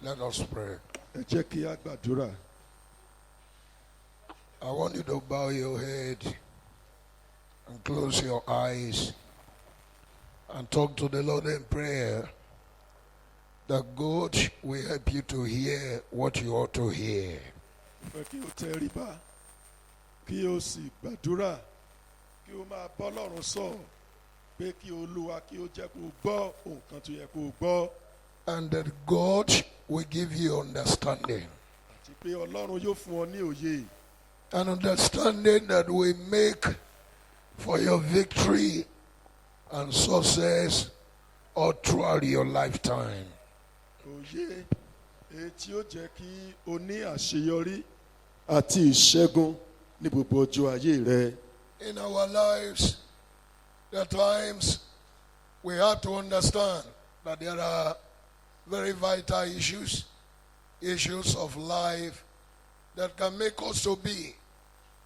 Let us pray. Ẹ jẹ́ kí a gbàdúrà. I want you to bow your head and close your eyes and talk to the Lord in prayer that God will help you to hear what you ought to hear. Fẹ́ kí o tẹríba, kí o sì gbàdúrà, kí o máa bọ́ Ọlọ́run sọ pé kí Olúwa kí o jẹ́ kó o gbọ́ nǹkan tó yẹ kó o gbọ́. And that God will give you understanding. Àti pé Ọlọ́run yóò fún ọ ní òye. An understanding that will make for your victory and success all throughout your lifetime. Òye èyí tí ó jẹ́ kí o ní àṣeyọrí àti ìṣẹ́gun ní gbogbo ọjọ́ ayé rẹ. In our lives, there are times we have to understand that there are very vital issues of life that can make us to be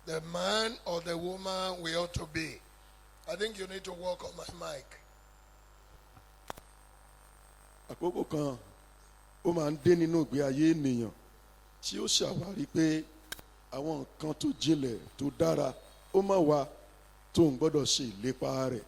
the man or the woman we ought to be. I think you need to work on my mic. Àkókò kan ó máa ń dé nínú ìgbé ayé ènìyàn tí ó ṣàwárí pé àwọn nǹkan tó jinlẹ̀ tó dára ó máa wà tó ń gbọ́dọ̀ ṣe ìlépa rẹ̀.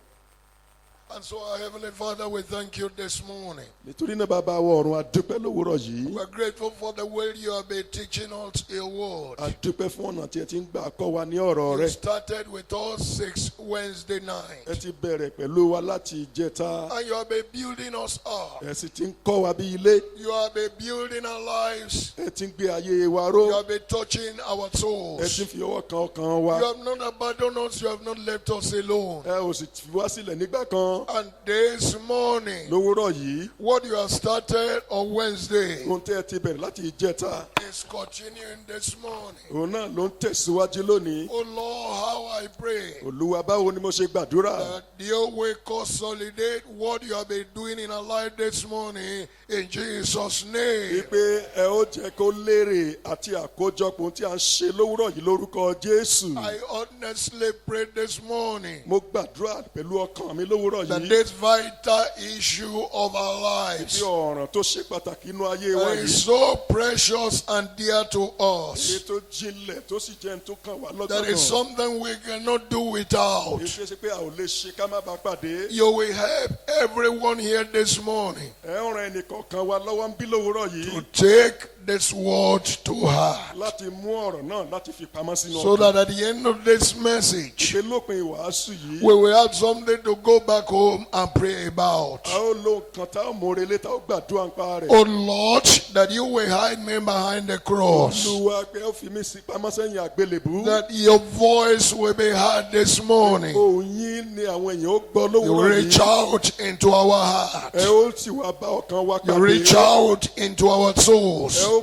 And so, our Heavenly Father, we thank you this morning. Nítorí náà bàbá wa ọ̀run, a dúpẹ́ lówùúrọ̀ yìí. We're grateful for the way you have been teaching us your word. A dúpẹ́ fún ọ̀nà tí ẹ ti ń gbà kọ́ wa ní ọ̀rọ̀ You rẹ. started with us 6 Wednesday Ẹ nights. ti bẹ̀rẹ̀ pẹ̀lú wa láti ìjẹta. And you have been building us up. Ẹ sì ti ń kọ́ wa bí ilé. You have been building our lives. Ẹ ti ń gbé ayé wa ró. You have been touching our Ẹ ti souls. ń fi ọwọ́ kan ọkàn wa. You have not abandoned us. You have not left us alone. Ẹ ò sì fi wá sílẹ̀ nígbà kan. And this morning, Lówùúrọ̀ yìí, what you have started on Wednesday ohun tí ẹ ti bẹ̀rẹ̀ láti ìjẹta, is continuing this morning. òun náà ló ń tẹ̀síwájú lónìí. Oh Lord, how I pray Olúwa, báwo ni mo ṣe gbàdúrà? that you will consolidate what you have been doing in our life this morning in Jesus' name. Wípé ẹ ó jẹ́ kó lérè àti àkójọpọ̀ ohun tí a ń ṣe lówùúrọ̀ yìí lórúkọ Jésù. I honestly pray this morning Mo gbàdúrà pẹ̀lú ọkàn mi lówùúrọ̀ that yìí. this vital issue of our Bí lives ọ̀ràn tó ṣe pàtàkì inú ayé wa that yìí. is so precious and dear to Èyí us, tó jinlẹ̀ tó sì jẹ́ tó kàn wá that is lọ́gànà. something we cannot do without. Èyí tó ṣe pé a ò lè ṣe ká má bàa pàdé. You will help everyone here this morning Ẹ ń ran ẹnìkọ̀ọ̀kan wa lọ́wọ́ ń bí lówùúrọ̀ to yìí. take this word to heart, Láti mú ọ̀rọ̀ náà láti fi pamọ́ sínú so ọkàn. that at the end of this message, Ṣé lópin ìwàásù yìí? we will have something to go back home and pray about. A ó lo nǹkan tá ó mú relé tá ó gbàdúrà ń pa rẹ̀. Oh Lord, that you will hide me behind the cross, Olúwa pé ó fi mí sí pamọ́ sẹ́yìn àgbélébú. that your voice will be heard this morning. Ohùn yín ni àwọn èèyàn ó gbọ́ You lówùúrọ̀ reach yìí. out into our heart. Ẹ ó sì wá bá ọkàn wa You pàdé. reach out into our Ẹ souls. ó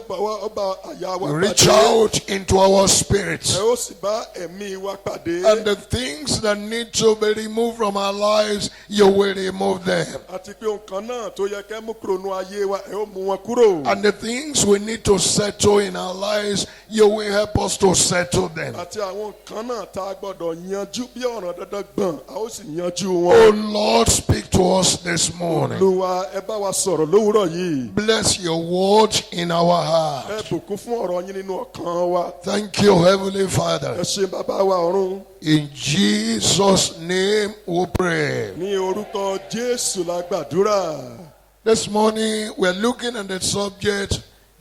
bá àyà wa You reach pàdé. out into our spirits. Ẹ ó sì bá ẹ̀mí wa pàdé. And the things that need to be removed from our lives, you will remove them. Àti pé nǹkan náà tó yẹ kẹ́ mú kúrò nú ayé wa, ẹ ó mú wọn kúrò. And the things we need to settle in our lives, you will help us to settle them. Àti àwọn nǹkan náà tá a gbọ́dọ̀ yanjú bí ọ̀ràn dandan gbọ̀n, a ó sì yanjú Oh wọn. Lord, speak to us this morning. Olúwa, ẹ bá wa sọ̀rọ̀ lówùúrọ̀ yìí. Bless your word in our Ẹ heart. bùkún fún ọ̀rọ̀ yín nínú ọkàn wa. Thank you, Heavenly Ẹ Father. ṣé bàbá wa ọ̀run. In Jesus' name we pray. Ní orúkọ Jésù la gbàdúrà. This morning we're looking at the subject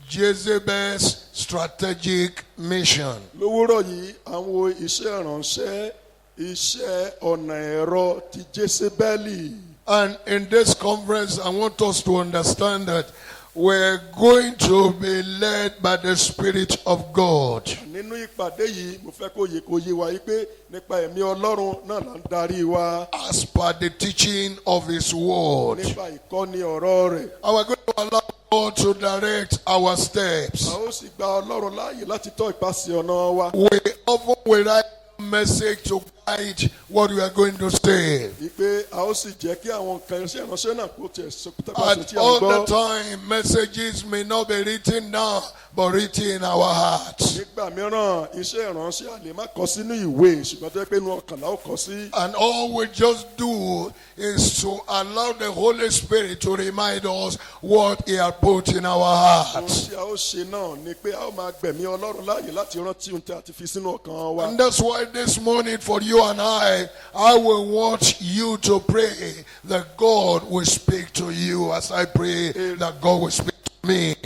Jezebel's strategic mission. Lówùúrọ̀ yìí, àwọn iṣẹ́ ìránṣẹ́, iṣẹ́ ọ̀nà ẹ̀rọ ti Jésébẹ́lì. And in this conference, I want us to understand that we're going to be led by the Spirit of God. Nínú ìpàdé yìí, mo fẹ́ kó yé wa yìí pé nípa ẹ̀mí Ọlọ́run náà là ń darí wa. As per the teaching of His Word. Nípa ìkọ́ni ọ̀rọ̀ rẹ̀. And we're going to allow God to direct our steps. A ó sì gba Ọlọ́run láàyè láti tọ́ ìpàsẹ̀ ọ̀nà wa. We often will write a message to write what we are going to say. Wípé a ó sì jẹ́ kí àwọn nǹkan iṣẹ́ ìránṣẹ́ náà kó tiẹ̀ sọ pátápátá At tí a ń all gbọ́. the time, messages may not be written down, but written in our hearts. Nígbà mìíràn iṣẹ́ ìránṣẹ́ a lè má kọ sínú ìwé ṣùgbọ́n tó yẹ pé inú ọkàn la ó kọ sí. And all we just do is to allow the Holy Spirit to remind us what He has put in our Ohun hearts. tí a ó ṣe náà ni pé a ó máa gbẹ̀mí Ọlọ́run láàyè láti rántí ohun tí a ti fi sínú ọkàn wa. And that's why this morning for you and I will want you to pray that God will speak to you as I pray that God will speak to me.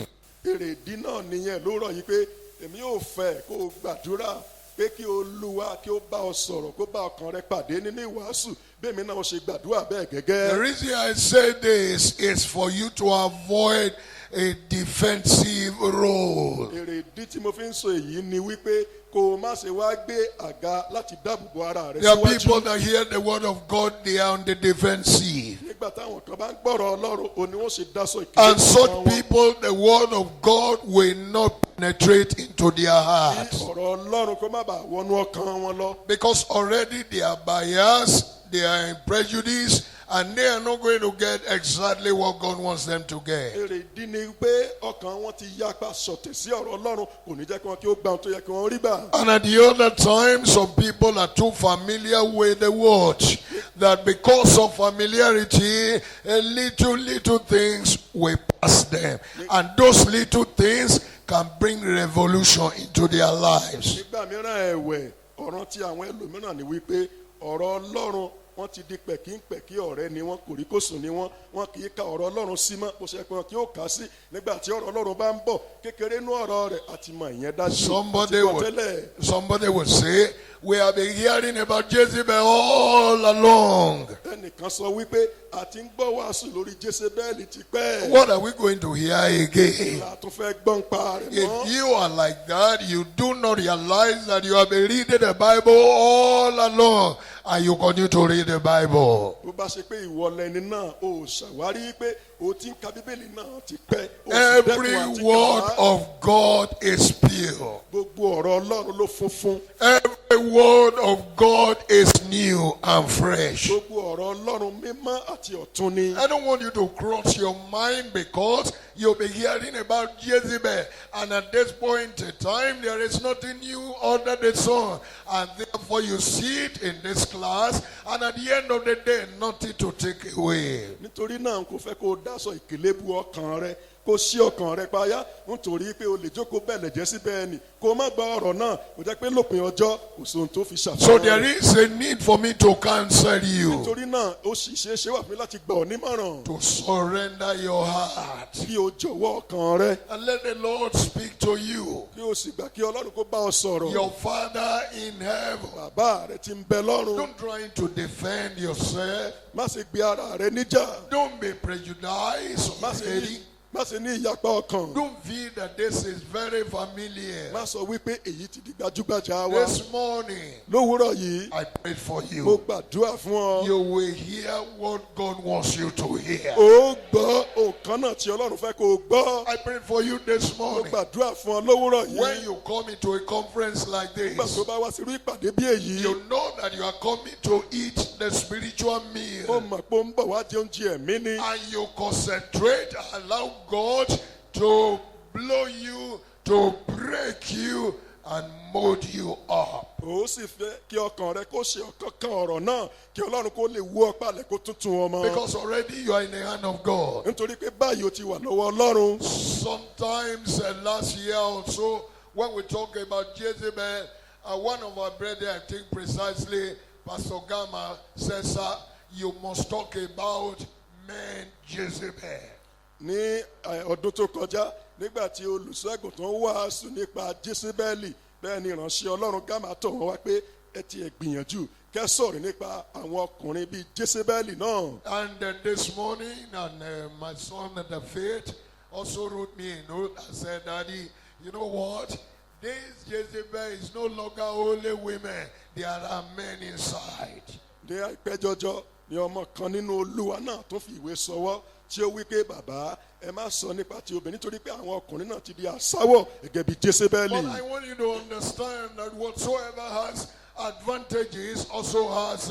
Èrèdí náà nìyẹn ló rọ̀ yìí pé èmi ò fẹ́ kó o gbàdúrà pé kí Olúwa kí ó bá ọ sọ̀rọ̀ kó bá ọkàn rẹ pàdé nínú ìwàásù bí èmi náà ṣe gbàdúrà bẹ́ẹ̀ The gẹ́gẹ́. reason I say this is for you to avoid a defensive role. Èrèdí tí mo fi ń sọ èyí ni wípé kó o má ṣe wá gbé àga láti dáàbò bo ara rẹ There are people síwájú. that hear the word of God, they are on the defensive. Nígbà táwọn kan bá ń gbọ́rọ̀ Ọlọ́run òní wọ́n ṣe dáṣọ And ìkíni such wọn. people, the word of God will not penetrate into their Kí hearts. ọ̀rọ̀ Ọlọ́run kó má bàa wọnú ọkàn wọn lọ. Because already they are biased, they are in prejudice, and they are not going to get exactly what God wants them to get. Èrèdí ni pé ọkàn wọn ti yapa sọ̀tẹ̀ sí ọ̀rọ̀ Ọlọ́run kò ní jẹ́ kí wọn kí ó gba ohun tó yẹ kí wọ́n rí gbà. And at the other time, some people are too familiar with the word that because of familiarity, little things will pass them. And those little things can bring revolution into their lives. Nígbà mìíràn ẹ̀wẹ̀ ọ̀ràn tí àwọn ẹlòmíràn ni wípé ọ̀rọ̀ Ọlọ́run wọ́n ti di pẹ̀kínpẹ̀kí ọ̀rẹ́ ni wọ́n kòríkòsùn ni wọ́n kì í ka ọ̀rọ̀ Ọlọ́run sí mọ́ bó ṣe pé wọn kì yóò kà á sí nígbà tí ọ̀rọ̀ Ọlọ́run bá ń bọ̀ kékeré inú ọ̀rọ̀ rẹ̀ àti mọ̀ ìyẹn dájú Somebody would say, we have been hearing about Jezebel all along. Ẹnìkan sọ wípé àti ń gbọ́ wàásù lórí Jésébẹ́lì ti pẹ́. What are we going to hear again? La tún fẹ́ gbọ́n pa rẹ̀ mọ́. If you are like that, you do not realize that you have been reading the Bible all along and you continue to read the Bible. Bó bá ṣe pé ìwọ lẹni náà o ṣàwárí pé o ti ń ka Bíbélì náà ti pẹ́. Every word of God is pure. Gbogbo ọ̀rọ̀ Ọlọ́run ló funfun. Every word of God is new and fresh. Gbogbo ọ̀rọ̀ Ọlọ́run mímọ́ àti ọ̀tun ni. I don't want you to cross your mind because you'll be hearing about Jezebel. And at this point in time, there is nothing new under the sun. And therefore you sit in this class and at the end of the day, nothing to take away. Nítorí náà kò fẹ́ kó o dáṣọ ìkélébù ọkàn rẹ kó ṣí ọkàn rẹ payá nítorí pé o lè jókòó bẹ̀lẹ̀ jẹ́ síbẹ̀ ni kó o má gba ọ̀rọ̀ náà kò jẹ́ pé lópin ọjọ́ kò sóhun tó fi ṣàfihàn. So there is a need for me to counsel you. Nítorí náà ó sì ṣeé ṣe wà fún mi láti gbà ọ́ nímọ̀ràn. To surrender your heart. Kí o jọ̀wọ́ ọkàn rẹ. And let the Lord speak to you. Kí o sì gbà kí Ọlọ́run kó bá ọ sọ̀rọ̀. Your Father in heaven. Bàbá rẹ ti ń bẹ lọ́run. Don't try to defend yourself. Má ṣe gbé ara rẹ níjà. Don't be prejudiced already. Má ṣe ní ìyapa ọkàn. Don't feel that this is very familiar. Má sọ wípé èyí ti di gbajúgbajà wa. This morning, Lówùúrọ̀ yìí, I prayed for mo you. gbàdúrà fún ọ. You will hear what God wants you to hear. Ó gbọ́ òkan náà tí Ọlọ́run fẹ́ kó o gbọ́. I prayed for you this Mo morning. gbàdúrà fún ọ lówùúrọ̀ When yìí. you come into a conference like Nígbà this, tó bá wá sí irú ìpàdé bí èyí, you know that you are coming to eat the spiritual ó meal. mọ̀ pé ó ń bọ̀ wá jẹ oúnjẹ ẹ̀mí ni. And you concentrate and allow God to blow you, to break you, and mold you up. Ó sì fẹ́ kí ọkàn rẹ kó ṣe ọ̀kánkán ọ̀rọ̀ náà kí Ọlọ́run kó lè wú ọ palẹ̀ kó tuntun ọmọ. Because already you are in the hand of God. Nítorí pé báyìí o ti wà lọ́wọ́ Ọlọ́run. Sometimes last year or so, when we talk about Jezebel, one of our brethren, I think precisely, Pastor Gama says, sir, you must talk about men Jezebel. Ní ọdún tó kọjá nígbà tí olùṣọ́àgùntàn wàásù nípa Jésébẹ́lì bẹ́ẹ̀ ni ìránṣẹ́ Ọlọ́run Gámà tọ̀ wọ́n wá pé ẹ ti ẹ̀ gbìyànjú kẹ́ sọ̀rọ̀ nípa àwọn ọkùnrin bíi Jésébẹ́lì náà. And this morning, and my son at the faith also wrote me a note and said, Daddy, you know what? This Jezebel is no longer only women. There are men inside. Ní àìpẹ́ jọjọ ni ọmọ kan nínú Olúwa náà tó fi ìwé sọwọ́ tí ó wí pé bàbá ẹ má sọ nípa ti obìnrin nítorí pé àwọn ọkùnrin náà ti di àsáwọ̀ gẹ́gẹ́ bí Jésébẹ́lì. But I want you to understand that whatsoever has advantages also has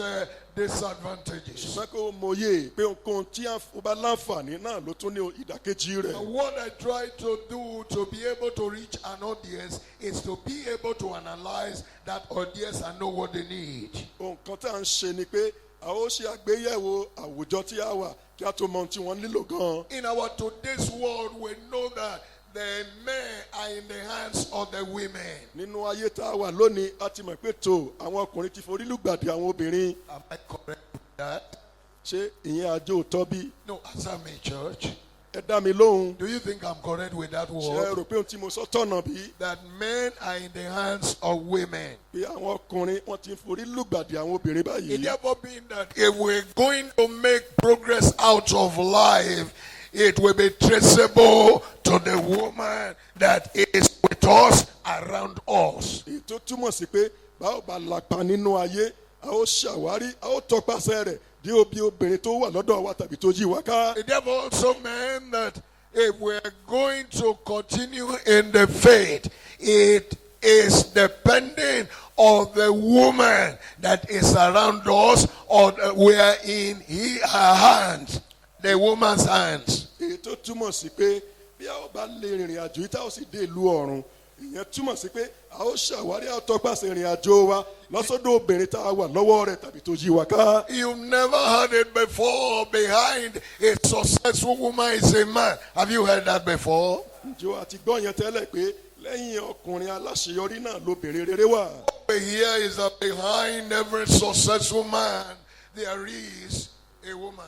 disadvantages. ṣùgbọ́n kó o mọyé pé ohunkóhun tí ó bá láǹfààní náà ló tún ní ìdàkejì rẹ̀. And what I try to do to be able to reach an audience is to be able to analyze that audience and know what they need. ohun kan tá à ń ṣe ni pé a ó ṣe àgbéyẹ̀wò àwùjọ tí a wà kí a tó mọ ohun tí wọ́n nílò gan-an. In our today's world, we know that the men are in the hands of the women. nínú ayé tá a wà lónìí a ti mọ̀ pé tó àwọn ọkùnrin ti forí lùgbàdì àwọn obìnrin. Am I correct with that? ṣé ìyẹn àjò tọ́ bí? No, answer me, church. ẹ dá mi lóhùn. Do you think I'm correct with that ṣé ẹ word? rò pé ohun tí mo sọ tọ̀nà bí? That men are in the hands of women. pé àwọn ọkùnrin wọ́n ti forí lùgbàdì àwọn obìnrin It báyìí. therefore means that if we're going to make progress out of life, it will be traceable to the woman that is with us, around us. èyí tó túmọ̀ sí pé báwo bá lapa nínú ayé a ó ṣàwárí a ó tọpasẹ̀ rẹ̀ dé obi obìnrin tó wà lọ́dọ̀ wa tàbí tó yí wa ká. It therefore also meant that if we're going to continue in the faith, it is depending on the woman that is around us, or we are in her hands, the woman's hands. èyí tó túmọ̀ sí pé bí a ó bá lè rìnrìn àjò yìí tá a ó sì dé ìlú ọ̀run ìyẹn túmọ̀ sí pé a ó ṣàwárí a ó tọpasẹ̀ ìrìn àjò wa lọ́sọ́dọ̀ obìnrin tá a wà lọ́wọ́ rẹ̀ tàbí tó yí wa ká. You've never heard it before. Behind a successful woman is a man. Have you heard that before? ǹjọ́ àti gbọ́ yẹn tẹ́lẹ̀ pé lẹ́yìn ọkùnrin aláṣeyọrí náà lobìnrin rere wà. What we hear is that behind every successful man, there is a woman.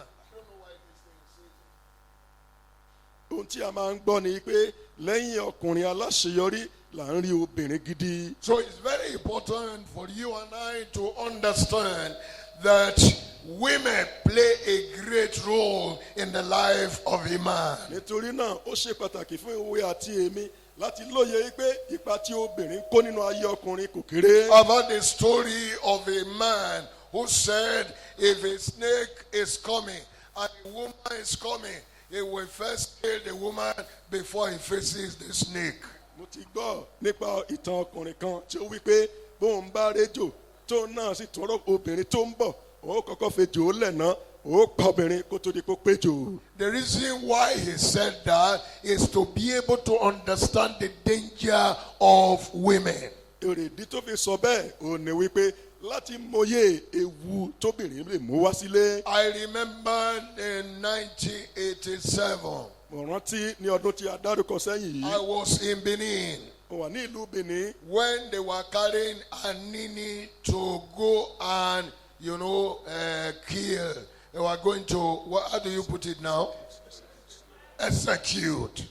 ohun tí a máa ń gbọ́ ni pé lẹ́yìn ọkùnrin aláṣeyọrí là ń rí obìnrin gidi. So it's very important for you and I to understand that women play a great role in the life of a man. nítorí náà ó ṣe pàtàkì fún ìwé àti èmi láti lóye pé ipa tí obìnrin kó nínú ayé ọkùnrin kò kéré. I've heard the story of a man who said if a snake is coming and a woman is coming, he will first kill the woman before he faces the snake. mo ti gbọ́ nípa ìtàn ọkùnrin kan tí ó wí pé bóun bá rédíò tó náà sì tọrọ obìnrin tó ń bọ̀ ó kọ́kọ́ fejò ó lẹ̀ ná ó pa obìnrin kó tó di kó péjò. The reason why he said that is to be able to understand the danger of women. èrèdí tó fi sọ bẹ́ẹ̀ ò ní wípé láti mọyé ewu tóbìnrin lè mú wá sílé. I remember in 1987, mo rántí ní ọdún tí a dárúkọ sẹ́yìn I yìí was in Benin mo wà ní ìlú Benin when they were carrying Anini to go and, kill. They were going to, how do you put it now? Execute.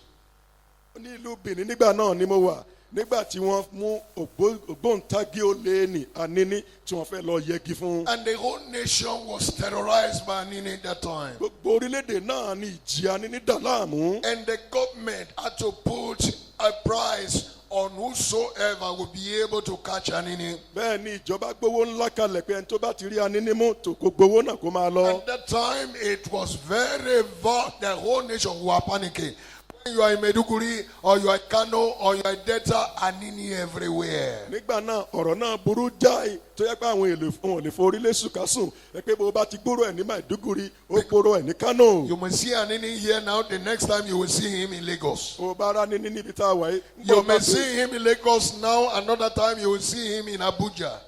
ní ìlú Benin nígbà náà ni mo wà nígbà tí wọ́n mú ògbóǹtagì olè ní Anini tí wọ́n fẹ́ lọ yẹgi fún. And the whole nation was terrorized by Anini that time. gbogbo orílẹ̀-èdè náà ni ìjì Anini dà láàmú. And the government had to put a price on whosoever would be able to catch Anini. bẹ́ẹ̀ ni ìjọba gbowó ńlá kalẹ̀ pé ẹni tó bá ti rí Anini mú tó kó gbowó náà kó máa lọ. At that time, it was very the whole nation were panicking. When you are in Meduguri, or you are in Kano, or you are in Delta, Anini everywhere. nígbà náà ọ̀rọ̀ náà burú jáì tó yẹ pé àwọn èlò wọn ò lè forí lé sùkásùn ẹ pé bó bá ti gbúrò ẹ̀ ní Maiduguri ó gbúrò ẹ̀ ní Kano. You may see Anini here now. The next time you will see him in Lagos. ó bá rá níní níbi tá a wà yìí. You may see him in Lagos now. Another time you will see him in Abuja.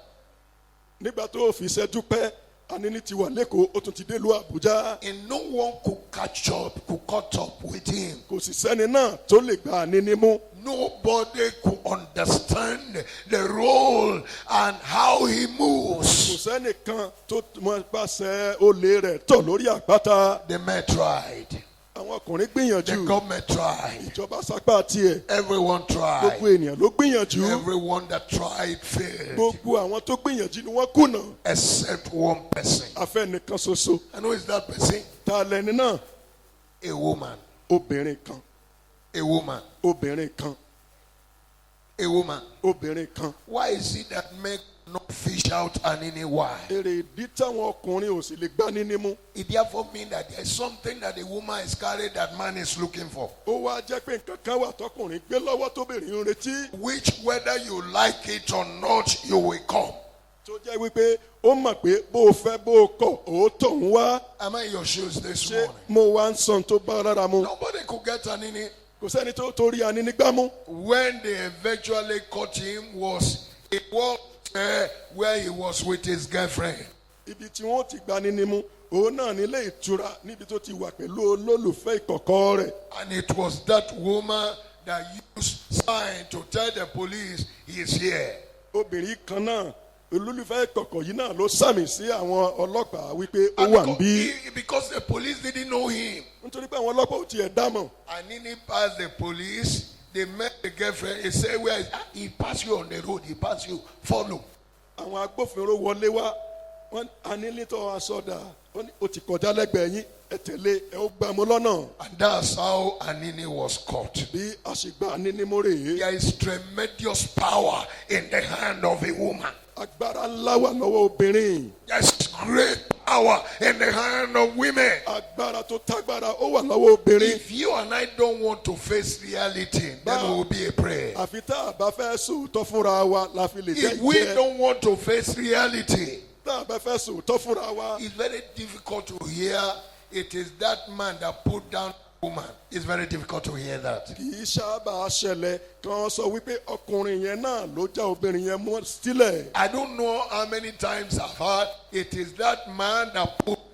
nígbà tó fi ṣẹ́jú pẹ́ Anini ti wà lẹ́kọ̀ọ́ ó tún ti dé ìlú Àbújá. And no one could catch up with him. kò sì sẹ́ni náà tó lè gba Anini mú. Nobody could understand the role and how he kò moves. sẹ́nìkan tó mọ pàṣẹ olè rẹ̀ tọ̀ lórí àpáta. The men tried. àwọn ọkùnrin The gbìyànjú. government tried. ìjọba sápá tiẹ̀. Everyone gbogbo tried. ènìyàn ló gbìyànjú. Everyone that tried failed. gbogbo àwọn tó gbìyànjú ni wọ́n kùnà. Except one person. afẹ́nìkan ṣoṣo. And who is that person? ta lẹni náà. A woman. obìnrin kan. A woman. obìnrin kan. A woman. obìnrin kan. Why is it that men not fish out Anini? Why? èrè ìdí táwọn ọkùnrin ò sì lè gbá níní mú. It therefore means that there is something that a woman is carrying that man is looking for. ó wá jẹ́ pé nǹkan kan wà tọkùnrin gbé lọ́wọ́ tóbìnrin ń retí. Which whether you like it or not, you will come. tó jẹ́ wípé ó mọ̀ pé bó o fẹ́ bó o kọ̀ ó tọ̀ ń wá. Am I in your shoes this ṣé morning? mo wá ń sọ tó bá rárá mu. Nobody could get Anini. kò sẹ́ni tó torí anínígbámú. When they eventually caught him was he walked there where he was with his girlfriend. ibi tí wọ́n ti gbani ní mú òun náà nílé ìtura níbi tó ti wà pẹ̀lú olólùfẹ́ ìkọ̀kọ̀ rẹ̀. And it was that woman that used sign to tell the police he is here. obìnrin kan náà olólùfẹ́ ìkọ̀kọ̀ yìí náà ló sàmì sí àwọn ọlọ́pàá wípé ó wà ń bí. Because the police didn't know him. nítorí pé àwọn ọlọ́pàá ò tiẹ̀ dámọ̀. And then he passed the police. They met the girlfriend. He said, "Where is he? Passed you on the road. He passed you. Follow." àwọn agbófinró wọlé wá wọn anílítọ́ asọ́dà ó ti kọjá lẹ́gbẹ̀ẹ́ yín ẹ tẹ̀lé ẹ ó gbà mú lọ́nà. And that's how Anini was caught. bí a ṣe gba anínímú rèé. There is tremendous power in the hand of a woman. agbára ńlá wà lọ́wọ́ obìnrin. There's great power in the hand of women. agbára tó tágbára ó wà lọ́wọ́ obìnrin. If you and I don't want to face reality, then it will be a prayer. àfi tá a bá fẹ́ sòótọ́ fúnra wa la fi lè jẹ́ If we ìjẹ́. don't want to face reality, tá a bá fẹ́ sòótọ́ fúnra wa. it's very difficult to hear it is that man that put down the woman. It's very difficult to hear that. kì í sábà ṣẹlẹ̀ kan sọ wípé ọkùnrin yẹn náà ló já obìnrin yẹn mú sílẹ̀. I don't know how many times I've heard it is that man that put down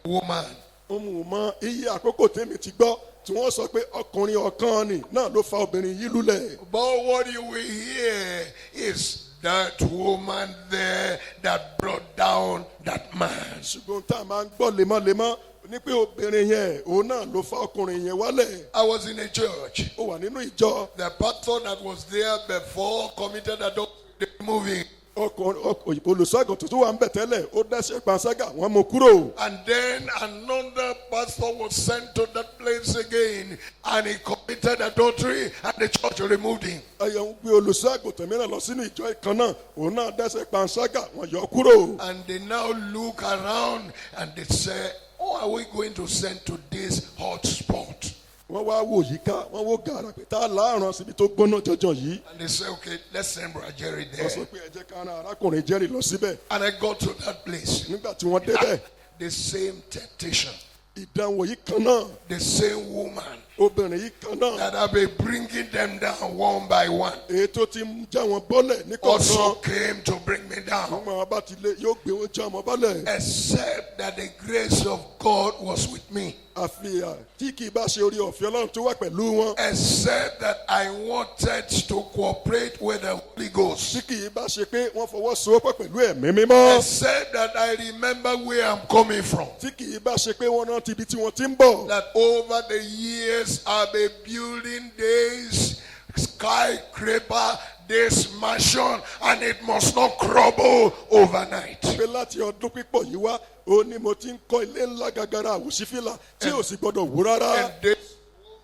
that woman. mo mọ iye àkókò tèmi ti gbọ́ tí wọ́n sọ pé ọkùnrin ọ̀kan ni náà ló fa obìnrin yìí lulẹ̀. But what you will hear is that woman there that brought down that man. ṣùgbọ́n tá a máa ń gbọ́ lemọ́lemọ́ ní pé obìnrin yẹn òun náà ló fa ọkùnrin yẹn wálẹ̀. I was in a church. ó wà nínú ìjọ. The pastor that was there before committed adultery. They removed him. olùṣọ́àgùntàn tó wà ń bẹ̀ tẹ́lẹ̀ ó dẹ́ṣẹ̀ panṣágà wọ́n mú kúrò. And then another pastor was sent to that place again, and he committed adultery, and the church removed him. ẹyọ ń gbé olùṣọ́àgùntàn mìíràn lọ sínú ìjọ ìkan náà òun náà dẹ́ṣẹ̀ panṣágà wọ́n yọ kúrò. And they now look around and they say, "Who are we going to send to this hot spot?" wọ́n wá wò yíká wọ́n wò gàrà pé tá a láàrán síbi tó gbóná jọjọ yìí. And they say, "Okay, let's send Brother Jerry wọ́n there." sọ pé ẹ jẹ́ ká ran arákùnrin Jerry lọ síbẹ̀. And I got to that place. nígbà tí wọ́n débẹ̀ The same temptation, ìdánwò yìí kan náà the same woman obìnrin yìí kan náà that have been bringing them down one by one èyí tó ti ń já wọn bọ́lẹ̀ ní also kọ̀ọ̀kan. came to bring me down. àwọn ọba ti lé yóò gbé wọn já wọn bọ́lẹ̀. Except that the grace of God was with me. àfihàn tí kì í bá ṣe orí ọ̀fẹ́ ọlọ́run tó wà pẹ̀lú wọn. Except that I wanted to cooperate with the Holy tí Ghost. kì í bá ṣe pé wọ́n fọwọ́sowọ́pọ̀ pẹ̀lú ẹ̀mí mímọ́. Except that I remember where I'm coming from. tí kì í bá ṣe pé wọ́n rántí ibi tí wọ́n ti ń bọ̀. That over the years I've been building this skyscraper, this mansion, and it must not crumble overnight. pé láti ọdún pípọ̀ yìí wá ó ní mo ti ń kọ́ ilé ńlá gàgàrà àwòṣífìlà tí ò sì gbọ́dọ̀ wó rárá. And this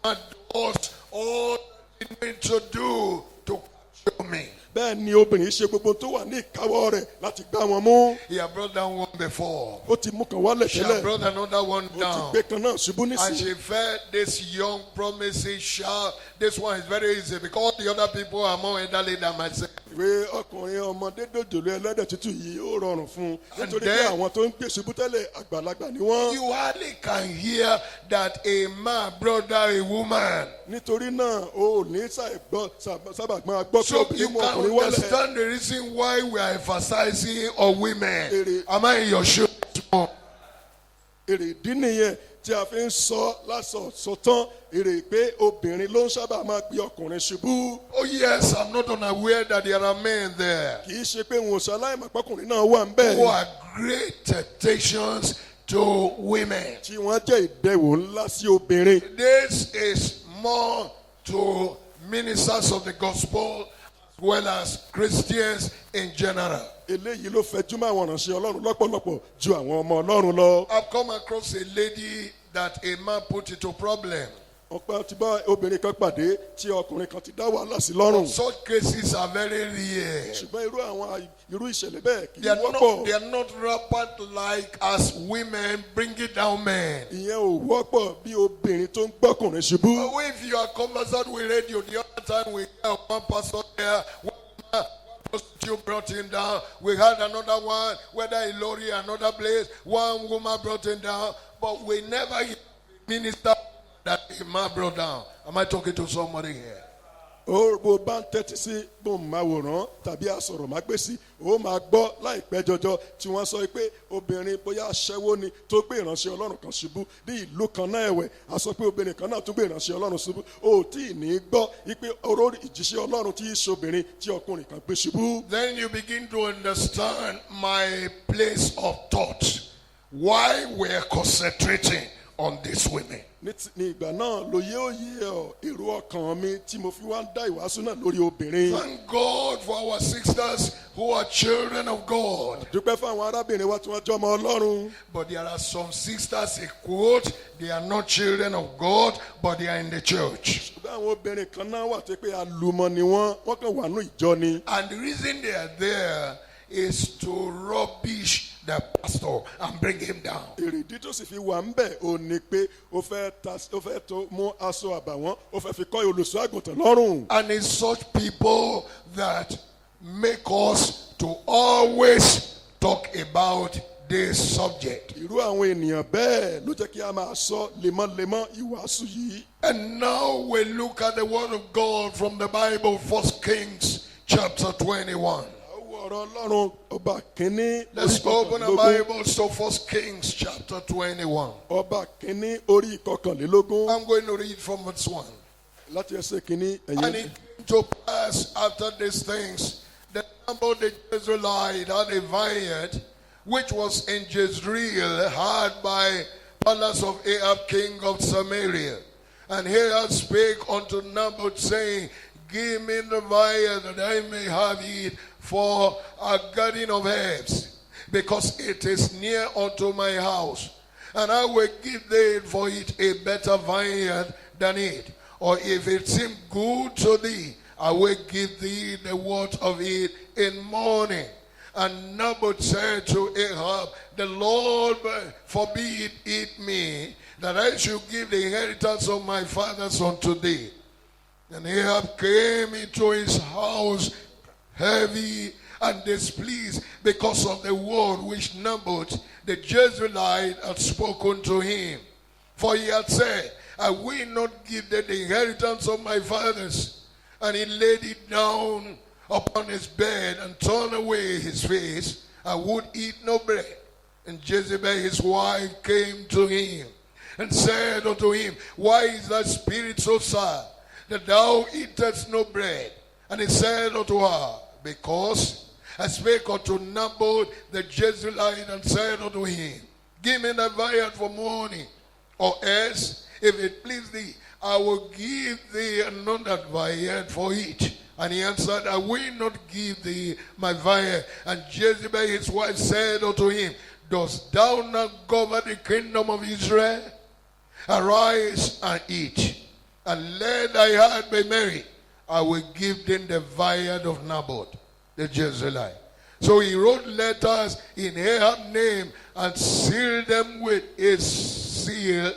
woman does all that she needs to do to capture me. bẹ́ẹ̀ ni obìnrin ṣe gbogbo tó wà ní ìkáwọ́ rẹ̀ láti gbá wọn mú. He had brought down one before. ó ti mú kan wálẹ̀ She had tẹ́lẹ̀ brought another one ó ti down. gbé kan náà ṣubú And nísìnyí. she fed this young promising child. This one is very easy because the other people are more elderly than myself. ìwé ọkùnrin ọmọdé dòjòló ẹlẹ́dẹ̀ tútù yìí ó rọrùn fún un nítorí pé then- àwọn tó ń gbé ṣubú tẹ́lẹ̀ àgbàlagbà ni wọ́n. You hardly can hear that a man brought down a woman. nítorí náà o ò ní sábà gbọ́n gbọ́ pé So obìnrin you mú can ọkùnrin wálẹ̀. understand the reason why we are emphasizing on women. Èrè- Am I in your shoes? èrè ìdí nìyẹn tí a fi ń sọ lásọ̀tán èrè pé obìnrin ló ń sábà máa gbé ọkùnrin ṣubú. Oh yes, I'm not unaware that there are men there kì í ṣe pé wọn ò ṣaláìmọ̀ pọ́kùnrin náà wà ń bẹ̀. who are great temptations to women. tí wọ́n jẹ́ ìdẹ̀wò ńlá sí obìnrin. This is more to ministers of the gospel as well as Christians in general. eléyìí ló fẹjúmọ́ àwọn ìránṣẹ́ ọlọ́run lọ́pọ̀lọpọ̀ ju àwọn ọmọ ọlọ́run lọ. I've come across a lady that a man put into problem. ọ̀pọ̀ ti bá obìnrin kan pàdé tí ọkùnrin kan ti dá wàhálà sí lọ́rùn. Such cases are very rare. ṣùgbọ́n irú ìṣẹ̀lẹ̀ bẹ́ẹ̀ kì They í are not, wọ́pọ̀. they are not rampant like as women bringing down men. ìyẹn ò wọ́pọ̀ bí obìnrin tó ń gbọ́kùnrin ṣubú. But if you are conversant with radio, the other time we hear one pastor there, one man prostitute brought him down. We had another one, whether in Lori, another place, one woman brought him down. But we never hear a minister that a man brought down. Am I talking to somebody here? ó bó bá ń tẹ́tí sí bó ń máa wòrán tàbí àsọ̀rọ̀ má gbé sí ó máa gbọ́ láìpẹ́ jọjọ tí wọ́n sọ pé obìnrin bóyá aṣẹ́wó ni tó gbé ìránṣẹ́ ọlọ́run kan ṣubú ní ìlú kan náà ẹ̀wẹ̀ a sọ pé obìnrin kan náà tó gbé ìránṣẹ́ ọlọ́run ṣubú ó tí ì ní gbọ́ wípé oró ìjíṣẹ́ ọlọ́run tí í ṣobìnrin tí ọkùnrin kan gbé ṣubú. Then you begin to understand my place of thought. Why we're concentrating on these women. ní ìgbà náà lóye òye èrò ọkàn mi tí mo fi wá ń dá ìwàásù náà lórí obìnrin. Thank God for our sisters who are children of God. dúpẹ́ fún àwọn arábìnrin wa tí wọ́n jẹ́ ọmọ ọlọ́run. But there are some sisters, a quote, they are not children of God, but they are in the church. ṣùgbọ́n àwọn obìnrin kan náà wà tó pé alùmọ̀ ni wọ́n kàn wà ní ìjọ ni. And the reason they are there is to rubbish the pastor and bring him down. èrèdí tó sì fi wà ń bẹ̀ ò ní pé ó fẹ́ tó mú aṣọ àbàwọ́n ó fẹ́ fi kọ́ olùṣọ́ àgùntàn lọ́rùn. And it's such people that make us to always talk about this subject. irú àwọn ènìyàn bẹ́ẹ̀ ló jẹ́ kí a máa sọ lemọ́lemọ́ ìwàásù yìí. And now we look at the word of God from the Bible, 1 Kings chapter 21. ọ̀rọ̀ ọlọ́run ọba kínní. Let's open our Bibles to 1 Kings chapter 21. ọba kínní orí ìkọkànlélógún. I'm going to read from verse 1. láti ẹsẹ̀ kínní And ẹ̀yìn. it came to pass after these things that Nabal the Jezreelite had a vineyard which was in Jezreel, hard by palace of Ahab king of Samaria. And Ahab spake unto Naboth, saying, Give me the vineyard that I may have it for a garden of herbs, because it is near unto my house. And I will give thee for it a better vineyard than it. Or if it seem good to thee, I will give thee the worth of it in mourning. And Naboth said to Ahab, The Lord forbid it me, that I should give the inheritance of my fathers unto thee. And Ahab came into his house heavy and displeased because of the word which Naboth the Jezreelite had spoken to him. For he had said, I will not give thee the inheritance of my fathers. And he laid it down upon his bed and turned away his face and would eat no bread. And Jezebel his wife came to him and said unto him, Why is thy spirit so sad, that thou eatest no bread? And he said unto her, Because I spake unto Naboth the Jezreelite, and said unto him, Give me the vineyard for mourning, or else, if it please thee, I will give thee another vineyard for it. And he answered, I will not give thee my vineyard. And Jezebel his wife said unto him, Dost thou not govern the kingdom of Israel? Arise and eat, and let thy heart be merry. I will give thee the vineyard of Naboth the Jezreelite. So he wrote letters in Ahab's name and sealed them with his seal,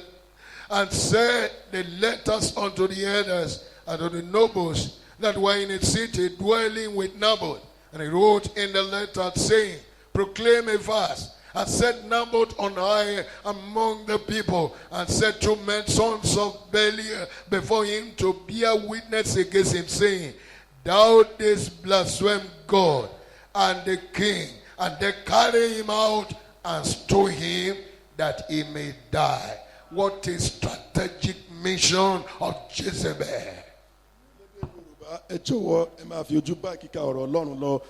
and sent the letters unto the elders and to the nobles that were in the city dwelling with Naboth. And he wrote in the letter, saying, Proclaim a fast, and set Naboth on high among the people, and set 2 men, sons of Belial, before him to bear witness against him, saying, Thou didst blaspheme God and the king. And they carried him out and stone him that he may die. What is strategic mission of Jezebel? ẹ jọ̀wọ́ ẹ máa fi ojú bá kíka ọ̀rọ̀ ọlọ́run lọ.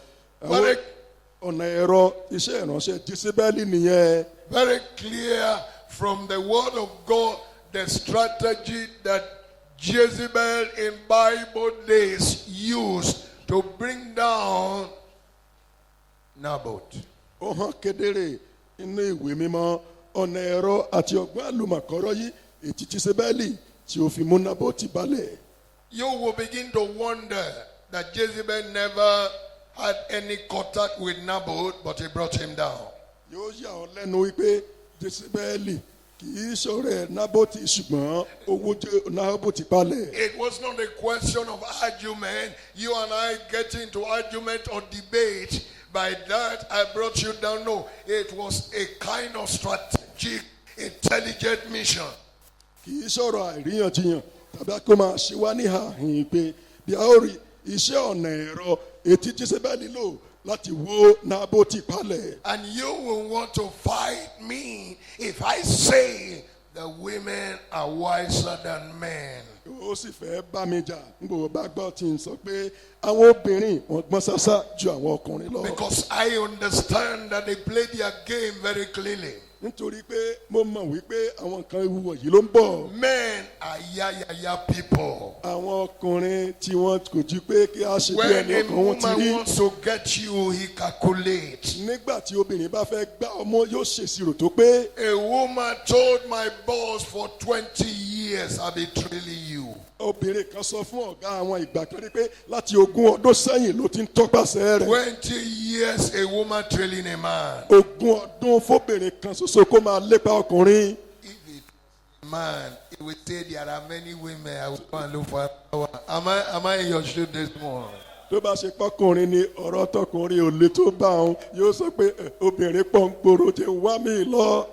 ọ̀nà ẹ̀rọ iṣẹ́ ìránṣẹ́ Jésébẹ́lì nìyẹn. Very clear from the word of God, the strategy that Jezebel in Bible days used to bring down Naboth. ó hàn kedere inú ìwé mímọ́ ọ̀nà ẹ̀rọ àti ọgbọ́n àlùmọ̀kọ́rọ́ yìí ètí Jésébẹ́lì tí ó fi mú Nábótì balẹ̀. You will begin to wonder that Jezebel never had any contact with Naboth, but he brought him down. yóò yà ọ́ lẹ́nu wípé Jésébẹ́lì kì í ṣọ̀rẹ́ Nábótì ṣùgbọ́n owó jẹ́ Nábótì palẹ̀. It was not a question of argument. You and I getting into argument or debate. By that, I brought you down. No, it was a kind of strategic, intelligent mission. Kì í ṣọ̀rọ̀ àìríyànjiyàn tàbí kó máa ṣe wá ní àhìn pé bí a ó rí iṣẹ́ ọ̀nà ẹ̀rọ etí Jésébẹ́lì lò láti wó Nábótì palẹ̀. And you will want to fight me if I say the women are wiser than men. Ó sì fẹ́ bá mi jà nígbà bá gbọ́ tí n sọ pé àwọn obìnrin wọ́n gbọ́n ṣáṣá ju àwọn ọkùnrin lọ. Because I understand that they play their game very clearly. Nítorí pé mo mọ̀ wípé àwọn nǹkan ewu wọ̀nyí ló ń bọ̀. Men are yaya people. Àwọn ọkùnrin tí wọ́n kò jú pé kí a ṣe bí When ẹni a ọkàn wọn ti woman rí. wants to get you, he calculates. Nígbà tí obìnrin bá fẹ́ gbá ọmọ yóò ṣèṣirò tó pé. A woman told my boss for 20 years, I've been trailing you. Obìnrin kan sọ fún ọ̀gá àwọn ìgbà kan rí pé láti 20 ọdún sẹ́yìn ló ti ń tọpasẹ̀ rẹ̀. 20 years a woman trailing a man. 20 ọdún fóbìnrin kan ṣoṣo kó máa lépa ọkùnrin. If it was a man, he would say there are many women I will go and look for. Am I in your shoe this morning? Tó bá ṣe pọ́kùnrin ni ọ̀rọ̀ tọkùnrin ò lè tó bá òun yóò sọ pé obìnrin pọ̀ ń gbòòrò jẹ́ wá mi lọ.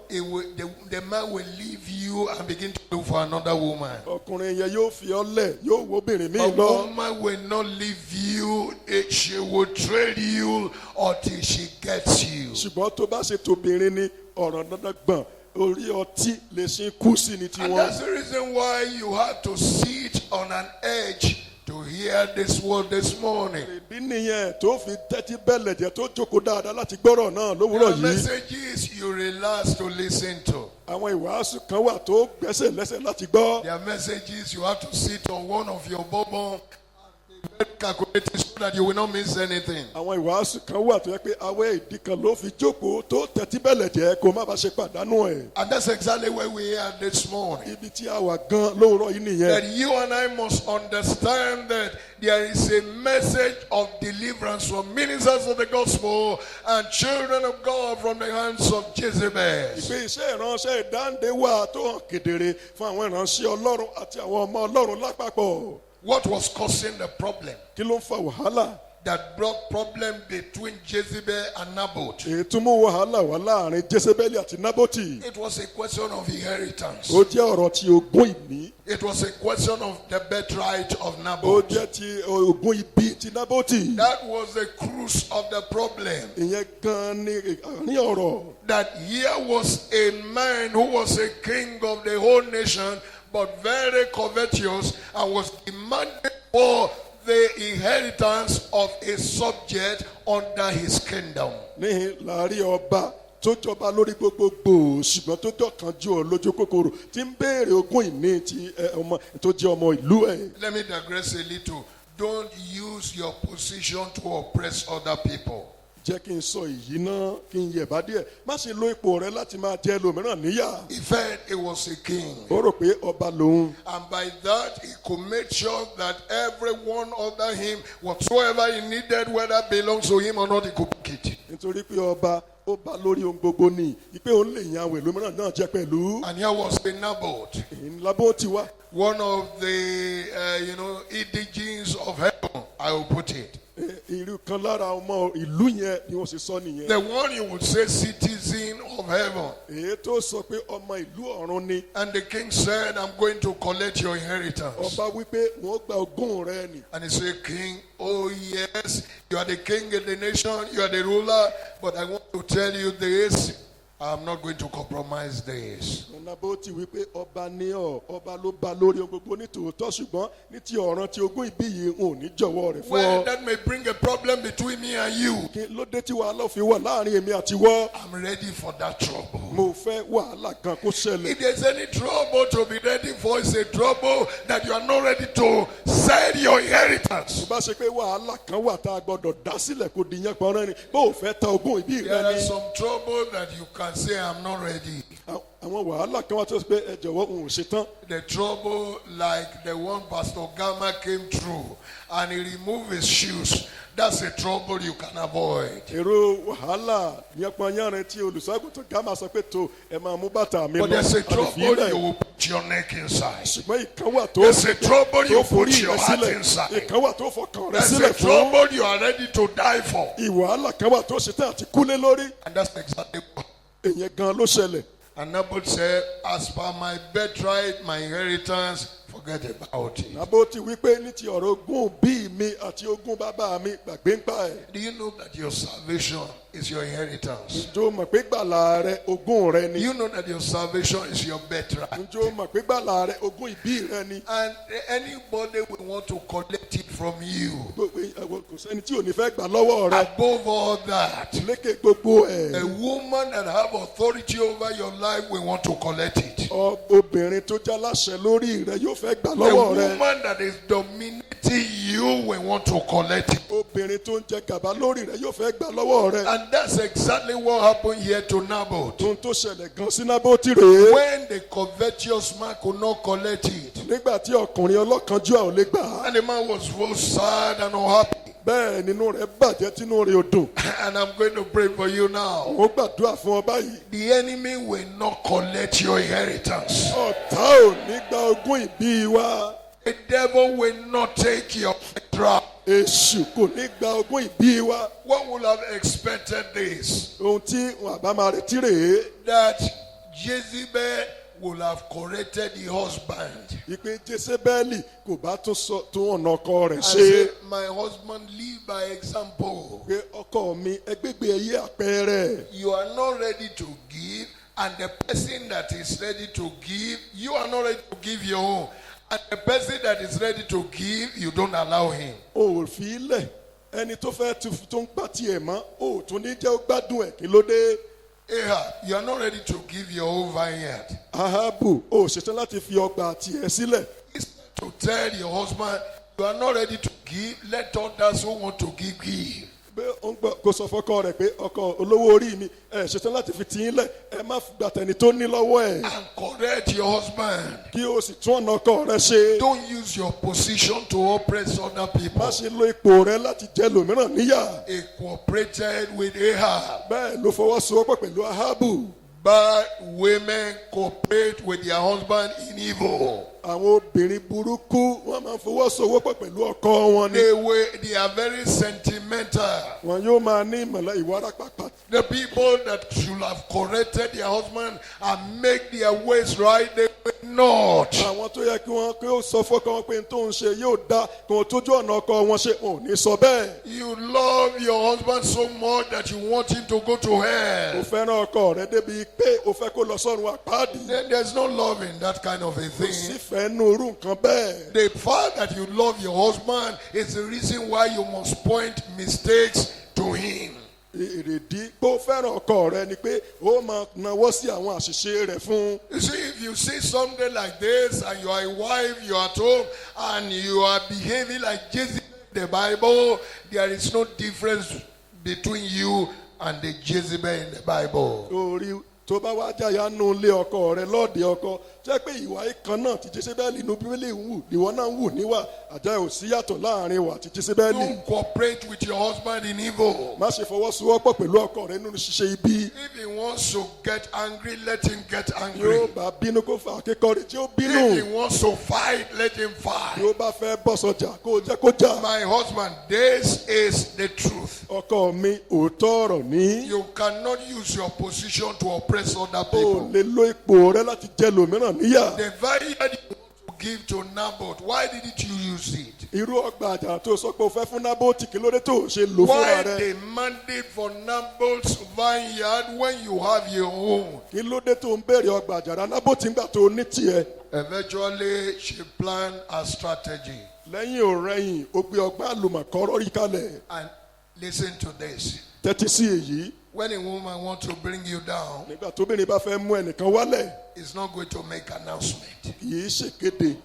The man will leave you and begin to look for another woman. Ọkùnrin yẹn yóò fi ọ́ lẹ̀ yóò wo obìnrin mi A lọ. woman will not leave you. She will trade you until she gets you. Ṣùgbọ́n tó bá ṣe tobìnrin ni ọ̀rọ̀ dandan gbọ̀n orí ọtí lè ṣe kú sí ni And tiwọn. that's the reason why you have to sit on an edge to hear this word this morning. Ìdí nìyẹn tó fi tẹ́tí bẹ́lẹ̀ jẹ́ tó jókòó dáadáa láti gbọ́rọ̀ náà lówùúrọ̀ The yìí. messages you relax to listen to. Àwọn ìwàásù kan wà tó gbẹ́sẹ̀ lẹ́sẹ̀ láti gbọ́. There are messages you have to sit on one of your bubble and be very calculated so that you will not miss anything. Àwọn ìwàásù kan wà tó yẹ pé awẹ́ ìdí kan ló fi jókòó tó tẹ́tí bẹ́lẹ̀ jẹ́ kó má bàa ṣe pàdánù ẹ̀. And that's exactly where we are this morning. Ibi tí a wà gan lówùúrọ̀ yìí nìyẹn. That you and I must understand that there is a message of deliverance from ministers of the gospel and children of God from the hands of Jezebel. Ìpè iṣẹ́ ìránṣẹ́ ìdáǹdè wà tó hàn kedere fún àwọn ìránṣẹ́ Ọlọ́run àti àwọn ọmọ Ọlọ́run lápapọ̀. What was causing the problem? Kí ló ń fa wàhálà? That brought problem between Jezebel and Naboth. Èyí tún mú wàhálà wá láàrin Jésébẹ́lì àti Nábótì. It was a question of inheritance. Ó jẹ́ ọ̀rọ̀ ti ogún ìní. It was a question of the birthright of Ó Naboth. jẹ́ ti ogún ibi ti Nábótì. That was the crux of the problem. Ìyẹn gan ni àárín ọ̀rọ̀. That here was a man who was a king of the whole nation, but very covetous, and was demanding for the inheritance of a subject under his kingdom. Níhìn láàrin ọba tó jọba lórí gbogbogbò ṣùgbọ́n tó jọ̀kanjú ọ lójú kòkòrò tí ń béèrè ogún ìní ti ọmọ tó jẹ́ ọmọ ìlú ẹ̀. Let me digress a little. Don't use your position to oppress other people. Jẹ́ kí n sọ èyí náà kí n yẹ̀bá díẹ̀ má ṣe lo ipò rẹ láti máa jẹ ẹlòmíràn níyà. He felt he was a king. Ó rò pé ọba lòun. And by that, he could make sure that everyone under him, whatsoever he needed, whether belongs to him or not, he could pick it. Nítorí pé ọba ó bá lórí ohun gbogbo ni ìpè òun lè yan àwọn ẹlòmíràn náà jẹ pẹ̀lú. And here was the Naboth, Èyí lábó ti wá. one of the, indigens of heaven, I will put it. Irú kan lára ọmọ ìlú yẹn ni wọ́n sì sọ nìyẹn. The one you would say citizen of heaven. Èyí tó sọ pé ọmọ ìlú ọ̀run ni. And the king said, I'm going to collect your inheritance. Ọba wípé wọ́n gba ogún rẹ ni. And he said, King, oh yes, you are the king of the nation, you are the ruler, but I want to tell you this, I'm not going to compromise this. Nábótì wípé ọba ní ọba ló bá lórí ohun gbogbo ní tòótọ́ ṣùgbọ́n ní ti ọ̀ràn ti ogún ìbí yìí n ò ní jọ̀wọ́ rẹ̀ fún Well, ọ. that may bring a problem between me and you. Kí ló dé tí wàhálà fi wà láàrin èmi àti wọ́? I'm ready for that trouble. Mo fẹ́ wàhálà kan kó ṣẹlẹ̀. If there's any trouble to be ready for, it's a trouble that you are not ready to sell your inheritance. Bá ṣe pé wàhálà kan wà tá a gbọ́dọ̀ dá sílẹ̀ kó di yẹn pọ́nrán ni bó o fẹ́ ta ogún ìbí There rẹ are ni. some trouble that you can say, I'm not ready. àwọn wàhálà kan wá tó ṣe pé ẹ jọ̀wọ́ òun ò ṣe tán. The trouble like the one Pastor Gamma came through and he removed his shoes. That's a trouble you can avoid. èrò wàhálà yánpọnyánrin tí olùṣọ́àgùntàn Gámà sọ pé tó ẹ máa mú bàtà mi But lọ there's a trouble you àlùfíìlẹ̀. will put your neck inside. ṣùgbọ́n ìkan wà tó There's a trouble you forí put your rẹ heart sílẹ̀ inside. ìkan wà tó fọkàn rẹ There's sílẹ̀ a fún. trouble you are ready to die for. ìwàhálà kan wà tó ṣe tán àti kúlé lórí. And that's exactly what. èyàn gan ló ṣẹlẹ̀. And Naboth said, as per my birthright, my inheritance, forget about it. Nábótì wípé ní ti ọ̀rọ̀ ogún bí mi àti ogún bàbá mi gbàgbé ń pa ẹ̀. Do you know that your salvation is your inheritance? ǹjẹ́ o mọ̀ pé gbàlà rẹ ogún rẹ Do ni. you know that your salvation is your birthright? ǹjẹ́ o mọ̀ pé gbàlà rẹ ogún ìbí rẹ ni. And anybody will want to collect it from you. kò sẹ́ni tí ò ní fẹ́ gbà lọ́wọ́ rẹ. Above all that, lékè gbogbo a ẹ̀. woman that have authority over your life will want to collect it. obìnrin tó já láṣẹ lórí rẹ yóò fẹ́ gbà A lọ́wọ́ rẹ. woman that is dominating you will want to collect it. obìnrin tó ń jẹ gàba lórí rẹ yóò fẹ́ gbà lọ́wọ́ rẹ. And that's exactly what happened here to Naboth. ohun tó ṣẹlẹ̀ gan sí Nábótì rèé. When the covetous man could not collect it, nígbà tí ọkùnrin ọlọ́kànjúà ò lè gbà á. and the man was both sad and unhappy. bẹ́ẹ̀ nínú rẹ̀ bàjẹ́ tínú rẹ̀ ò dùn. And I'm going to pray for you now. ó gbàdúrà fún ọ báyìí. The enemy will not collect your inheritance. ọ̀tá ò ní gba ogún ìbí wa. The devil will not take your birthright. èṣù kò ní gba ogún ìbí wa. One would have expected this, ohun tí wọn àbá máa retí rèé. that Jezebel will have corrected the husband. ìpè Jésébẹ́lì kò bá tún ọ̀nà ọkọ rẹ̀ And ṣe. say, my husband live by example. pé ọkọ mi ẹgbẹ́gbẹ́ ẹyẹ àpẹẹrẹ. You are not ready to give, and the person that is ready to give, you are not ready to give your own. And the person that is ready to give, you don't allow him. o ò fi ilẹ̀ ẹni tó fẹ́ tó ń pa tiẹ̀ mọ́ o ò tún ní jẹ́ ó gbádùn ẹ̀ kí ló dé. Ahab, you are not ready to give your own vineyard. Ahabu o ò ṣetán láti fi ọgbà tiẹ̀ sílẹ̀. Instead to tell your husband, you are not ready to give, let others who want to give. pé ó ń gbọ́ kó sọ fọ́kọ rẹ̀ pé ọkọ olówó orí mi ẹ ṣetán láti fi tiyín lẹ̀ ẹ má gbà tẹni tó ní lọ́wọ́ ẹ̀. And correct your husband. kí o sì tún ọ̀nà ọkọ rẹ ṣe. Don't use your position to oppress other people. má ṣe lo ipò rẹ láti jẹ lòmíràn níyà. He cooperated with Ahab. bẹ́ẹ̀ ló fọwọ́sowọ́pọ̀ pẹ̀lú Ahabu. Bad women cooperate with their husband in evil. àwọn obìnrin burúkú wọ́n máa ń fọwọ́sowọ́pọ̀ pẹ̀lú ọkọ wọn ni. They are very sentimental. wọn yóò máa ní ìmọ̀lá ìwárà pàpà. The people that should have corrected their husband and make their ways right, they will not. àwọn tó yẹ kí ó sọ fọ́kọ wọn pé tó ń ṣe yóò dá kí wọ́n tójú ọ̀nà ọkọ wọn ṣe ò ní sọ bẹ́ẹ̀. You love your husband so much that you want him to go to o hell. fẹ́ràn ọkọ rẹ débi pé o fẹ́ kó lọ sọ́run àpáàdì. Then there's no love in that kind of a kò thing. sífẹ̀ẹ́ nù irú nǹkan bẹ́ẹ̀. The fact that you love your husband is the reason why you must point mistakes to him. èrèdí pé ó fẹ́ràn ọkọ rẹ ni pé ó máa nawọ́ sí àwọn àṣìṣe rẹ̀ fún. You see, if you see something like this and you are a wife, you are at home, and you are behaving like Jezebel in the Bible, there is no difference between you and the Jezebel in the Bible. orí tó bá wá jáyà nù ilé ọkọ rẹ lọ́ọ̀dẹ ọkọ jẹ́ pé ìwà ìkan náà ti Jésébẹ́lì inú bíbélì ń wù ìwọ náà ń wù níwà àjẹ́ ò sí yàtọ̀ láàrin wa àti Jésébẹ́lì. Don't cooperate with your husband in evil. má ṣe fọwọ́sowọ́pọ̀ pẹ̀lú ọkọ rẹ nínú ṣíṣe ibi. If he wants to get angry, let him get angry. yóò bá bínú kó fà kékọ́rí tí ó If he bínú. wants to fight, let him fight. yóò bá fẹ́ bọ́ sọjà kó jẹ́ kó jà. My husband, this is the truth. ọkọ mi òótọ́ ọ̀rọ̀ ní. You cannot use your position to oppress other o people. lè lo ipò rẹ láti jẹ lòmíràn níyà. The vineyard you want to give to Naboth, why didn't you use it? irú ọgbà àjàrà tó sọ pé o fẹ́ fún Nábótì kí ló dé tó o ṣe lò Why fúnra rẹ. the mandate for Naboth's vineyard when you have your own? kí ló dé tó ń béèrè ọgbà àjàrà Nábótì ńgbà tó o ní tiẹ̀. Eventually, she planned a strategy. lẹ́yìn òrẹ́yìn ó gbé ọgbà àlùmọ̀kọ́rọ́ rí kalẹ̀. And listen to this. tẹ́tí sí èyí. When a woman wants to bring you down, nígbà tóbìnrin bá fẹ́ mú ẹnìkan wálẹ̀ it's not going to make announcement. kì í ṣèkéde.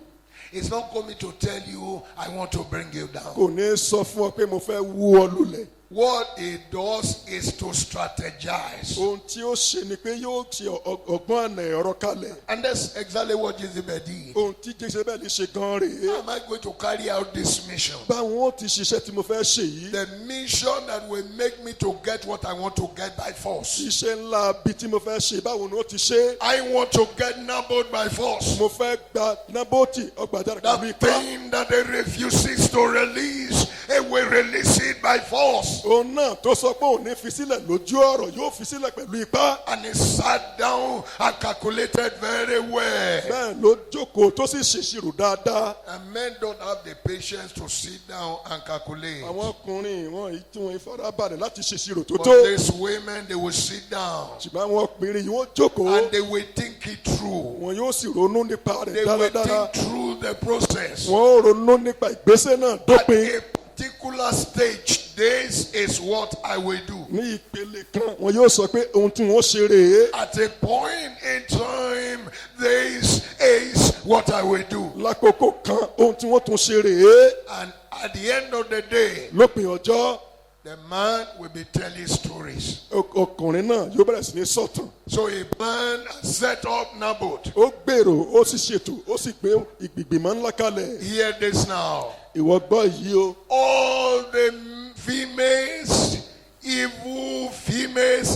It's not coming to tell you, I want to bring you down. kò ní sọ fún ọ pé mo fẹ́ wú ọ lulẹ̀. what he does is to strategize. ohun tí ó ṣe ni pé yóò ṣe ọgbọ́n àná ẹ̀rọ kalẹ̀. And that's exactly what Jezebel did. ohun tí Jésébẹ́lì ṣe gan rèé. How am I going to carry out this mission? báwọn ó ti ṣiṣẹ́ tí mo fẹ́ ṣe yìí. The mission that will make me to get what I want to get by force. iṣẹ́ ńlá bíi tí mo fẹ́ ṣe báwo ni ó ti ṣe. I want to get Naboth by force. mo fẹ́ gba Nábótì ọgbà àjàrà The pẹ̀lú ipá. thing that he refuses to release, he will release it by force. òun náà tó sọ pé òun ní fi sílẹ̀ lójú ọ̀rọ̀ yóò fi sílẹ̀ pẹ̀lú ipá. And he sat down and calculated very well. bẹ́ẹ̀ ló jókòó tó sì ṣèṣirò dáadáa. And men don't have the patience to sit down and calculate. àwọn ọkùnrin wọn yìí tí wọn farabalẹ̀ láti ṣèṣirò tó But tó. these women, they will sit down ṣùgbọ́n àwọn ọkùnrin yìí wọ́n jókòó. and they will think it through. wọn yóò sì ronú nípa They rẹ̀ will dáradára. think through the process. wọ́n ó ronú nípa ìgbésẹ̀ náà At dópin. a particular stage, this is what I will do. ní ìpele kan wọn yóò sọ pé ohun tí wọ́n ṣe rèé. At a point in time, this is what I will do. lákòókò kan ohun tí wọ́n tún ṣe rèé. And at the end of the day, lópin ọjọ́ the man will be telling stories. ọkùnrin náà yóò bẹ̀rẹ̀ sí ní sọ̀tàn. So he planned and set up Naboth. ó gbèrò ó sì ṣètò ó sì gbé ìgbìmọ̀ ńlá kalẹ̀. Hear this now. ìwọ gbọ́ yìí o. All the females,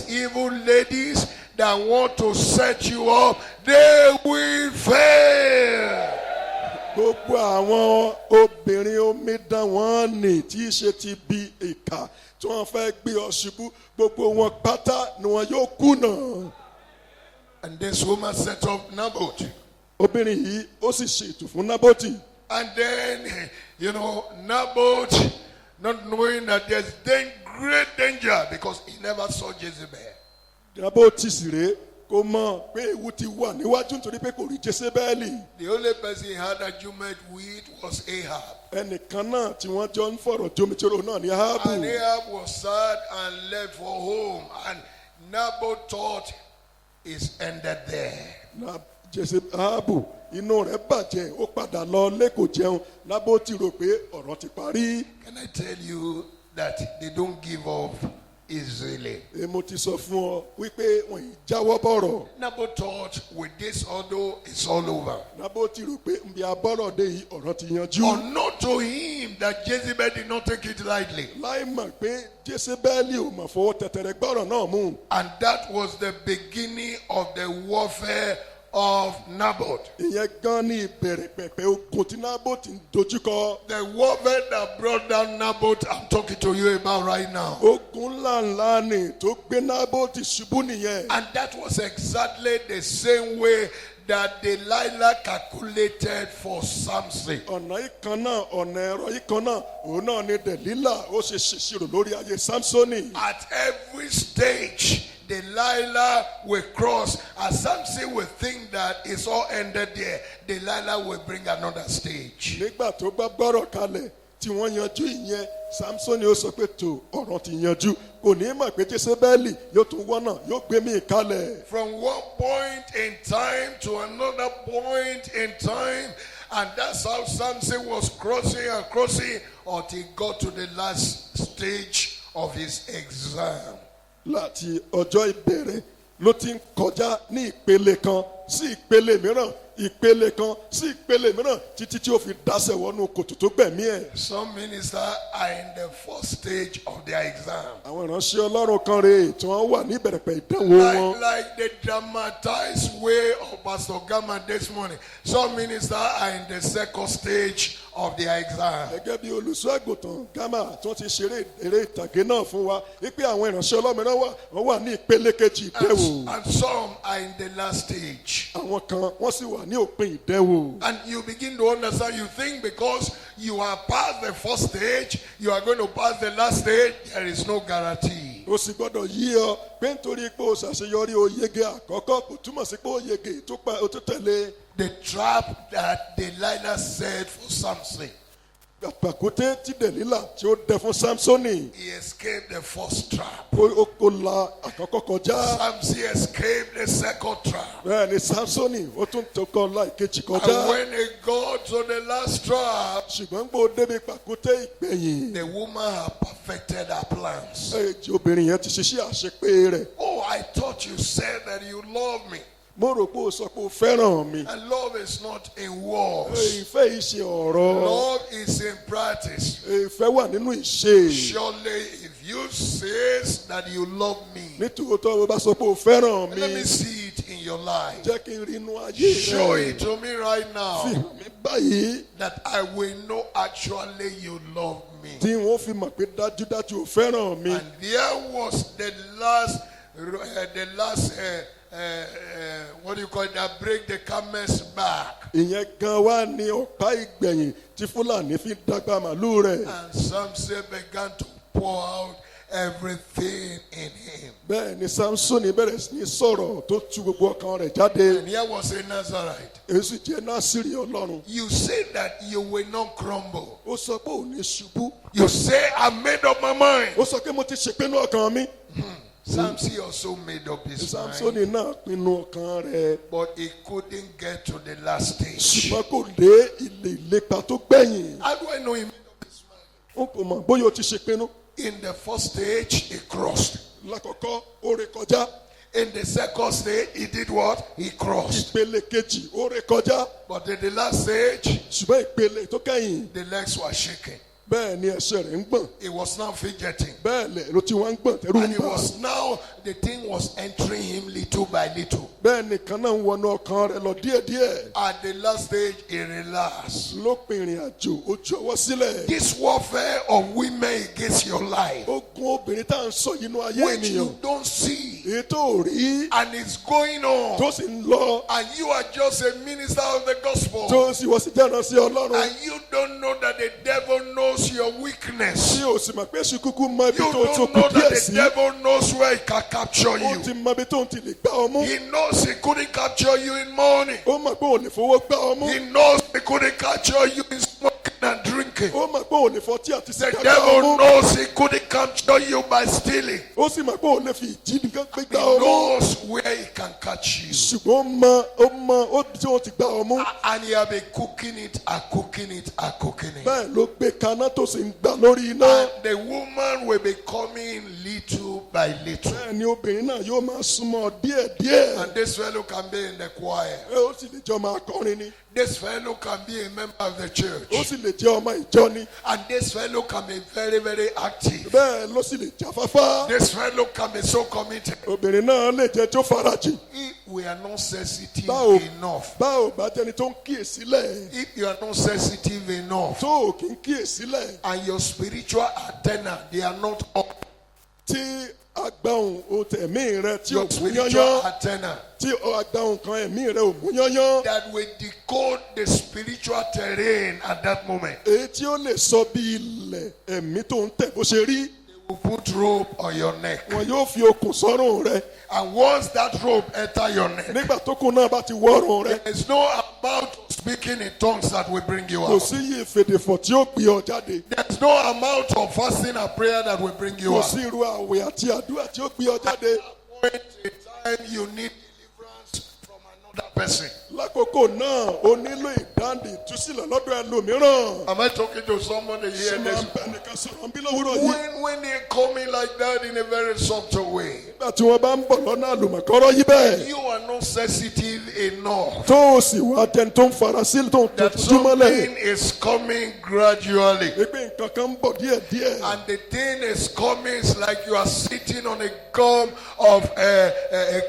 evil ladies that want to set you up, they will fail. gbogbo àwọn obìnrin omidan wọn ní tí í ṣe ti bí ìkà tí wọ́n fẹ́ gbé ọ ṣubú gbogbo wọn pátá ni wọn yóò kùnà. And this woman set up Naboth. obìnrin yìí ó sì ṣètò fún Nábótì. And then, Naboth, not knowing that there's great danger because he never saw Jezebel. Nábótì sì rèé kó mọ̀ pé ewu ti wà níwájú nítorí pé kò rí Jésébẹ́lì. The only person he had argument with was Ahab. ẹnìkan náà tí wọ́n jọ ń fọ̀rọ̀ jomitoro náà ní Áhábù. And Ahab was sad and left for home. And Naboth thought it's ended there. Áhábù inú rẹ̀ bàjẹ́ ó padà lọ lẹ́kọ̀ọ́ jẹun. Nábótì rò pé ọ̀rọ̀ ti parí. Can I tell you that they don't give up easily? mo ti sọ fún ọ wípé wọn ì jáwọ́ bọ̀rọ̀. Naboth thought with this order it's all over. Nábótì rò pé nbí abọ́rọ̀ dé yìí ọ̀rọ̀ ti yanjú. Unknown to him that Jezebel did not take it lightly. láì mọ̀ pé Jésébẹ́lì ò mọ̀ fọwọ́ tẹ̀tẹ̀rẹ̀ gbọ́rọ̀ náà mú. And that was the beginning of the warfare of Naboth. ìyẹn gan ni ìbẹ̀rẹ̀ pẹ̀pẹ̀ ogun tí Nábótì ń dojúkọ. The warfare that brought down Naboth, I'm talking to you about right now. ogun ńláńlá ni tó gbé Nábótì ṣubú nìyẹn. And that was exactly the same way that Delilah calculated for Samson. ọ̀nà ìkan náà ọ̀nà ẹ̀rọ ìkan náà òun náà ni Dèlílà ó ṣe ṣèṣirò lórí ayé Sámsónì. At every stage, Delilah will cross. As Samson will think that it's all ended there, Delilah will bring another stage. nígbà tó bá gbọ́rọ̀ kalẹ̀ tí wọ́n yanjú ìyẹn Sámsónì ó sọ pé tó ọ̀rọ̀ ti yanjú kò ní mọ̀ pé Jésébẹ́lì yóò tún wọ́nà yóò gbé mi kalẹ̀. From one point in time to another point in time, and that's how Samson was crossing and crossing until he got to the last stage of his exam. láti ọjọ́ ìbẹ̀rẹ̀ ló ti ń kọjá ní ìpele kan sí ìpele mìíràn ìpele kan sí ìpele mìíràn títí tí ó fi dásẹ̀ wọnú kòtò tó gbẹ̀mí ẹ̀. Some ministers are in the first stage of their exam. àwọn ìránṣẹ́ Ọlọ́run kan rèé tí wọ́n wà ní ìbẹ̀rẹ̀pẹ̀ ìdánwò wọn. Like the dramatized way of Pastor Gama this morning. Some ministers are in the second stage of their exam. gẹ́gẹ́ bí olùṣọ́ àgùntàn Gámà tí wọ́n ti ṣeré eré ìtàgé náà fún wa wípé àwọn ìránṣẹ́ Ọlọ́run mìíràn wọ́n wà ní ìpele kejì ìdẹ́wò. And some are in the last stage. àwọn kan wọ́n sì wà ní òpin ìdẹ́wò. And you begin to understand, you think because you are past the first stage, you are going to pass the last stage, there is no guarantee. ó sì gbọ́dọ̀ yí ọ pé nítorí pé o ṣàṣeyọrí oyege àkọ́kọ́ kò túmọ̀ sí pé oyege tó tẹ̀lé. The trap that Delilah set for Samson, àpàkúté tí Dèlílà tí ó dẹ fún Sámsónì. he escaped the first trap. ó la àkọ́kọ́ kọjá. Samson escaped the second trap. bẹ́ẹ̀ ni Sámsónì ó tún tọkọ la ìkejì kọjá. And when he got to the last trap, ṣùgbọ́n gbọ́ débi pàkúté ìgbẹ̀yìn. the woman had perfected her plans. èjì obìnrin yẹn ti ṣiṣẹ́ àṣepé rẹ̀. Oh, I thought you said that you love me. mo rò pé o sọ pé o fẹ́ràn mi. And love is not in words. ìfẹ́ yìí ṣe ọ̀rọ̀. Love is in practice. ìfẹ́ wà nínú ìṣe. Surely, if you say that you love me, nítòótọ́ o bá sọ pé o fẹ́ràn mi. let me see it in your life. jẹ́ kí n rí inú ayé Show rẹ̀. it to me right fi now hàn mí báyìí. that I will know actually you love me. tí wọ́n fi mọ̀ pé dájúdájú o fẹ́ràn mi. And there was the last, what do you call it, that break the camel's back. ìyẹn gan wá ní ọ̀pá ìgbẹ̀yìn tí fúlàní fi dàgbà màlúù rẹ̀. And Samson began to pour out everything in him. bẹ́ẹ̀ ni samsoni bẹ̀rẹ̀ sí ní sọ̀rọ̀ tó tu gbogbo ọkàn rẹ̀ jáde. And here was a Nazarite. èsì jẹ́ násìrì ọlọ́run. You say that you will not crumble. ó sọ pé ò ní ṣubú. You say, I made up my mind. ó sọ pé mo ti ṣèpinnu ọkàn mi. Samson also made up his mind. samsoni náà pinnu ọkàn rẹ̀. But he couldn't get to the last stage. ṣùgbọ́n kò dé ilé ìlépa tó gbẹ̀yìn. How do I know he made up his mind? n kò mọ̀ bóyá o ti ṣèpinnu. In the first stage, he crossed. lákọ̀ọ́kọ́ ó ré kọjá. In the second stage, he did what? He crossed. ìpele kejì ó ré kọjá. But in the last stage, ṣùgbọ́n ìpele tó kẹ́yìn. the legs were shaking. bẹ́ẹ̀ ni ẹsẹ̀ rẹ̀ ń gbọ̀n. He was now fidgeting. bẹ́ẹ̀ lẹ̀ ló ti wá ń gbọ̀n tẹ́rù And ń it bà. was now, the thing was entering him little by little. bẹ́ẹ̀ nìkan náà ń wọnú ọkàn rẹ̀ lọ díẹ̀díẹ̀. At the last stage, he relaxed. lópin ìrìn àjò ó ju ọwọ́ sílẹ̀. This warfare of women against your life, ogun obìnrin tá à ń sọ yìí nínú ayé which ènìyàn. you don't see, èyí tó rí and it's going on, tó sì ń lọ and you are just a minister of the gospel, tó sì wọ́n sì jẹ́ ìránṣẹ́ ọlọ́run. and you don't know that the devil knows your weakness. tí o sì mọ̀ pé èṣù kúkú mọ ibi You tó tó don't kù know that díẹ̀ the sí. devil knows where he can capture ó ti you. mọ ibi tó ń ti lè gbá ọ mú. He knows he couldn't capture you in money. ó mọ̀ pé ò lè fowó gbá ọ mú. He knows he couldn't capture you in smoking and drinking. ó mọ̀ pé ò lè fọtí àti The sìgá gbá ọ devil mú. knows he couldn't capture you by stealing. ó sì mọ̀ pé ò lè fi ìjì nìkan gbé He gbá ọ mú. knows where he can catch you. ṣùgbọ́n ó mọ ó bí tí wọ́n ti gbá ọ mú. And he have been cooking it and cooking it and cooking it. bẹ́ẹ̀ ló gbé kaná tó sì ń gbà lórí iná. And the woman will be coming little by little. bẹ́ẹ̀ ni obìnrin náà yóò máa súnmọ́ díẹ̀díẹ̀. And this fellow can be in the choir. ó sì lè jẹ́ ọmọ akọrin ni. This fellow can be a member of the church. ó sì lè jẹ́ ọmọ ìjọ ni. And this fellow can be very, very active. bẹ́ẹ̀ ló sì lè jáfáfá. This fellow can be so committed. obìnrin náà lè jẹ́ tó farajì. If we are not sensitive báwo enough, báwo bá jẹ́ni tó ń kíyèsílẹ̀. if you are not sensitive enough, tó o kì í kíyèsílẹ̀. and your spiritual antenna, they are not up, tí agbáhùn o tẹ̀mí rẹ tí o your mú spiritual yányán. antenna, tí agbáhùn kan ẹ̀mí rẹ ò mú yányán. that will decode the spiritual terrain at that moment. èyí tí ó lè sọ bí ilẹ̀ ẹ̀mí tó ń tẹ̀ bó ṣe rí. Will put rope on your neck. wọn yóò fi okùn sọ́rùn rẹ. And once that rope enter your neck, nígbà tó kùn náà bá ti wọ́rùn rẹ. there is no amount of speaking in tongues that will bring you kò out. sí iye ìfèdèfọ̀ tí ó gbé ọ jáde. There is no amount of fasting and prayer that will bring you kò out. sí irú àwẹ̀ àti àdúrà tí ó gbé ọ jáde. Point in time you need deliverance from another person. lákòókò náà o nílò ìdáǹdè ìtúsílẹ̀ lọ́dọ̀ ẹlòmíràn. Am I talking to somebody here? ṣé máa This? ń bẹ nìkan sọ̀rọ̀ bí lówùrọ̀ yìí. When they come in like that in a very subtle way, nígbà tí wọ́n bá ń bọ̀ lọ́nà àlùmọ̀kọ́rọ́ yí bẹ́ẹ̀. you are not sensitive enough. tó o sì wá tẹni tó ń fara sí tó ń That tójú mọ́lẹ̀. something is coming gradually. pé nǹkan kan ń bọ̀ díẹ̀díẹ̀. And the thing is coming, it's like you are sitting on a gum of a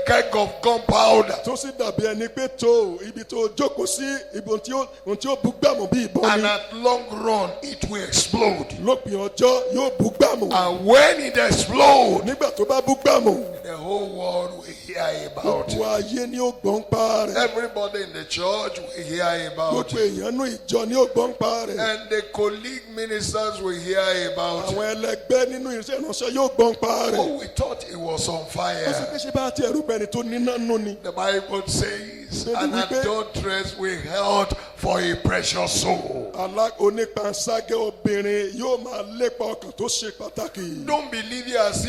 keg of gunpowder. tó sì dàbí ẹni pé tó ibi tó jókòó sí ibi ohun tí ó bú gbàmù bí ìbọn And ni. at long run, it will explode. lópin ọjọ́ yóò bú gbàmù. And when it explodes, nígbà tó bá bú gbàmù. the whole world will hear about gbogbo it. ayé ni ó gbọ́n pa rẹ̀. Everybody in the church will hear about gbogbo it. èèyàn nú ìjọ ni ó gbọ́n pa rẹ̀. And the colleague ministers will hear about it. àwọn ẹlẹgbẹ́ nínú iṣẹ́ ìránṣẹ́ yóò gbọ́n pa rẹ̀. Oh, we thought it was on ó sì fire. pé ṣe bá ti ẹ̀rú bẹ́ni tó níná nú ni. The Bible says, Maybe an we pay- adulteress will held for a precious soul. Onípanṣágẹ́ obìnrin yóò máa lépa ọkàn tó ṣe pàtàkì. Don't believe it as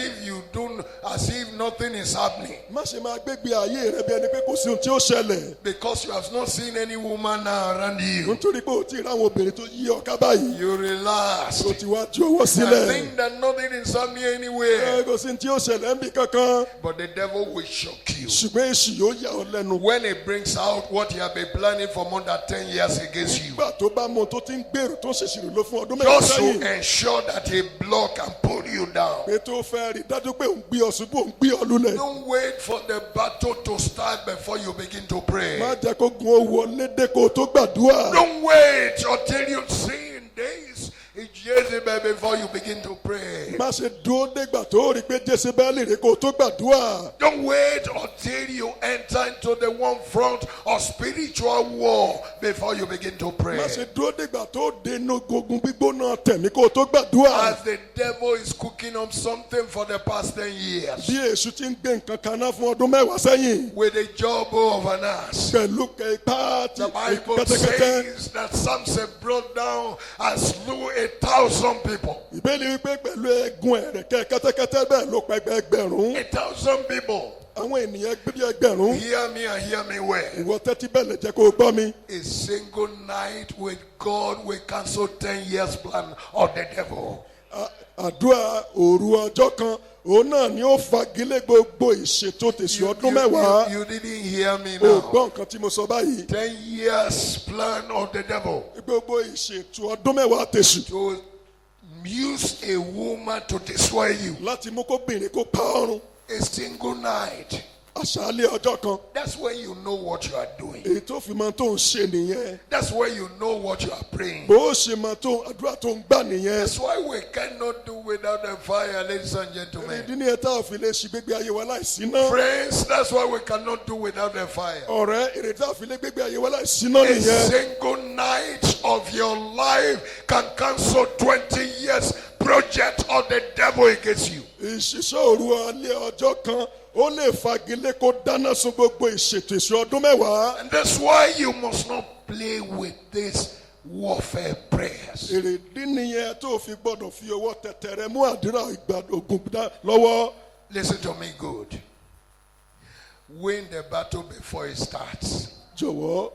if nothing is happening. Má ṣe máa gbégbé ayé rẹ bí ẹni pé kò sí ohun tí ó ṣẹlẹ̀. Because you have not seen any woman now around you. Nítorí pé o ti rí àwọn obìnrin tó yí ọ ká báyìí. You relax. O ti wá ju owó I sílẹ̀. think that nothing is happening anywhere. Kò sí ohun tí ó ṣẹlẹ̀ níbi kankan. But the devil will shock you. Ṣùgbọ́n èṣù yóò yà ọ́ lẹ́nu. When he brings out what he has been planning for more than 10 years against you. Nígbà tó bá mọ ohun tó ti ń gbèrò tó ń ṣèṣirò ló fún ọdún mẹ́ta Just to sẹ́yìn. ensure that he block and pull you down. Pé tó fẹ́ rí dájú pé òun gbé ọ ṣubú òun gbé ọ lulẹ̀. Don't wait for the battle to start before you begin to pray. Má jẹ́ kó gun owó lédè kó o tó gbàdúrà. Don't wait until you see in days in Jezebel before you begin to pray. Má ṣe dúró dégbà tó rí pé Jésébẹ́lì rè kó o tó gbàdúrà. Don't wait until you enter into the one front of spiritual war before you begin to pray. Má ṣe dúró dégbà tó dénú gogun gbígbóná tẹ̀mí kó o tó gbàdúrà. As the devil is cooking up something for the past 10 years. Bí èṣù ti ń gbé nǹkan kan náà fún ọdún mẹ́wàá sẹ́yìn. With the jawbone of an ass. Pẹ̀lú ipá ti The Bible kẹ́tẹ́kẹ́tẹ́. says that Samson brought down and slew 1,000 people. Ìbéèrè wípé pẹ̀lú ẹ̀gún ẹ̀rẹ̀kẹ́ kẹ́tẹ́kẹ́tẹ́ bẹ́ẹ̀ ló pa ẹgbẹ̀rún. 1,000 people. Àwọn ènìyàn gbé bí ẹgbẹ̀rún. Hear me and hear me well. Ìwọ tẹ́tí bẹ́ẹ̀ lè jẹ́ kó o gbọ́ mi. A single night with God will cancel 10 years plan of the devil. Àdúrà òru ọjọ́ kan òun náà ni ó fagilé gbogbo ìṣètò tèṣù ọdún mẹ́wàá. You didn't hear me O now. gbọ́ nǹkan tí mo sọ báyìí. 10 years plan of the devil. Gbogbo ìṣètò ọdún mẹ́wàá tèṣù. To use a woman to destroy you. Láti mú kóbìnrin kó pa ọrùn. A single night. Àṣálẹ́ ọjọ́ kan. That's when you know what you are doing. Èyí tó fi máa tó ń ṣe nìyẹn. That's when you know what you are praying. Bó ṣe máa tó àdúrà tó ń gbà nìyẹn. That's why we cannot do without the fire, ladies and gentlemen. Ìdí ni ẹ̀ta òfin lè ṣe gbégbé ayé wa láìsí náà. Friends, that's why we cannot do without the fire. Ọ̀rẹ́ ìrètí àfi lè gbégbé ayé wa láìsí náà A nìyẹn. single night of your life can cancel 20 years project of the devil against you. Ìṣiṣẹ́ òru alẹ́ ọjọ́ kan ó lè fagilé kó dáná sun gbogbo ìṣètò ìṣù ọdún mẹ́wàá. And that's why you must not play with these warfare prayers. Èrèdí nìyẹn tó fi gbọ́dọ̀ fi ọwọ́ tẹ̀tẹ̀rẹ̀ mú àdúrà ìgbàdógún lọ́wọ́. Listen to me good. Win the battle before it starts. Jọ̀wọ́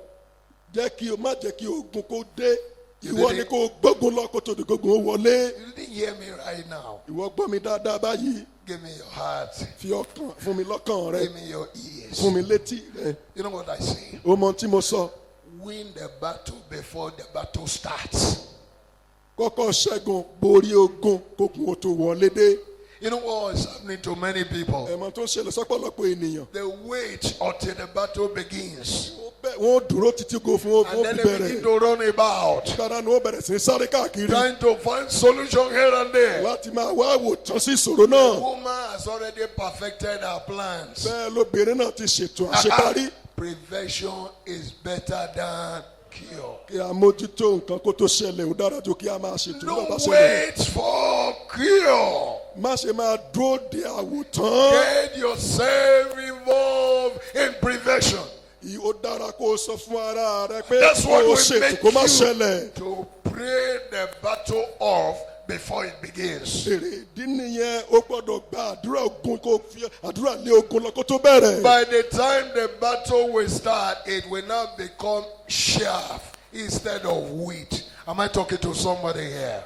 má jẹ́ kí ogun kó dé. Ìwọ ni kó gbógun lọ kó tó di gbógun ó wọlé. You didn't hear me right now. Ìwọ gbọ́ mi dáadáa báyìí. Give me your heart. Fi ọkàn fún mi lọ́kàn rẹ. Give me your ears. Fún mi létí rẹ. You know what I say? O mọ tí mo sọ. Win the battle before the battle starts. Kọ́kọ́ ṣẹ́gun borí ogun kókun ó tó wọlé dé. You know what is happening to many people? Ẹ̀mọ́ tó ń ṣẹlẹ̀ sọ́pọ̀lọpọ̀ ènìyàn. They wait until the battle begins. Wọ́n dúró títí go fún And then fi they begin bẹ̀rẹ̀. to run about. Kára ni wọ́n bẹ̀rẹ̀ sí sáré káàkiri. Trying to find solution here and there. Láti máa wá àwòtán sí ìṣòro náà. Woman has already perfected her plans. Bẹ́ẹ̀ lóbìnrin náà ti ṣètò àṣeparí. Prevention is better than cure. Kí a mójútó nǹkan kó tó ṣẹlẹ̀ ó dára ju kí a máa ṣètò náà bá Don't ṣẹlẹ̀. wait for cure. Má ṣe máa dúró de àwòtán. Get yourself involved in prevention. Ó dára kó o sọ fún ara rẹ pé That's what kó o will ṣètò make kó má you ṣẹlẹ̀. to pray the battle off before it begins. Èrè ìdí nìyẹn ó gbọ́dọ̀ gba àdúrà ogun kó fi àdúrà lé ogun lọ kó tó bẹ̀rẹ̀. By the time the battle will start, it will now become chaff instead of wheat. Am I talking to somebody here?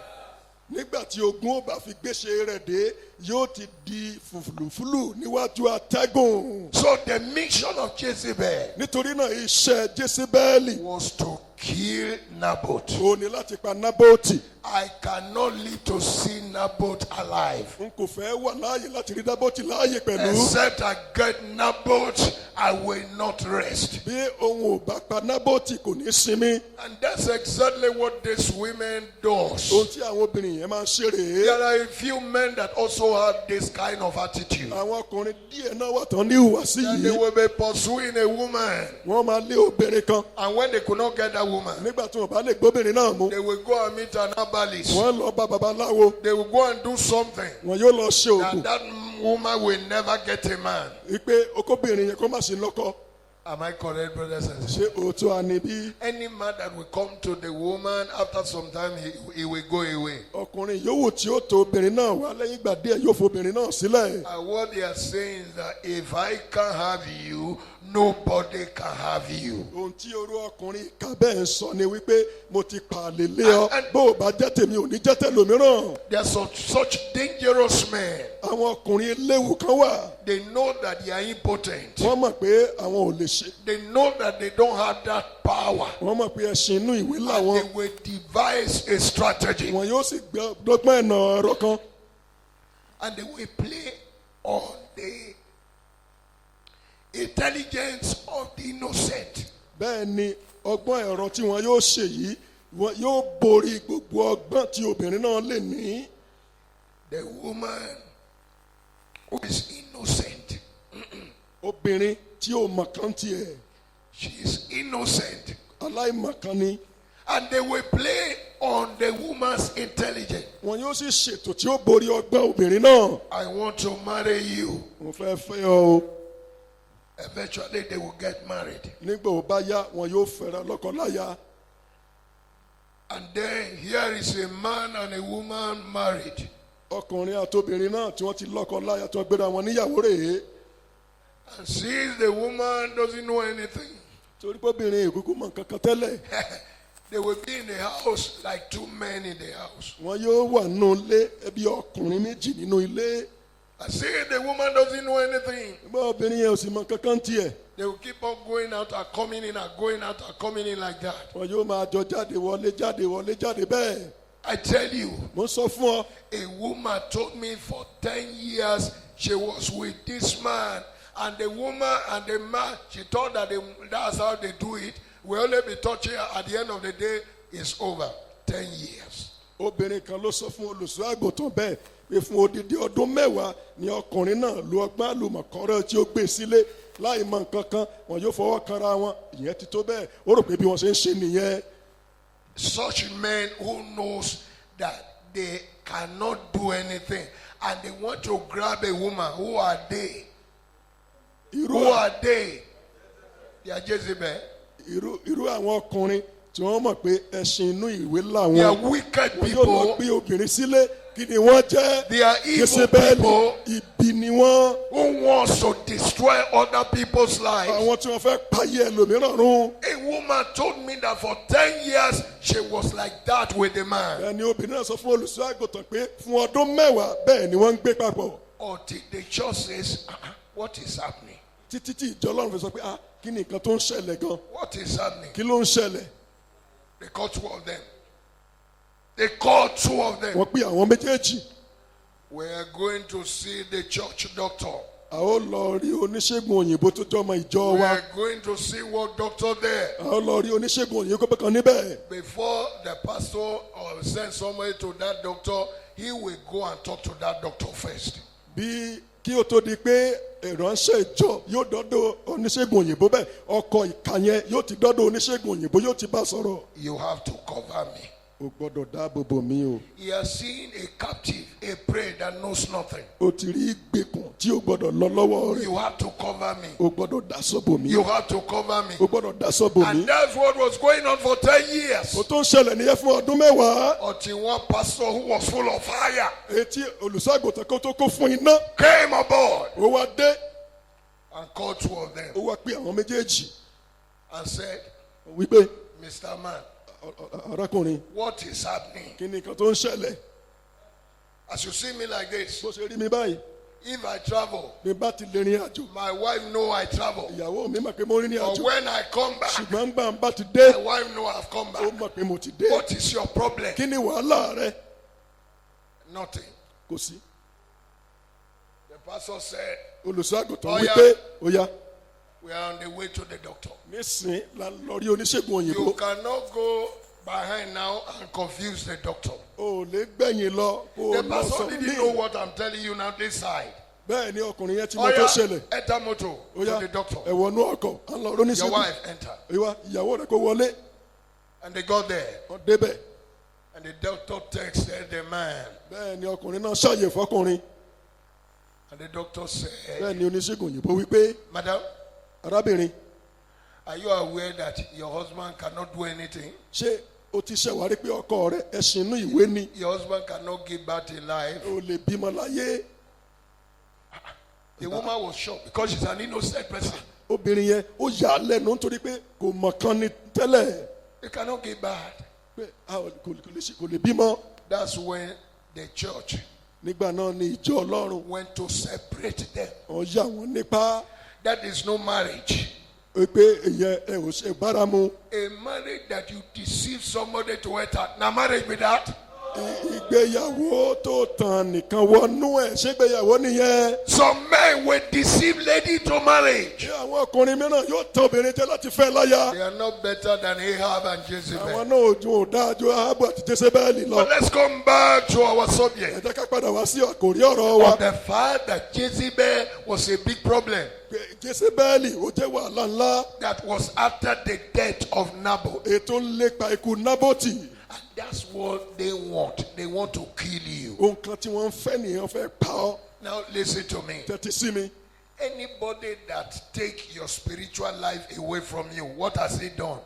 Nígbà tí ogun ó bá fi gbéṣe rẹ̀ dé yóò ti di fùfùlùfùlù níwájú atẹ́gùn. So the mission of Jezebel Nítorí náà iṣẹ́ Jésébẹ́lì was to kill Naboth. ó ní láti pa Nábótì. I cannot live to see Naboth alive. N kò fẹ́ wà láàyè láti rí Nábótì láàyè pẹ̀lú. Except I get Naboth, I will not rest. Bí òun ò bá pa Nábótì kò ní sinmi. And that's exactly what this women does. Ohun tí àwọn obìnrin yẹn máa ń ṣe rèé. There are a few men that also have this kind of attitude. Àwọn ọkùnrin díẹ̀ náà wà tán ní ìhùwàsí And they yìí. will be pursuing a woman. Wọ́n máa lé obìnrin kan. And when they could not get that woman, Nígbà tí wọ́n bá lè gbóbìnrin náà mú. they will go and meet an herbalist. Wọ́n lọ bá babaláwo. They will go and do something. Wọ́n yóò lọ ṣe And oògùn. that woman will never get a man. Wípé okóbìnrin yẹn kó má sí lọ́kọ. Am I correct, brothers and sisters? ṣé òótọ́ a ní bí? Any man that will come to the woman after some time, he will go away. Ọkùnrin yòówù tí ó tọ̀ obìnrin náà wá lẹ́yìn ìgbà díẹ̀ yóò fobìnrin náà sílẹ̀. And what they are saying is that if I can't have you, nobody can have you. Ohun tí orú ọkùnrin ìka bẹ́ẹ̀ ń sọ ni wípé mo ti pààlè lé ọ, bó o bá jẹ́ tèmi ò ní jẹ́ tẹlòmíràn. There are such dangerous men. Àwọn ọkùnrin léwu kan wà. They know that they are impotent. Wọ́n mọ̀ pé àwọn ò lè ṣe. They know that they don't have that power. Wọ́n mọ̀ pé ẹṣin inú ìwé And làwọn. they will devise a strategy. Wọ́n yóò sì dọ́gbọ́n ẹ̀nà ọ̀rọ̀ kan. And they will play on the intelligence of the innocent. Bẹ́ẹ̀ ni ọgbọ́n ẹ̀rọ tí wọ́n yóò ṣe yìí wọ́n yóò borí gbogbo ọgbọ́n tí obìnrin náà lè ní. The woman who is innocent. Obìnrin tí ò mọ̀kan tiẹ̀ She is innocent. aláìmọ̀kan ni. And they will play on the woman's intelligence. Wọ́n yóò sì ṣètò tí ó borí ọgbọ́n obìnrin náà. I want to marry you. Mo fẹ́ fẹ́ ọ o. Eventually they will get married. Nígbà ó bá yá wọn yóò fẹ́ra lọ́kọláya. And then here is a man and a woman married. Ọkùnrin àtobìnrin náà tí wọ́n ti lọ́kọláya tí wọ́n gbéra wọn níyàwó rèé. And since the woman doesn't know anything, Torí pé obìnrin ìkúkú mọ̀ nǹkan kan tẹ́lẹ̀. they will be in the house like two men in the house. Wọ́n yóò wà nínú ilé ẹbí ọkùnrin méjì nínú ilé. And since the woman doesn't know anything, Nígbà obìnrin yẹn ò sì mọ̀ kankan tiẹ̀. they will keep on going out and coming in and going out and coming in like that. Wọ́n yóò máa jọ jáde wọlé bẹ́ẹ̀. I tell you, Mo sọ fún ọ. a woman told me for 10 years she was with this man. And the woman and the man, she thought that that's how they do it. We only be touching her at the end of the day, it's over. 10 years. Obìnrin kan ló sọ fún olùṣọ́ àgùntàn bẹ́ẹ̀ pé fún odidi ọdún mẹ́wàá ni ọkùnrin náà lu ọgbọ́n àlùmọ̀kọ́rọ́ tí ó gbé sílé láì mọ nǹkan kan wọn yóò fọwọ́ kanra wọn ìyẹn ti tó bẹ́ẹ̀ ó rò pé bí wọ́n ṣe ń ṣe nìyẹn. Such men who knows that they cannot do anything and they want to grab a woman, who are they? Who are they? They are Jezebel. Irú àwọn ọkùnrin tí wọ́n mọ̀ pé ẹṣin inú ìwé làwọn. They are wicked wọ́n yóò lọ people. gbé obìnrin sílé kí ni wọ́n jẹ́. They are evil Jésébẹ́lì people ibi ni wọ́n. who wants to destroy other people's lives. Àwọn tí wọ́n fẹ́ payé ẹlòmíràn run. A woman told me that for 10 years she was like that with the man. Ẹni obìnrin náà sọ fún olùṣọ́ àgùntàn pé fún ọdún mẹ́wàá bẹ́ẹ̀ ni wọ́n ń gbé papọ̀. Until the church says, what is happening? Títí tí ìjọ Ọlọ́run fi sọ pé kí ni nǹkan tó ń ṣẹlẹ̀ gan? What is happening? Kí ló ń ṣẹlẹ̀? They called two of them. They called two of them. Wọ́n pè àwọn méjèèjì. We are going to see the church doctor. A ó lọ rí oníṣègùn òyìnbó tó jọ ọmọ ìjọ We wa. are going to see what doctor there. A ó lọ rí oníṣègùn òyìnbó kan níbẹ̀. Before the pastor or send somebody to that doctor, he will go and talk to that doctor first. Bí kí ó tó di pé ìránṣẹ́ ìjọ yóò dọ́dọ̀ oníṣègùn òyìnbó bẹ́ẹ̀ ọkọ̀ ìka yẹn yóò ti dọ́dọ̀ oníṣègùn òyìnbó yóò ti bá sọ̀rọ̀. You have to cover me. O gbọ́dọ̀ dáàbò bò mí o. He has seen a captive, a prey that knows nothing. O ti rí ìgbèkùn tí o gbọ́dọ̀ lọ lọ́wọ́ rẹ̀. You have to cover me. O gbọ́dọ̀ dáṣọ bò mí. You have to cover me. O gbọ́dọ̀ dáṣọ bò mí. And that's what was going on for 10 years. O tó ń ṣẹlẹ̀ nìyẹn fún ọdún mẹ́wàá. Until one pastor who was full of fire Etí olùṣọ́àgùntàn kan tó kó fún iná. came aboard Ó wá dé. and called two of them Ó wá pé àwọn méjèèjì. and said, Wípé Mr. Man, arákùnrin what is happening? kí ni nǹkan tó ń ṣẹlẹ̀? As you see me like this, Bó ṣe rí mi báyìí. if I travel, Mi bá ti lè rin àjò. my wife know I travel. Ìyàwó mi mọ̀ pé mo rí ní But àjò. when I come back, Ṣùgbọ́n gbà ń bá ti dé. my wife know I've come Ó back. mọ̀ pé mo ti dé. What is your problem? Kí ni wàhálà rẹ? Nothing. Kò sí. The pastor said, Olùṣọ́àgùntàn Ó yá. wípé ó yá. we are on the way to the doctor. Nísìn la lọ rí oníṣègùn òyìnbó. You cannot go behind now and confuse the doctor. O ò lè gbẹ̀yìn lọ. Kó o The lọ pastor sọ didn't know what I'm telling you now this side. Bẹ́ẹ̀ ni ọkùnrin yẹn ti Oh mọ tó yeah, ṣẹlẹ̀. enter motor Ó yá to the doctor. ẹ wọnú ọkọ̀ à ń lọ Your róníṣègùn. wife enter. Ìwà ìyàwó rẹ̀ kó wọlé. And they got there. Wọ́n débẹ̀. And the doctor texted the man. Bẹ́ẹ̀ ni ọkùnrin náà ṣàyè fọkùnrin. And the doctor said, Bẹ́ẹ̀ ni oníṣègùn òyìnbó wípé Madam, arábìnrin Are you aware that your husband cannot do anything? ṣé o ti ṣàwárí pé ọkọ rẹ ẹṣin inú ìwé ni Your husband cannot give birth in life. o lè bímọ láyé? The woman was shocked because she's an innocent person. obìnrin yẹn ó yà á lẹ́nu nítorí pé kò mọ̀ kan ní tẹ́lẹ̀ He cannot give birth. pé kò lè bímọ. That's when the church nígbà náà ni ìjọ ọlọ́run went to separate them. wọ́n yà wọ́n nípa That is no marriage. pé èyẹ ẹ ò ṣe báramu. A marriage that you deceive somebody to enter. Now marriage with that. ìgbéyàwó tó tàn nìkan wọnú ẹ̀ ṣé ìgbéyàwó nìyẹn. Some men will deceive lady to marriage. ṣé àwọn ọkùnrin mìíràn yóò tàn obìnrin jẹ láti fẹ́ láya. They are not better than Ahab and àwọn Jezebel. náà ò dáa ju Áhábù àti Jésébẹ́lì lọ. But let's come back to our ẹ subject. jẹ́ ká padà wá sí àkòrí ọ̀rọ̀ wa. Of the fact that Jezebel was a big problem. Pé Jésébẹ́lì ó jẹ́ wàhálà ńlá. That was after the death of Naboth. ètò ń lépa ikú Nábótì. And that's what they want. They want to kill you. ohun kan tí wọ́n ń fẹ́ nìyẹn fẹ́ pa ọ́. Now listen to me. tẹ́tí sí mi. Anybody that take your spiritual life away from you, what has he done?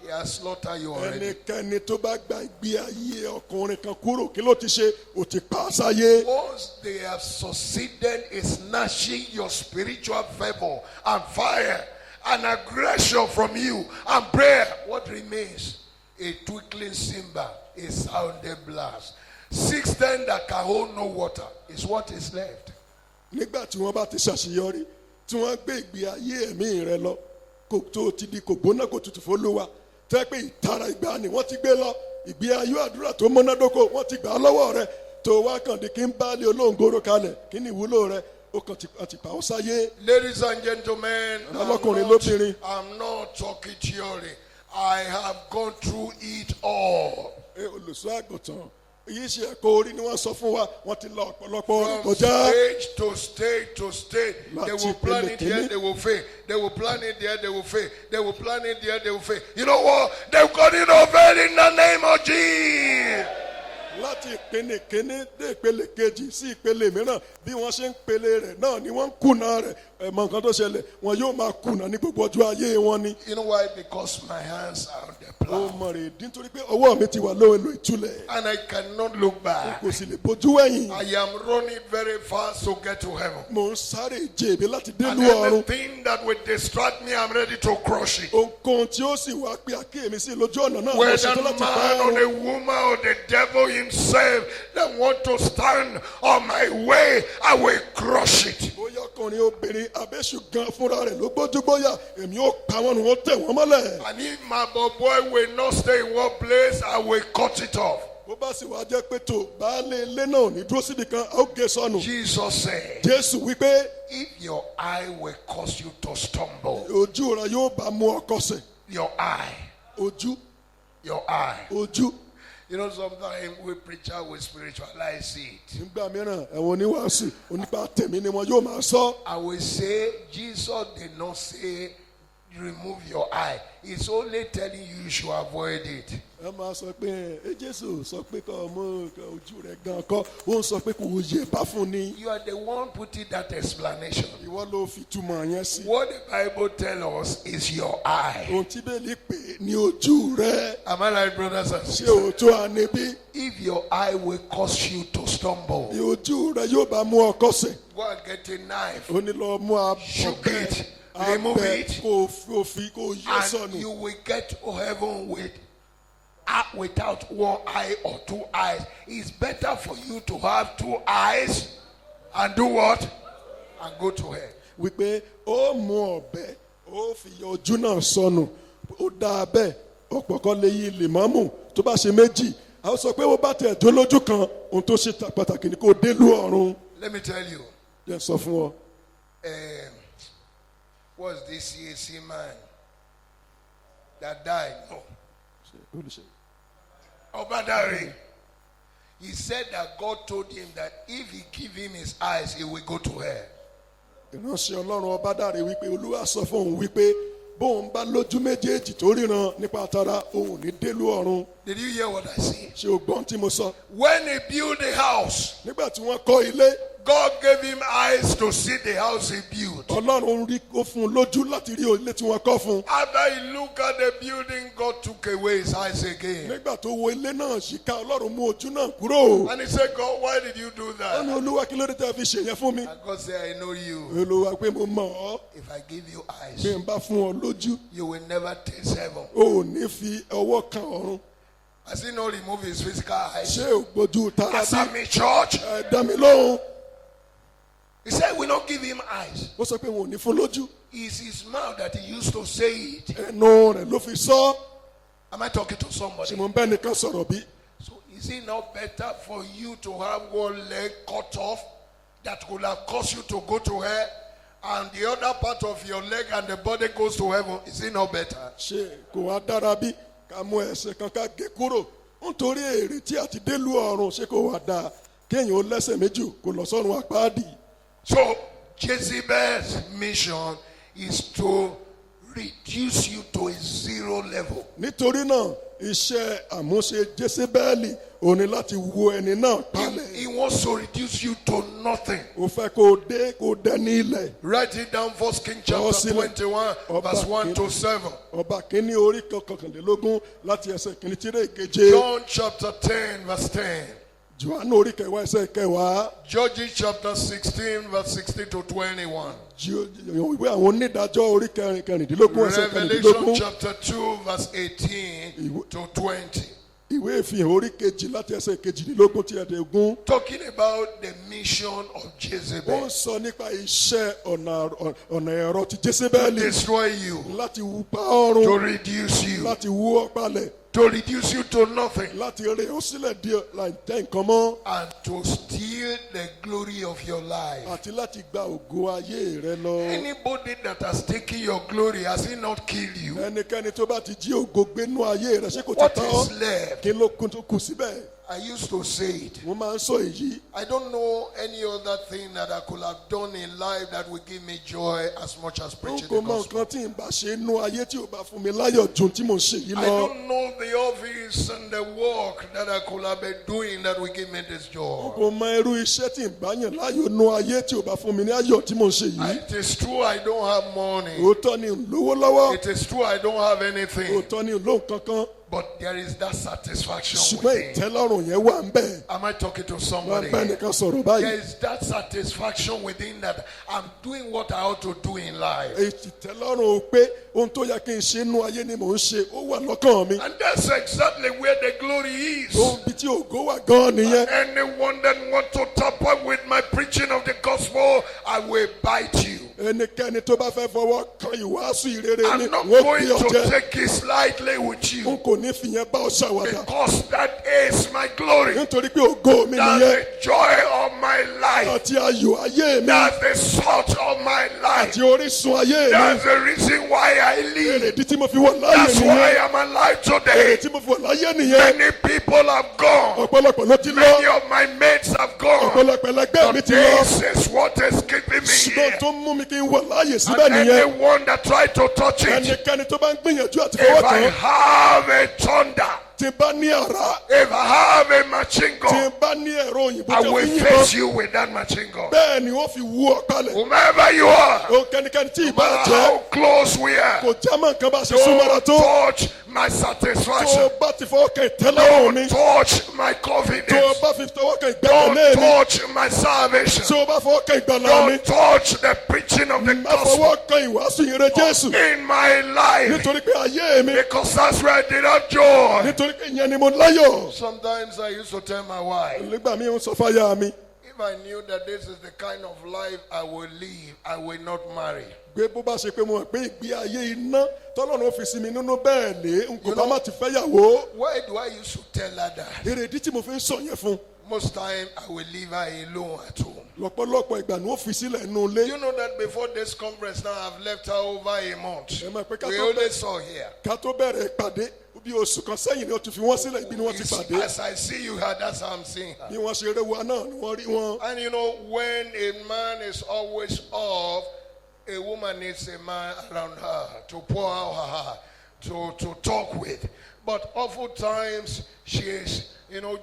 He has slaughtered you already. ẹnikẹ́ni tó bá gba ìgbé ayé ọkùnrin kan kúrò kí ló ti ṣe ó ti pa á sáyé. Once they have succeeded in snatching your spiritual favor and fire and aggression from you and prayer, what remains? A twinkling cymbal, a sounding blast. 6 that can hold no water is what is left. nígbà tí wọ́n bá ti ṣàṣeyọrí tí wọ́n gbé ìgbé ayé ẹ̀mí rẹ lọ kò tó ti di kò gbóná kò tutù fÓlúwa tẹ́ pé ìtara ìgbà ni wọ́n ti gbé lọ ìgbé ayé àdúrà tó múnádóko wọ́n ti gbà á lọ́wọ́ rẹ tó wá kàn di kí n bá lé olóńgòrò kalẹ̀ kí ni ìwúlò rẹ ó kàn ti pa ọ́ sáyé. Ladies and gentlemen, I'm not talking theory. I have gone through it all. olùṣọ́ àgùntàn èyí ṣe ẹ̀kọ́ orí ni wọ́n sọ fún wa wọ́n ti lọ ọ̀pọ̀lọpọ̀ orí From kọjá. stage to stage to stage. They will plan it here, Láti they will fail. They will plan it there, they will fail. They will plan it there, they will fail. You know what? They've got it over in the name of Jesus. láti ìpele kéne dé ìpele kejì sí ìpele mìíràn bí wọ́n ṣe ń pele rẹ̀ náà ni wọ́n ń kùnà rẹ̀ ẹ̀mọ nǹkan tó ṣẹlẹ̀ wọn yóò máa kùnà ní gbogbo ọjọ́ ayé wọn ni. You know why? Because my hands are on the ó plow. mọ̀ rè dín torí pé ọwọ́ mi ti wà lóhùn èlò ìtúlẹ̀ And I cannot look back. kò sì lè bójú wẹ̀yìn. I am running very fast to get to heaven. mo ń sáré jèbí láti And délùú ọ̀run. anything that will distract me, I'm ready to crush it. ohunkóhun tí ó sì wá pé àkíyèmí sí lójú ọ̀nà náà mo Whether ṣetán láti pa man or ọ̀run. the woman or the devil himself that want to stand on my way, I will crush it. bóyá ọkùnrin obìnrin abéṣù gan fúnra rẹ̀ ló gbójúgbóyà èmi ó pa wọn nù wọ́n tẹ̀ wọ́n mọ́lẹ̀. And if my boy will not stay in one place, I will cut it off. bó bá sì wá jẹ́ pé tó baálé ilé náà ní dúró síbi kan a ó gé sọnù. Jesus said, Jésù wípé if your eye will cause you to stumble, ojú rẹ yóò bá mú ọ kọsẹ̀. your eye, ojú your eye. ojú. You know, sometimes we preacher will spiritualize it. nígbà mìíràn ẹ̀wọ̀n oníwàásù onípa tẹ̀mí ni wọn yóò máa sọ. I will say, Jesus did not say, remove your eye. He's only telling you you should avoid it. ẹ máa sọ pé ẹ Jésù sọ pé kọ́ ọmọ ojú rẹ gan kọ́ ó ń sọ pé kò yẹ bá fún ni. You are the one putting that explanation. ìwọ ló fi túmọ̀ yẹn sí. What the Bible tells us is your eye. ohun tí bẹ́ẹ̀ni pè ní ojú rẹ. Am I right, brothers and ṣé sisters? òótọ́ àníbí. If your eye will cause you to stumble, ní ojú rẹ yóò bá mú ọ kọsẹ̀. go and get a knife ó ní lọ mú Shoot abẹ it. Remove abẹ it. kò fi kò yẹ and sọnù. you will get to heaven without one eye or 2 eyes. It's better for you to have 2 eyes and do what? And go to hell. wípé ó mú ọ̀bẹ ó fi yọ ojú náà sọnù ó dá abẹ́ ọ̀pọ̀ kan lè yí lèmọ́mù tó bá ṣe méjì àwọn sọ pé ó bá tẹ̀ jó lójú kan ohun tó ṣe pàtàkì ni kò délùú ọ̀run. Let me tell you, jẹ́ sọ fún ọ. what's this CAC man that died? No. Obadari. He said that God told him that if he give him his eyes, he will go to hell. ìránṣẹ́ ọlọ́run Ọbádáre wípé olúwa sọ fún òun wípé bóun bá lójú méjèèjì tó ríran nípa tara òun ní délùú ọ̀run. Did you hear what I said? ṣé o gbọ́n tí mo sọ. When he built a house, nígbà tí wọ́n kọ́ ilé God gave him eyes to see the house he built. Ọlọ́run rí ó fún un lójú láti rí ilé tí wọ́n kọ́ fún un. After he looked at the building, God took away his eyes again. Nígbà tó wo ilé náà ṣìkà Ọlọ́run mú ojú náà kúrò. And he said, God, why did you do Ó ní that? Olúwa kí ló dé tẹ́ fi ṣèyẹn fún mi. And God said, I know you. Olúwa pé mo mọ̀ ọ́ If I give you eyes, bí n bá fún ọ lójú you will never taste heaven. o ò ní fi ọwọ́ kan ọ̀run. Has he not removed his physical eyes? Ṣé o gbójú tara bí? Answer me, church. Ẹ dá mi lóhùn. He said, we don't give him eyes. Ó sọ pé wọn ò ní fún lójú. It's his mouth that he used to say it. Ẹnu rẹ̀ ló fi sọ. Am I talking to Ṣé somebody? mo ń bẹ́ nìkan sọ̀rọ̀ bí? So is it not better for you to have one leg cut off that could have caused you to go to hell, and the other part of your leg and the body goes to heaven? Is it not better? Ṣé kò wá dára bí ká mú ẹsẹ̀ kan ká gé kúrò nítorí èrè tí a ti dé lu ọ̀run ṣé kò wá dáa kéèyàn ó lẹ́sẹ̀ méjì kó lọ sọ́run àpáàdì. So Jezebel's mission is to reduce you to a zero level. Nítorí náà iṣẹ́ àmúṣe Jésébẹ́lì ò ní láti wo ẹni náà palẹ̀. He wants to reduce you to nothing. Ó fẹ́ kó dẹni ilẹ̀. Write it down, 1 Kings chapter 21, verse 1 to 7. Ọba kìíní orí kọkànlélógún láti ẹsẹ̀ kìíní tíré ìkeje. John chapter 10, verse 10. Jòhánù orí kẹwàá ẹsẹ̀ kẹwàá. Judges chapter 16, verse 16 to 21. Ìwé àwọn onídàájọ́ orí kẹrìndínlógún ẹsẹ̀ Revelation kẹrìndínlógún. chapter 2, verse 18 to 20. Ìwé ìfihàn orí kejì láti ẹsẹ̀ kejìdínlógún tí ẹ̀ẹ́dẹ́gún. Talking about the mission of Ó Jezebel. ń sọ nípa iṣẹ́ ọ̀nà ẹ̀rọ ti Jésébẹ́lì Destroy you, láti pa to ọrùn, reduce you, láti wú ọ palẹ̀, to reduce you to nothing, láti rẹ̀ ó sílẹ̀ di láì tẹ́ nǹkan mọ́, and to steal the glory of your life. àti láti gba ògo ayé rẹ lọ. Anybody that has taken your glory, has he not killed you? Ẹnikẹ́ni tó bá ti jí ògo gbénú ayé rẹ ṣé kò ti What tán is ọ́? left? Kí ló kún tó kù síbẹ̀? I used to say it. Mo máa ń sọ èyí. I don't know any other thing that I could have done in life that would give me joy as much as N preaching kò the mọ gospel. nǹkan tí n bá ṣe nú ayé tí ò bá fún mi láyọ̀ ju tí mò ń ṣe yìí I lọ. don't know the office and the work that I could have been doing that would give me this N joy. kò mọ irú iṣẹ́ tí n bá yàn láyọ̀ nú ayé tí ò bá fún mi ní ayọ̀ tí mò ń ṣe yìí. It is true I don't have money. Òótọ́ ni n lówó lọ́wọ́. It is true I don't have anything. Òótọ́ ni n lóhùn kankan. But there is that satisfaction Ṣùgbọ́n within. ìtẹ́lọ́rùn yẹn wà ń bẹ̀. Am I talking to Wọ́n somebody? bá ẹnìkan sọ̀rọ̀ There báyìí. is that satisfaction within that I'm doing what I ought to do in life. Ìtẹ́lọ́rùn pé ohun tó yẹ kí n ṣe nú ayé ni mò ń ṣe ó wà lọ́kàn mi. And that's exactly where the glory is. Ohun bí tí ògo wà gan nìyẹn. Anyone that wants to tamper with my preaching of the gospel, I will bite you. Ẹnikẹ́ni tó bá fẹ́ fọwọ́ kan ìwàásù ìrere ni I'm not wọ́n going bí to ọjẹ́. take it slightly with N you kò ní fìyẹn bá ọ ṣàwàdà. because that is my glory. Nítorí pé ògo mi That's nìyẹn. the joy of my life. Àti ayọ̀ ayé mi. That's the salt of my life. Àti orísun ayé mi. That's the reason why I live. Èrèdí tí mo fi wà láyé That's why nìyẹn. I'm alive Èrè today. tí mo fi wà láyé nìyẹn. Many people have gone. Ọ̀pọ̀lọpọ̀ ló ti Many lọ. of my mates have gone. Ọ̀pọ̀lọpọ̀ ẹlẹgbẹ́ mi But ti lọ. this is what is keeping me Ṣùgbọ́n here. tó mú mi kí n wà láàyè síbẹ̀ And nìyẹn. anyone that tried to touch it, Ẹnikẹ́ni tó bá ń gbìyànjú àti fọwọ́ if I kàn, have a thunder, tí n bá ní àrá, if I have a machine tí gun, n bá ní ẹ̀rọ òyìnbó I tí ó will fi face yìnbọn, you with that machine gun. bẹ́ẹ̀ ni ó fi wú ọ palẹ̀. Whomever you are, Ó kẹ́nikẹ́ni tí no ìbá matter jẹ́ how close we are, kò já mọ́ nǹkan bá ṣe súnmọ́ra don't tó. touch my Tó satisfaction. o bá ti fọwọ́ kan ìtẹ́lọ́rùn mi, Don't touch my tó o confidence. bá fi fọwọ́ kan Don't ìgbẹ́kẹ̀lé mi, touch my salvation. tó o bá fọwọ́ kan ìgbàlà mi, Don't touch the preaching of the má gospel fọwọ́ kan ìwàásù ìyìnrere Jésù. in my life. Nítorí pé ayé mi, Because that's where I did have joy. nítorí pé ìyẹn ni mo láyọ̀. Sometimes I used to tell my wife, Nígbà míì ń sọ fáyà mi, if I knew that this is the kind of life I will live, I will not marry. pé bó bá ṣe pé mo mọ̀ pé ìgbé ayé iná tọ́lọ́run ó fi sí mi nínú bẹ́ẹ̀ lé n kò bá má ti fẹ́yàwó. Why do I used to tell her that? Èrèdí tí mo fi ń sọ yẹn fún. Most time I will leave her alone at home. Lọ́pọ̀lọpọ̀ ìgbà ni ó fi sílẹ̀ nínú ilé. You know that before this conference now I've left her over a month. Ẹ mọ̀ pé ká We tó only saw here. bẹ̀rẹ̀ ìpàdé bí oṣù kan sẹ́yìn ni ó ti fi wọ́n sílẹ̀ ibi ni wọ́n ti pàdé. As I see you her, that's how I'm seeing her. Bí wọ́n ṣe eré wa náà ni wọ́n rí wọn. And you know, when a man is always off, a woman needs a man around her to pour out her heart, to talk with. But oftentimes she is,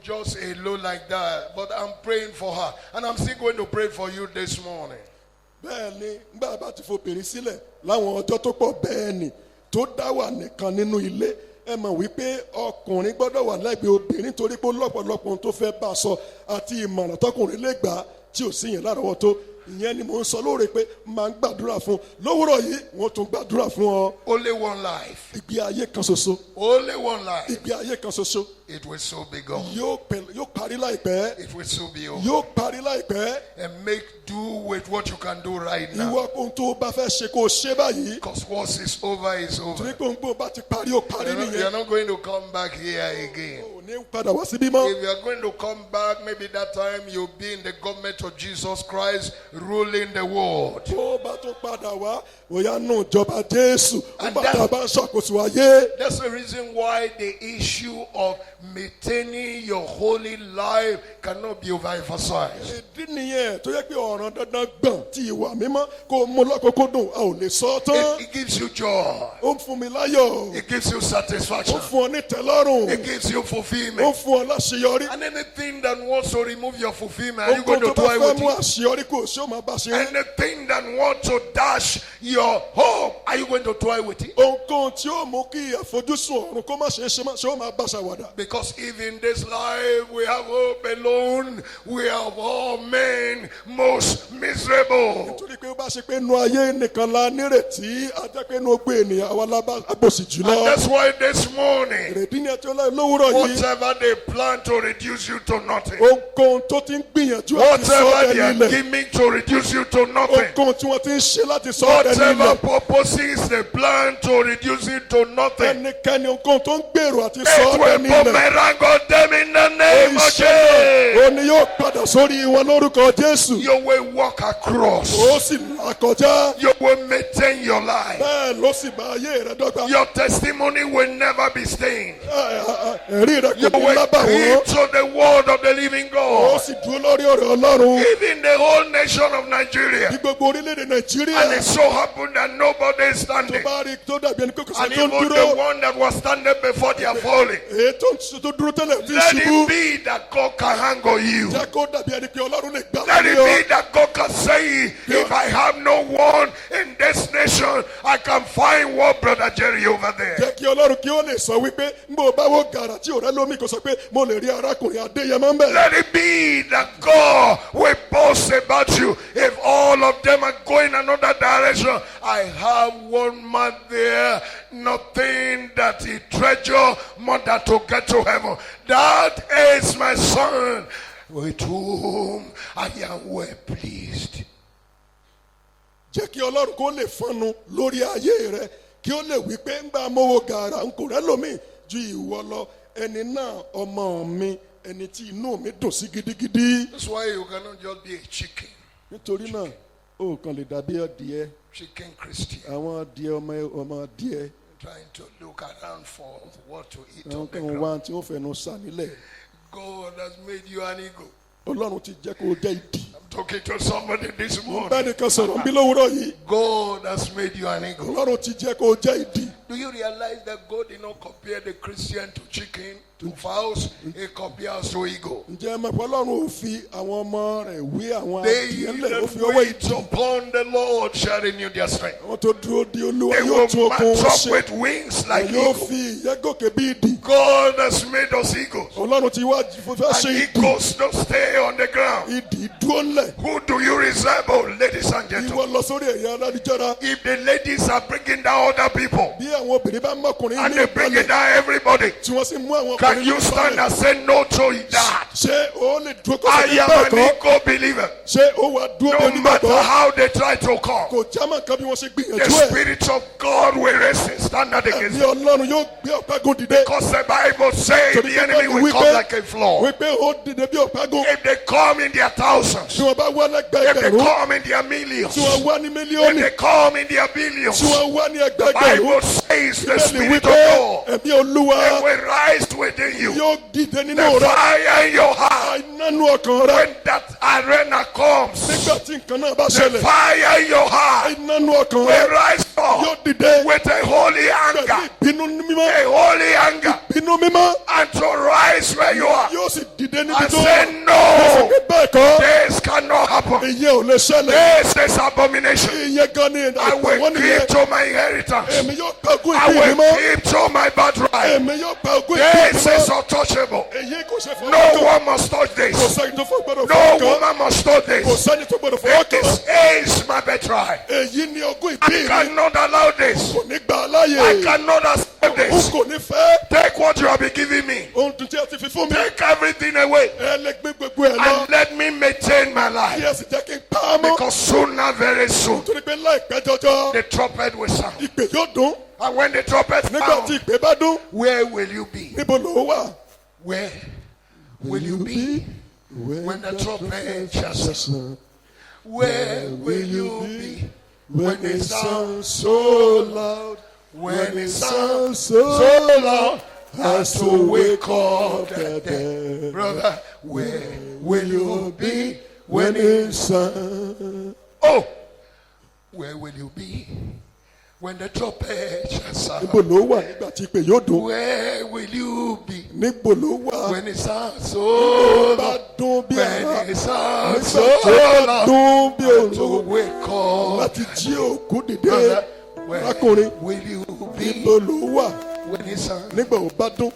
just alone like that. But I'm praying for her. And I'm still going to pray for you this morning. bẹ́ẹ̀ ni nígbà bá ti fobìnrin sílẹ̀ láwọn ọjọ́ tó pọ̀ bẹ́ẹ̀ ni tó dá wà nìkan nínú ilé ẹ mọ̀ wípé ọkùnrin gbọ́dọ̀ wà lẹ́gbẹ̀ẹ́ obìnrin torí pé lọ́pọ̀lọpọ̀ ohun tó fẹ́ bá a sọ àti ìmọ̀ràn tọkùnrin lè gbà tí ò sí yẹn lárọ̀ọ́wọ́tó ìyẹn ni mò ń sọ lóore pé máa ń gbàdúrà fún lówùrọ̀ yìí wọ́n tún gbàdúrà fún ọ. Only one life. ìgbé ayé kan ṣoṣo. Only one life. ìgbé ayé kan ṣoṣo. It will so be gone. yóò parí láìpẹ́. It will so be over. yóò parí láìpẹ́. And make do with what you can do right now. ìwọ ohun tó o bá fẹ́ ṣe kó o ṣe báyìí. Because once it's over, it's torí over. pé ohun tó o bá ti parí ó parí nìyẹn. You're not going to come back here again. o ní padà wá síbí mọ́. If you're going to come back, maybe that time you'll be in the government of Jesus Christ ruling the world. tó o bá tún padà wá bóyá nù ìjọba Jésù And nígbà tá a bá ń ṣàkóso ayé. That's the reason why the issue of maintaining your holy life cannot be overemphasized. ìdí nìyẹn tó yẹ pé ọ̀ràn dandan gbọ̀n tí ìwà mímọ́ kó o mú lọ́kọ̀ọ́kọ́dùn a ò lè sọ ọ́ tán. It gives you joy. ó ń fún mi láyọ̀. It gives you ó satisfaction. fún ọ ní tẹ́lọ́rùn. It gives you ó fulfillment. fún ọ láṣeyọrí. And anything that wants to remove your fulfillment, are you ohun going tó to bá toy fẹ́ with mú it? àṣeyọrí kò sí ó máa bá ṣe é. Anything that wants to dash your hope, are you going to toy with it? ohunkóhun tí ó mú kí àfojúsùn ọ̀run kó má ṣe é ṣe ó máa bá ṣàwàdà. Because if in this life we have hope alone, we are all men most miserable. nítorí pé ó bá ṣe pé inú ayé nìkan la nírètí ajá pé inú ogbe ènìyàn àwa la bá agbòsì And jùlọ. that's why this morning, èrèdí ni ẹtí ọlá lówùúrọ̀ yìí. whatever they plan to reduce you to nothing, ohunkóhun tó ti ń gbìyànjú àti sọ ọ́ whatever they dẹni are ilẹ̀. giving to reduce you to nothing, ohunkóhun tí wọ́n ti ń ṣe láti sọ ọ́ dẹni whatever ilẹ̀. purposes they plan to reduce you to nothing, ẹnikẹ́ni ohunkóhun tó ń gbèrò àti sọ it ọ́ will dẹni ilẹ̀. boomerang on them in the name of iṣẹ́ náà Jesus. ó ní yóò padà sórí wọn lórúkọ Jésù. You will walk across. ó sì là kọjá. You will maintain your life. bẹ́ẹ̀ ló sì bá ayé rẹ dọ́gba. Your testimony will never be stained. ẹ̀rí rẹ You kò ní will lábàwọ́n. cling to the word of the living ó God. sì dúró lórí ọ̀rọ̀ Ọlọ́run. Even the whole nation of ní Nigeria. gbogbo orílẹ̀-èdè And Nàìjíríà. it so happened that nobody is tó standing. bá rí tó dàbí ẹni pé kò sí And tó ń even the dúró. one that was standing before they are falling. èyí tó dúró tẹ́lẹ̀ fi Let ṣubú. it be that God can hang on you. jẹ́ kó dàbí ẹni pé Ọlọ́run lè gbà Let lórí it ọ. be that God can say, if I have no one in this nation, I can find one brother Jerry over there. jẹ́ kí Ọlọ́run kí ó lè sọ wípé ń bò bá wọ gàrà tí ọ̀rẹ́ lómi kò sọ pé mo lè rí arákùnrin Adéyẹmọ ń bẹ̀. Let it be that God will boast about you. If all of them are going another direction, I have one man there, nothing that he treasure more than to get to heaven. That is my son, with whom I am well pleased. jẹ́ kí Ọlọ́run kó lè fọ́nu lórí ayé rẹ kí ó lè wí pé ń gbà mọ́wọ́ gàrà ń kò rẹ́ lómi ju ìwọ lọ ẹni náà ọmọ mi ẹni tí inú mi dùn sí gidigidi. That's why you cannot just be a chicken nítorí náà ó kàn lè dàbí ọdìẹ Christian, àwọn ọdìẹ ọmọ ọdìẹ trying to look around for what to eat àwọn on the kan ground. wá tí ó fẹnu sà nílẹ̀. God has made you an eagle. Ọlọ́run ti jẹ́ kó o jẹ́ ìdì. I'm talking to somebody this morning. bẹ́ẹ̀ nìkan sọ̀rọ̀ bí lówùúrọ̀ yìí. God has made you an eagle. Ọlọ́run ti jẹ́ kó o jẹ́ ìdì. Do you realize that God did not compare the Christian to chicken, to fowls? He compares to eagle. ǹjẹ́ ẹ mọ̀ pé Ọlọ́run ò fi àwọn ọmọ rẹ̀ wé àwọn They adìẹ ńlẹ̀ ó that fi ọwọ́ wait ìdì. upon the Lord shall renew their strength. àwọn tó dúró di Olúwa They yóò tún will okun mount wọn up ṣe. with wings like yóò eagle. fi ìyẹ́ gòkè bí ìdì. God has made us eagles. Ọlọ́run ti wá fẹ́ ṣe And ìdì. eagles don't stay on the ground. ìdì dúró ńlẹ̀. Who do you resemble, ladies and ìwọ gentlemen? lọ sórí ẹ̀yà aládìjọ́ra. If the ladies are bringing down other people bí àwọn obìnrin bá mọ́kùnrin and ní they bring ìbálẹ̀ it down everybody, tí wọ́n sì mú àwọn can ọkùnrin you ní stand ìbálẹ̀. and say no to that? ṣé o lè dúró kó I sọ pé am bẹ́ẹ̀ an kọ́. eagle believer. ṣé o wà dúró bí No matter onígbàgbọ́. how they try to come, kò jámọ́ nǹkan bí wọ́n ṣe the gbìyànjú ẹ̀. Spirit of God will raise a standard against ẹ̀mí them. Ọlọ́run yóò gbé ọ̀págun dìde. Because the Bible says Torí the pé enemy Bíbélì will come wípé- like a flood. wípé ó dìde bí ọ̀págun. If they come in their thousands, tí wọ́n bá wá if they lẹ́gbẹ̀ẹ́gbẹ̀rún. come in their millions, tí wọ́n if wá ní mílíọ̀nù. they come in their billions, tí wọ́n wá ní the ẹgbẹ̀ẹ́gbẹ̀rún. Bible says the Bíbélì Spirit of wípé God ẹ̀mí Olúwa will rise within you. yóò dìde nínú The rẹ̀. fire in your heart. àìnánú ọkàn rẹ̀. When that arena comes, nígbà tí nǹkan náà bá the ṣẹlẹ̀. fire in your heart àìnánú ọkàn will rẹ̀ rise yóò up dìde with a holy pẹ̀lú anger, ìbínú mímọ́. a holy anger, ìbínú mímọ́ and to rise where you are yóò sì dìde níbi and tó. say, Ó sọ no, pé bẹ́ẹ̀ kọ́. this cannot happen. ìyẹn ò lè ṣẹlẹ̀. This is abomination. ìyẹn gan ni I will wọ́n nìyẹn. keep to my inheritance. èmi yóò pa ogún I ìpín mi will mọ́. keep to my birthright. èmi yóò pa ogún ìpín mi This mọ́. is untouchable. èyí kò ṣe fọwọ́ No kàn. one must touch kò this. sẹ́ni tó fọ́ gbọ́dọ̀ No fọwọ́ kàn. woman must touch kò this. sẹ́ni tó gbọ́dọ̀ fọwọ́ kàn. This is my birthright. èyí ni ogún I ìpín mi. cannot allow this. kò ní gbà á láàyè. I cannot accept òun this. kò ní fẹ́. Take what you have been giving me. ohun tó tí a ti fi fún mi. Take everything away. ẹ lè gbé gbogbo ẹ lọ. And let me maintain my kí life. ẹ sì jẹ́ kí n pa á mọ́. Because sooner, very soon, torí pé láìpẹ́ jọjọ. the trumpet will sound. ìpè yóò dún. And when the trumpet nígbà tí sounds, ìpè bá dún. where will you be? níbo ló wà. Where will you be when the trumpet shall sound? Where will you be when it sounds so loud? When it sounds so loud as to wake up the dead. Brother, where will you be when it sounds? Oh, where will you be when the trumpet shall níbo sound? ló wà nígbà tí ìpè yóò dún. Where will you be níbo ló wà. when it sounds so bá loud? dún bí ara. When it sounds nígbà so tí ó bá loud dún bí to òru. wake up. láti jí òkú dìde. Brother, where arákùnrin. will you níbo be ló wà. when it sounds? nígbà ó bá dún.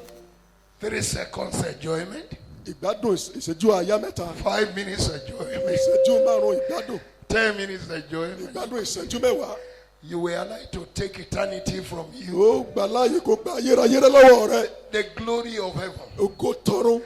3 seconds enjoyment, ìgbádùn ìṣẹ́jú àyá mẹ́ta. 5 minutes enjoyment, ìṣẹ́jú márùn-ún ìgbádùn. 10 minutes enjoyment. ìgbádùn ìṣẹ́jú mẹ́wàá. You were allowed to take eternity from you. ó gbà láàyè kó gba ayérayé lọ́wọ́ rẹ. The glory of heaven. ògo tọrún.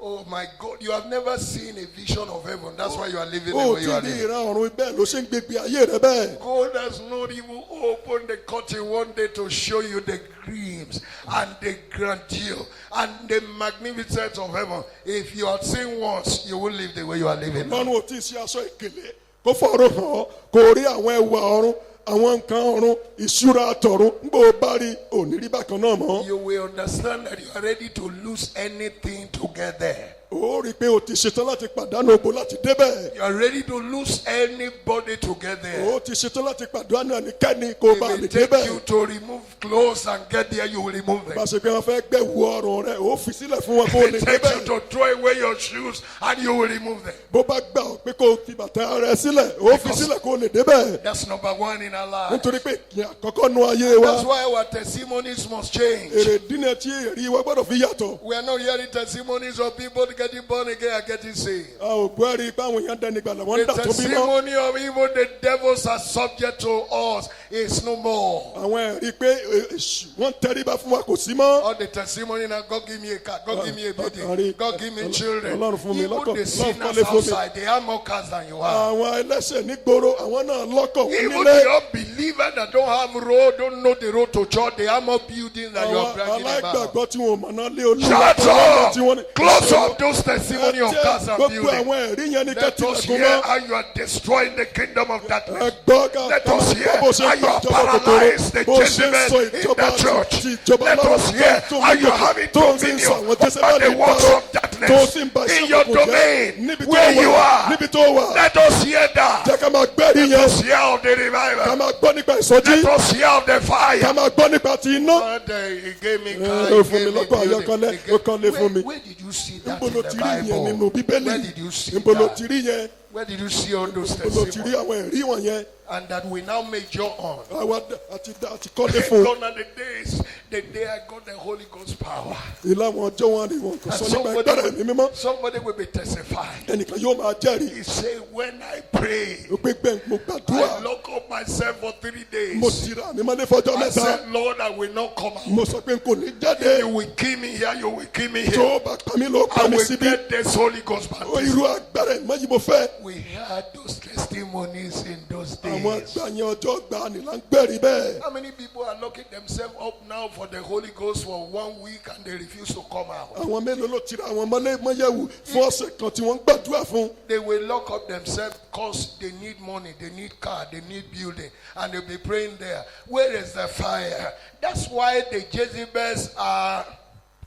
Oh my God, you have never seen a vision of heaven. That's why you are living the ó way ti you are rí living. ìran ọ̀run bẹ́ẹ̀ ló ṣe ń gbégbé ayé rẹ bẹ́ẹ̀. God has not even opened the curtain one day to show you the dreams and the grandeur and the magnificence of heaven. If you had seen once, you will live the way you are living now. lọ́run ò tí ì ṣe aṣọ ìkèlè kó fọ̀rọ̀ hàn ọ́ kó rí àwọn ẹwà ọ̀run àwọn nǹkan ọ̀run ìṣúra àtọ̀run ń bò bá rí òní rí bákan náà mọ́. You will understand that you are ready to lose anything to get there. ó rí i pé o ti ṣetán láti pàdánù ògo láti débẹ̀. You are ready to lose anybody to get there. ó ti ṣetán láti pàdánù ẹnikẹ́ni kó If bá it lè take débẹ̀. you to remove clothes and get there, you will remove bá them. a ṣe pé wọ́n fẹ́ gbẹ̀wò ọrùn rẹ̀ ó fi sílẹ̀ fún wọn kó If lè it takes you débẹ̀. to throw away your shoes and you will remove them. bó bá gbà ọ́ pé kó o fi bàtà rẹ sílẹ̀ ó fi sílẹ̀ kó lè débẹ̀. That's number one in our life. nítorí pé ìyẹn àkọ́kọ́ nu ayé wa. That's why our testimonies must change. èrè dínà tí èrí wa gbọ́dọ̀ fi yàtọ̀. We are not hearing testimonies of people getting born again and getting saved. a ò gbọ́ rí i pé àwọn èèyàn dẹni gbàlà wọ́n ń The dà tó bímọ. testimony of even the devils are subject to us is no more. àwọn ẹ̀rí pé èṣù wọ́n tẹríba fún wa kò sí mọ́. All the testimony now, God give me a car, God give me a building, God give me children. Ọlọ́run fún mi Even lọ́kọ̀, the Ọlọ́run sinners kọ́lé fún mi. outside, they have more cars than you have. àwọn ẹlẹ́sẹ̀ nígboro àwọn náà lọ́kọ̀ wọ́n Even nílé. the unbelievers that don't have road, don't know the road to church, they have more buildings than you are àwọn bragging about. aláìgbàgbọ́ tí wọn ò mọ̀nà lé olúwa. Shut ọlọ́run tí wọ́n ní- up! Close up those testimony of Ẹ jẹ́ cars and gbogbo buildings. àwọn ẹ̀rí yẹn ní Let us kẹ́tìlẹ̀kùn hear mọ́. how you are destroying the kingdom of darkness. ẹ gbọ́ ká Let ká us máa hear gbọ́ bó ṣe how ń you pa are ìjọba kòkòrò paralyzed the bó ṣe ń sọ Jezebel in ìjọba the church. ti ìjọba Let lọ́run us hear tó how ń you are gbogbo having tó ń sì ń sọ dominion àwọn over jésébẹ́lì the works ìparọ́ of tó darkness sì ń ba in iṣẹ́ your òkùnkùn jẹ́ domain níbi tó where you wà are. níbi tó wà. Let us hear that. jẹ́ ká máa gbẹ́rí Let yẹn us hear of the ká revival. máa gbọ́ nípa ìsọjí Let us hear of the ká fire. máa gbọ́ nípa ti iná. Father, he gave me car, ó he fún mi gave me lọ́kọ̀ building. ayọ́kẹ́lẹ́, He ó kọ́lé fún mi. Where did you see that níbo in ló the ti rí yẹn nínú Bible? bíbélì Where did you see níbo ló ti that? rí yẹn Where did you see all those níbo ló ti rí testimonies? àwọn ẹ̀rí wọ̀nyẹn. And that we now major on. àwa àti kọ́lé fún un. Gone are the days, the day I got the Holy Ghost power. ìlànà ọjọ́ wọn rí wọn kò And sọ nípa ẹgbẹ́rẹ́ mi mímọ́. somebody will be testifying. ẹnìkan yóò máa jẹ́rìí. He said, when I pray, ó pé gbẹ̀ng mo I gbàdúrà lock up myself for 3 mo days. tira mi mọ́lé fọjọ́ I mẹ́ta. said, Lord, I will not come out. mo sọ pé n kò ní You jáde. will kill me here, you will kill me tó here. o bá pa mí ló pa I mí will síbí. get this Holy Ghost ó baptism. irú agbára ìmọ̀ yìí mo fẹ́. We had those testimonies in those àwọn days. àgbàyàn ọjọ́ gbà ní là ń gbẹ̀rí bẹ́ẹ̀. How many people are locking themselves up now for the Holy Ghost for 1 week and they refuse to come out? àwọn mélòó ló tira àwọn mọ́lé mọ́yẹ̀wò fún ọ̀sẹ̀ kan tí wọ́n ń gbàdúrà fún. They will lock up themselves because they need money, they need car, they need building, and they'll be praying there. Where is the fire? That's why the Jezebels are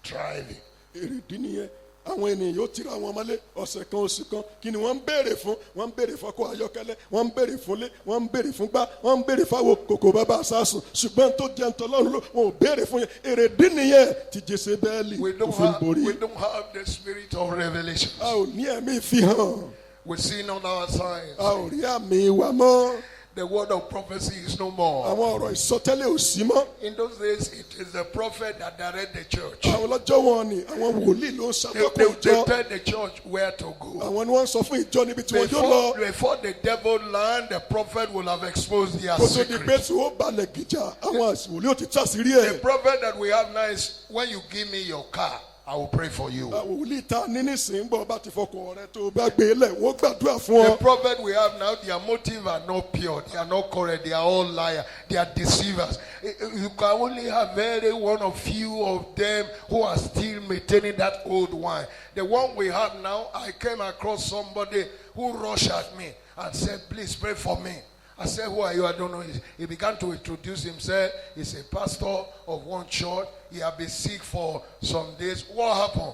thriving. èrèdí nìyẹn àwọn ènìyàn yóò tira àwọn ọmọlé ọ̀sẹ̀ kan oṣù kan kí ni wọ́n ń béèrè fún wọ́n ń béèrè fọ́kọ̀ ayọ́kẹ́lẹ́ wọ́n ń béèrè fúnlé wọ́n ń béèrè fún gbá wọ́n ń béèrè fáwọn kòkò bàbá àsásùn ṣùgbọ́n tó jẹ́ ntọ́lọ́run ló wọn ò béèrè fún yẹn èrèdí nìyẹn tí Jésébélì We kò don't fi ń have, borí. we don't have the spirit of revelation. a ò ní ẹ̀mí ìfihàn We see none of our signs. a ò rí àmì wa mọ́. The word of prophecy is no more. àwọn ọ̀rọ̀ ìsọtẹ́lẹ̀ ò sí mọ́. In those days, it is the prophet that direct the church. àwọn ọlọ́jọ́ wọn ni àwọn wòlíì ló ń They ṣàkóso ìjọ. tell the church where to go. àwọn ni wọ́n ń sọ fún ìjọ níbi tí wọ́n yóò lọ. Before the devil land, the prophet will have exposed their kó tó di pé secret. tí ó balẹ̀ gìjà àwọn wòlíì ò ti tú àṣírí The ẹ̀. prophet that we have now is, when you give me your car, I will pray for you. àwọn wòlíì ta ní nísìnyí bọ̀ bá ti fọkàn rẹ tó bá gbé lẹ̀ wọ́n gbàdúrà fún The ọ. prophet we have now, their motive are not pure. They are not correct. They are all liars. They are deceivers. You can only have very one or few of them who are still maintaining that old wine. The one we have now, I came across somebody who rushed at me and said, please pray for me. I said, who are you? I don't know. He began to introduce himself. He's a pastor of one church. He had been sick for some days. What happened?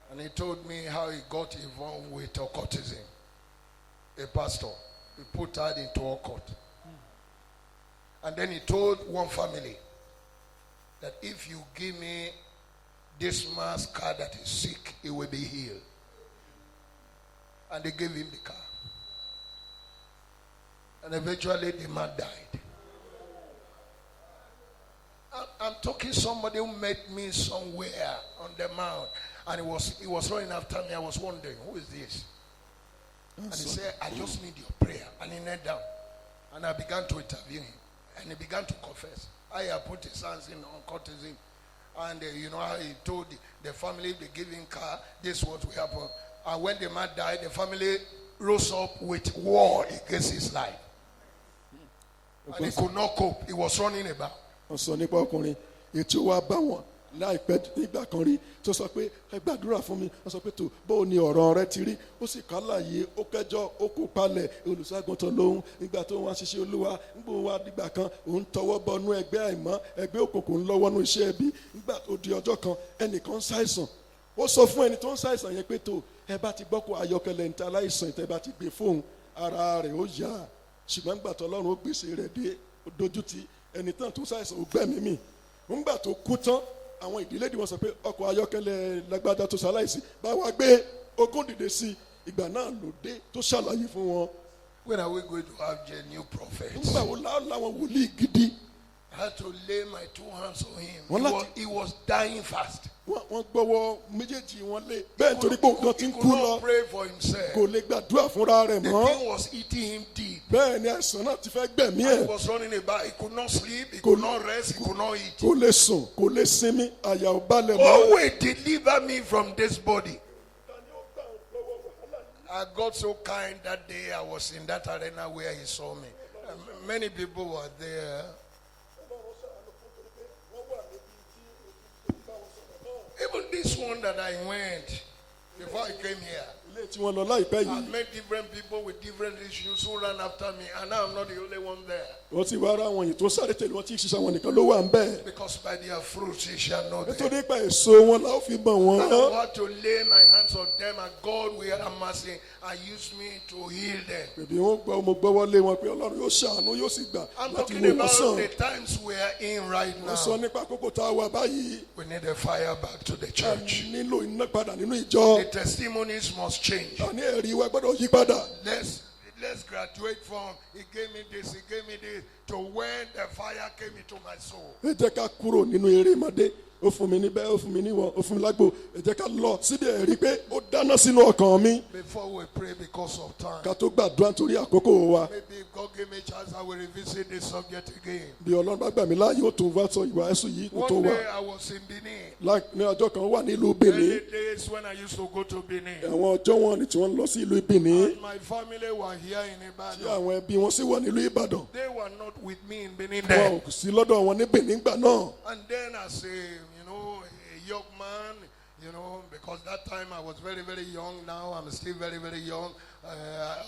And he told me how he got involved with occultism. A pastor. He put that into occult. And then he told one family that if you give me this man's car that is sick, he will be healed. And they gave him the car. And eventually the man died. I'm talking somebody who met me somewhere on the mount. And he was running after me. I was wondering, who is this? And he said, I just need your prayer. And he knelt down. And I began to interview him. And he began to confess. I had put his hands in on occultism. And you know how he told the family, they gave him car, this was what will happen. And when the man died, the family rose up with war against his life. And he could not cope. He was running about. wọ́n sọ nípa ọkùnrin ètò wa bá wọn láìpẹ́ nígbà kan rí tó sọ pé ẹ gbàdúrà fún mi wọ́n sọ pé tó bó ni ọ̀rọ̀ rẹ ti rí ó sì kálàyé ó kẹjọ́ ó kó palẹ̀ olùṣọ́àgùntàn lòun nígbà tó wá ṣiṣẹ́ olúwa nígbà wá dìgbà kan òun tọwọ́ bọnú ẹgbẹ́ àìmọ́ ẹgbẹ́ òkùnkùn ń lọ́wọ́ nú iṣẹ́ ẹbí nígbà tó di ọjọ́ kan ẹnìkan ń ṣàìsàn ó sọ fún ẹni tó ń ṣàìsàn yẹn pé tó ẹ bá ti gbọ́kọ̀ ayọ́kẹ́lẹ́ níta aláìsàn ìtẹ́ bá ti gbé fóun ara rẹ̀ ó yá ṣùgbọ́n nígbà tó Ọlọ́run ó gbèsè rẹ̀ dé ó dojú ti ẹni tán tó ṣàìsàn ó gbẹ̀mí mì nígbà tó kú tán àwọn ìdílé dì wọ́n sọ pé ọkọ̀ ayọ́kẹ́lẹ́ lágbádá tó ṣaláìsí bá wa gbé ogún dìde sí ìgbà náà ló dé tó ṣàlàyé fún wọn. When are we going to have genuine prophets? nígbà wo láwọn wòlíì gidi. I had to lay my two hands on him. Wọ́n He was dying fast. wọ́n gbọ́wọ́ méjèèjì wọn lé bẹ́ẹ̀ nítorí pé nǹkan ti ń He kú could lọ not pray for himself. kò lè gbàdúrà fúnra rẹ̀ The mọ́ thing was eating him deep. bẹ́ẹ̀ ni àìsàn náà ti fẹ́ gbẹ̀mí He ẹ̀ was running about. He could not sleep. He could not rest. He could not eat. kò lè sùn kò lè sinmi àyà ò balẹ̀ mọ́. Oh, wait, deliver me from this body. I got so kind that day. I was in that arena where he saw me. Many people were there. Even this one that I went before I came here, ilé tí wọ́n lọ láìpẹ́ I yìí met different people with different issues who ran after me, and now I'm not the only one there. wọ́n ti wá ara wọn yìí tó sáré tẹ̀lé wọn tí ṣiṣẹ́ wọn nìkan ló wà ń bẹ̀. Because by their fruits ye shall know them. nítorí pé èso wọn la ó fi mọ̀ And I wọ́n. want to lay my hands on them, and God will have mercy and use me to heal them. bèbí wọn gbọ́ mo gbọ́wọ́ lé wọn pé Ọlọ́run yóò ṣàánú yóò sì gbà I'm láti talking wò wọ́n about sàn. the times we are in right wọ́n sọ now. nípa àkókò tá a wà báyìí. We need a fire back to the a church. nílò iná padà nínú ìjọ. The testimonies must change. àní ẹ̀rí wa gbọ́dọ̀ yí padà. Let's graduate from he gave me this to when the fire came into my soul. ẹ jẹ́ ká kúrò nínú erémọdé ó fún mi níbẹ̀ ó fún mi níwọ̀n ó fún mi lágbo ẹ jẹ́ ká lọ síbi ẹ̀rí pé ó dáná sínú ọkàn mi. Before we pray because of time. ká tó gbàdúrà nítorí àkókò wa. Maybe if God give me a chance, I will revisit this subject again. bí Ọlọ́run bá gbà mí láàyè ó tún wá sọ ìwà ẹ̀sùn yìí kó tó One wà. day I was in Benin. ní ọjọ́ kan wà nílùú Early Benin. days when I used to go to Benin. àwọn ọjọ́ wọn ni tí wọ́n lọ sí ìlú Benin. And my family were here in tí Ibadan. àwọn ẹbí wọn sì wà nílùú Ìbàdàn. They were not with me in Benin wọn then. ò sí lọ́dọ̀ wọn ní Benin gbà náà. And then as a young man, because that time I was very, very young. Now I'm still very, very young,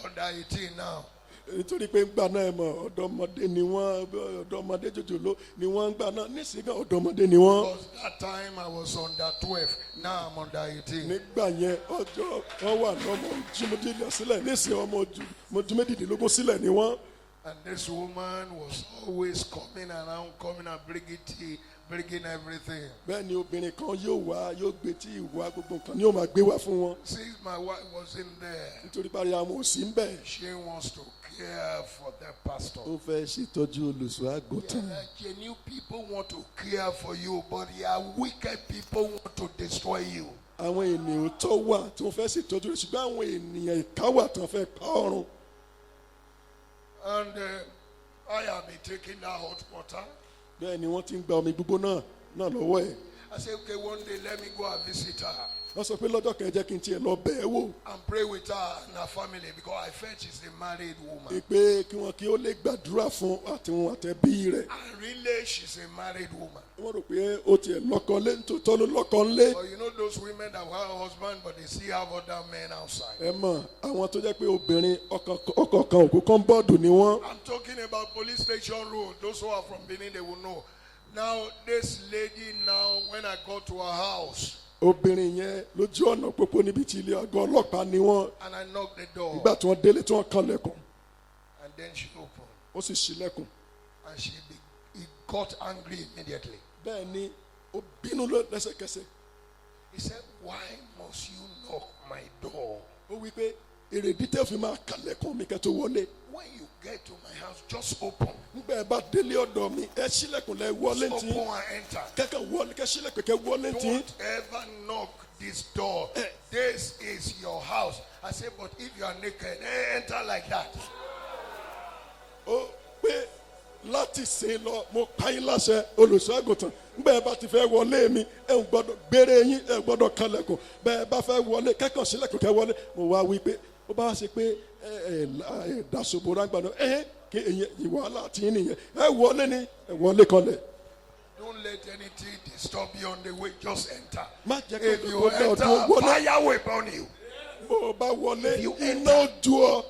under 18 now. nítorí pé gbà náà ẹ mọ̀ ọ̀dọ́mọdé ni wọ́n ọ̀dọ́mọdé jòjòló ni wọ́n gbà náà nísìnyí kan ọ̀dọ́mọdé ni wọ́n. Because that time I was under 12. Now I'm under 18. nígbà yẹn ọjọ́ wọn wà ní ọmọ ojúmọ́dé sílẹ̀ nísìnyí ọmọ ojúmọ́dédínlógún sílẹ̀ ni wọ́n. And this woman was always coming around, coming and bringing tea, bringing everything. bẹ́ẹ̀ ni obìnrin kan yóò wá yóò gbé tí ìwà gbogbo nǹkan ni yóò máa gbé wá fún wọn Since my wife wasn't there, nítorí parí àwọn òsì ń bẹ̀. she wants to care for the pastor. ó fẹ́ ṣètọ́jú olùṣọ́ àgùntàn. Yeah, genuine people want to care for you, but yeah, wicked people want to destroy you. àwọn ènìyàn tó wà tí wọ́n fẹ́ ṣètọ́jú rẹ̀ ṣùgbọ́n àwọn ènìyàn ìkà wà tí wọ́n fẹ́ pa ọ̀run. And I have been taking that hot water. bẹ́ẹ̀ ni wọ́n ti ń gba omi gbígbóná náà lọ́wọ́ ẹ̀. I said, okay, one day let me go and visit her wọ́n sọ pé lọ́jọ́ kan ẹ jẹ́ kí n tiẹ̀ lọ bẹ̀ ẹ́ wò. and pray with her and her family because I felt she's a married woman. pé kí wọn kí ó lè gbàdúrà fún àtiwọn àtẹ̀bí rẹ̀. And really, she's a married woman. wọ́n rò pé ó tiẹ̀ lọ́kọ lé nítòótọ́ ló lọ́kọ ńlé. But you know those women that have a husband, but they still have other men outside. ẹ mọ̀ àwọn tó jẹ́ pé obìnrin ọkọ kan òkú kan bọ́ọ̀dù ni wọ́n. I'm talking about police station road. Those who are from Benin, they will know. Now, this lady now, when I got to her house, obìnrin yẹn lójú ọ̀nà pópó níbi tí ilé àgọ́ ọlọ́pàá ni wọ́n. and I knocked the door, nígbà tí wọ́n délé tí wọ́n kanlẹ̀kùn and then she opened, ó sì ṣílẹ̀kùn. and he got angry immediately. bẹ́ẹ̀ ni ó bínú lẹ́sẹ̀kẹsẹ̀. He said, why must you knock my door? ó wí pé èrèdí tẹ́ fi máa kanlẹ̀kùn mi kẹ́ tó wọlé. When you get to my house, just open. nígbà ẹ bá délé ọ̀dọ̀ mi ẹ ṣílẹ̀kùn lẹ wọlé Just tí open and enter. kẹ́kẹ́ wọlé kẹ́ ṣílẹ̀kùn kẹ́ wọlé tí. Don't ever knock this door. This is your house. I said, but if you are naked, enter like that. ó pé láti sìn lọ mo pa yín láṣẹ olùṣọ́ àgùntàn nígbà ẹ bá ti fẹ́ wọlé mi ẹ ń gbọ́dọ̀ gbére yín ẹ gbọ́dọ̀ kanlẹ̀kùn bẹ́ẹ̀ bá fẹ́ wọlé kẹ́kàn sílẹ̀kùn kẹ́ wọlé mo wá wí pé ó bá ṣe pé ẹ daṣobo rágbàdo kí ìwàhálà tí yín nìyẹn ẹ wọlé ni ẹ wọlé kanlẹ̀. Don't let anything disturb you on the way. Just enter. má jẹ́ If kó you kó dá enter, ọdún wọlé. fire will burn you. bó o bá wọlé You iná ju ọ.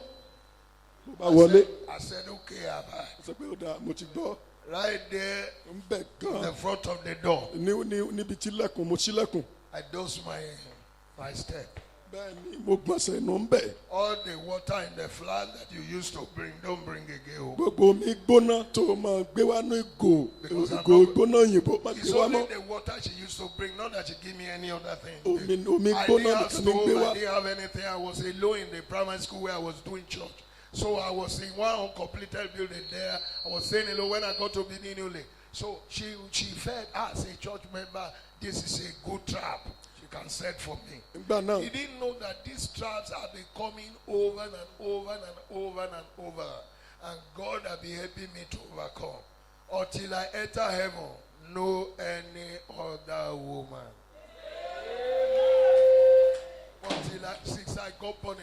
bó o bá wọlé. I said, okay, Abba. ó sọ pé ó dáa mo ti gbọ́. Right there ń bẹ̀ in the gan. front of the door, níbi tí lẹ́kùn mo ṣílẹ̀kùn. I dose my step. bẹ́ẹ̀ ni mo gbọ̀nsẹ̀ nù ń bẹ̀. All the water in the flask that you used to bring, don't bring again. gbogbo omi gbóná tó o máa gbé wá ní ìgò Because I'm ìgò not- gbóná òyìnbó má It's gbé wá only mọ́. the water she used to bring, not that she give me any other thing. omi I gbóná didn't have nìkan ní gbé stove, wá. I didn't have anything. I was alone in the primary school where I was doing church. So I was in one uncompleted building there. I was saying hello when I got to Benin Ule. So she felt as a church member, this is a good trap. She can set for me. nígbà náà He didn't know that these traps have been coming over and over and over and over. And God has been helping me to overcome. Until I enter heaven, no any other woman. Since I got born,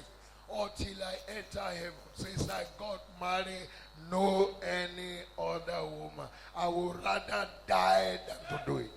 until I enter heaven, since I got married, no any other woman. I would rather die than to do it.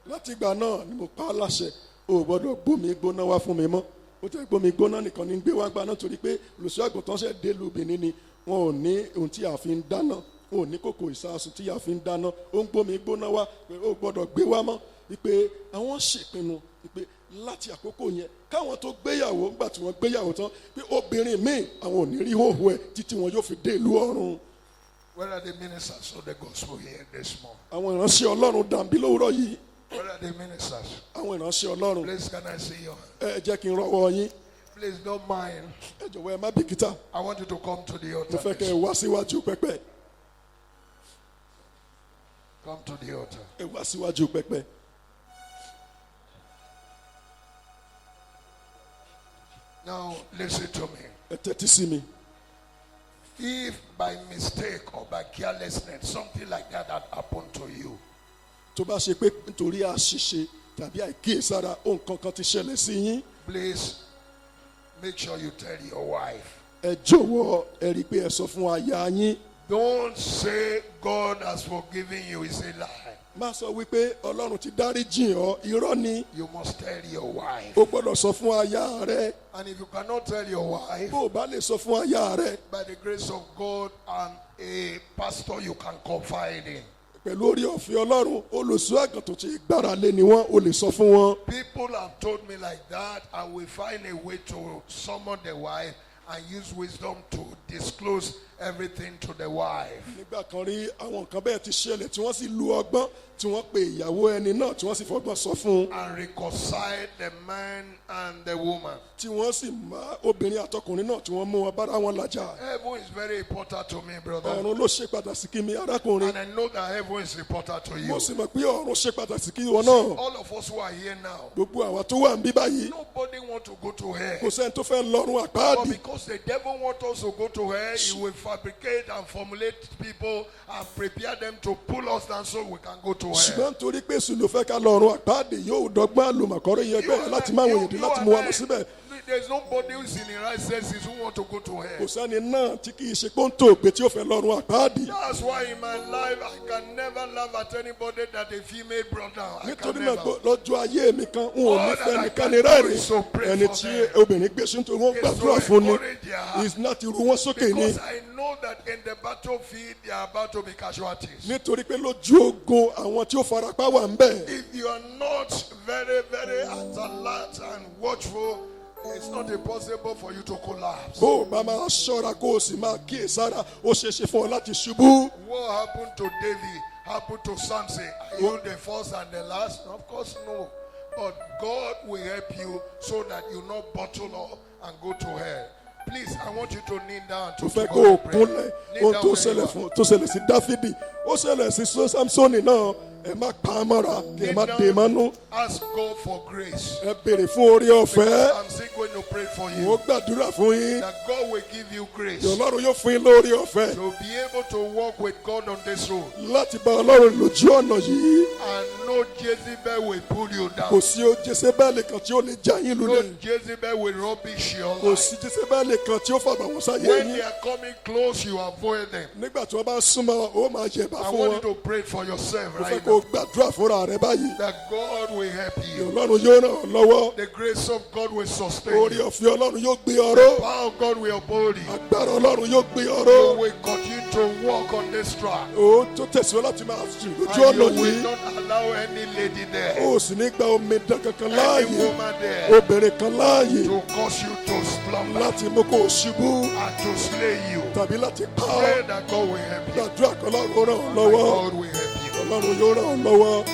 láti ìgbà náà ni mo pa á láṣẹ o ò gbọ́dọ̀ gbómi gbóná wá fún mi mọ́ ó tẹ́ gbómi gbóná nìkan ní gbé wá gbà náà torí pé olùṣọ́ àgùntàn ṣe dé lu Benin ni wọn ò ní ohun tí a fi ń dáná wọn ò ní kòkò ìsasùn tí a fi ń dáná ó ń gbómi gbóná wá pé ó gbọ́dọ̀ gbé wá mọ́ wípé àwọn ṣèpinnu wípé láti àkókò yẹn káwọn tó gbéyàwó ńgbà tí wọ́n gbéyàwó tán pé obìnrin míì àwọn ò ní rí hóhó ẹ̀ títí wọn yóò fi dé ìlú ọ̀run. Where are the ministers of the gospel here this morning? àwọn ìránṣẹ́ Ọlọ́run dàbí lówùrọ̀ yìí Where are the ministers? àwọn ìránṣẹ́ Ọlọ́run Please, can I see you? ẹ jẹ́ kí n rọ́wọ́ yín Please don't mind. ẹ jọ̀wọ́ ẹ má bìkítà I want you to come to the mo altar. fẹ́ kẹ́ ẹ wá síwájú pẹpẹ Come to the altar. ẹ wá síwájú pẹpẹ. Now, listen to me. ẹ tẹ́tí sí mi. If by mistake or by carelessness something like that had happened to you, tó bá ṣe pé nítorí àṣìṣe tàbí àìkíyèsára ohun kankan ti ṣẹlẹ̀ sí yín please make sure you tell your wife. ẹ jọ̀wọ́ ẹ rí i pé ẹ sọ fún aya yín. Don't say God has forgiven you. It's a lie. má sọ wípé Ọlọ́run ti dáríjì ọ́ irọ́ ni You must tell your wife. o gbọ́dọ̀ sọ fún aya rẹ And if you cannot tell your wife, bó o bá lè sọ fún aya rẹ by the grace of God and a pastor you can confide in. pẹ̀lú orí ọ̀fẹ́ Ọlọ́run olùṣọ́ àgùntàn tí gbára lé ni wọ́n o lè sọ fún wọn. People have told me like that. I will find a way to summon the wife and use wisdom to disclose everything to the wife. nígbà kan rí àwọn nǹkan bẹ́ẹ̀ ti ṣẹlẹ̀ tí wọ́n sì lu ọgbọ́n tí wọ́n pe ìyàwó ẹni náà tí wọ́n sì fọgbọ́n sọ fún un. And reconcile the man and the woman. tí wọ́n sì má obìnrin àtọkùnrin náà tí wọ́n mú wọn bára wọn làjà. Heaven is very important to me, brother. ọ̀run ló ṣe pàtàkì kí mi arákùnrin. And I know that heaven is important to mo you. sì mọ̀ pé ọ̀run ṣe pàtàkì kí wọn náà. All of us who are here now, gbogbo àwa tó wà ń bí báyìí nobody want to go to hell. kò sẹ́ni tó fẹ́ lọ́run But àpáàdì. because the devil wants us to go to hell, he will fabricate and formulate people and prepare them to pull us down so we can go to hell. ṣùgbọ́n nítorí pé èṣù ló fẹ́ ká lọ́run àpáàdì yóò dọ́gbọ́n àlùmọ̀kọ́rọ́ yẹn bẹ́ẹ̀ láti má wọ̀nyí dé láti mú wa lọ síbẹ̀. There's nobody who's in the right senses who want to go to kò hell. sẹ́ni náà tí kì í ṣe pọ́ńtò pé tí ó fẹ́ lọ́run àpáàdì. That's why in my life I can never laugh at anybody that a female brother. I nítorí can náà never. lọ́jọ́ ayé mi kan n ò ní fẹ́ nìkanì rẹ́rìn ẹni tí obìnrin gbé sí nítorí wọ́n gbàdúrà fún ni is láti ru wọn sókè ni. Because I know that in the battlefield they are about to be casualties. nítorí pé lójú ogun àwọn tí ó farapa wà ń bẹ̀. If you are not very, very alert and watchful, it's not impossible for you to collapse. bó o bá máa ṣọ́ra kó o sì máa kíyèsára ó ṣeé ṣe fún ọ láti ṣubú. What happened to David happened to Samson. Are you the first and the last? Of course, no. But God will help you so that you not bottle up and go to hell. Please, I want you to kneel down mo to fẹ́ God kó o and pray. kúnlẹ̀ Kneel ohun down tó where ṣẹlẹ̀ you fún are. tó ṣẹlẹ̀ sí dáfídì ó ṣẹlẹ̀ sí samsoni náà ẹ má pa á mọ́ra kí ẹ má dè mọ́nú. Ask God for grace. ẹ béèrè fún orí ọ̀fẹ́. I'm still going to pray for mo you. gbàdúrà fún yín. That God will give you grace ọlọ́run yóò fún yín lórí ọ̀fẹ́ to be able to walk with God on this road. láti bá ọlọ́run lójú ọ̀nà yìí. And no Jezebel will pull you kò down. sí o jésébẹ́lì kan tí ó lè já yín No lulẹ̀. Jezebel will rubbish your kò life. sí jésébẹ́lì kan tí ó fàbà wọ́n sáyé When yín. they are coming close, you avoid them. nígbà tí wọ́n bá súnmọ́ ó máa yẹ̀bá I fún want wọn. you to pray for yourself mo fẹ́ right kó o now. gbàdúrà fúnra rẹ báyìí. That God will help you. ọlọ́run yóò ràn ọ́ lọ́wọ́. The grace of God will sustain orí you. ọ̀fẹ́ ọlọ́run yóò gbé ọ ró. Power of God will uphold you. agbára ọlọ́run yóò gbé ọ ró. You will continue to walk on this track. ó tó tẹ̀síwọ́ láti máa sùn lójú And you ọ̀nà will yìí. not allow any lady there, ó sì ní gba omidan kankan any láàyè. woman there, obìnrin kan láàyè to cause you to slumber láti mú kó o ṣubú and to slay you. tàbí láti pa ọ́. Pray that God will help you. gbàdúrà kan ọlọ́run ràn ọ́ And lọ́wọ́. God will help you. ọlọ́run yóò ràn ọ́ lọ́wọ́.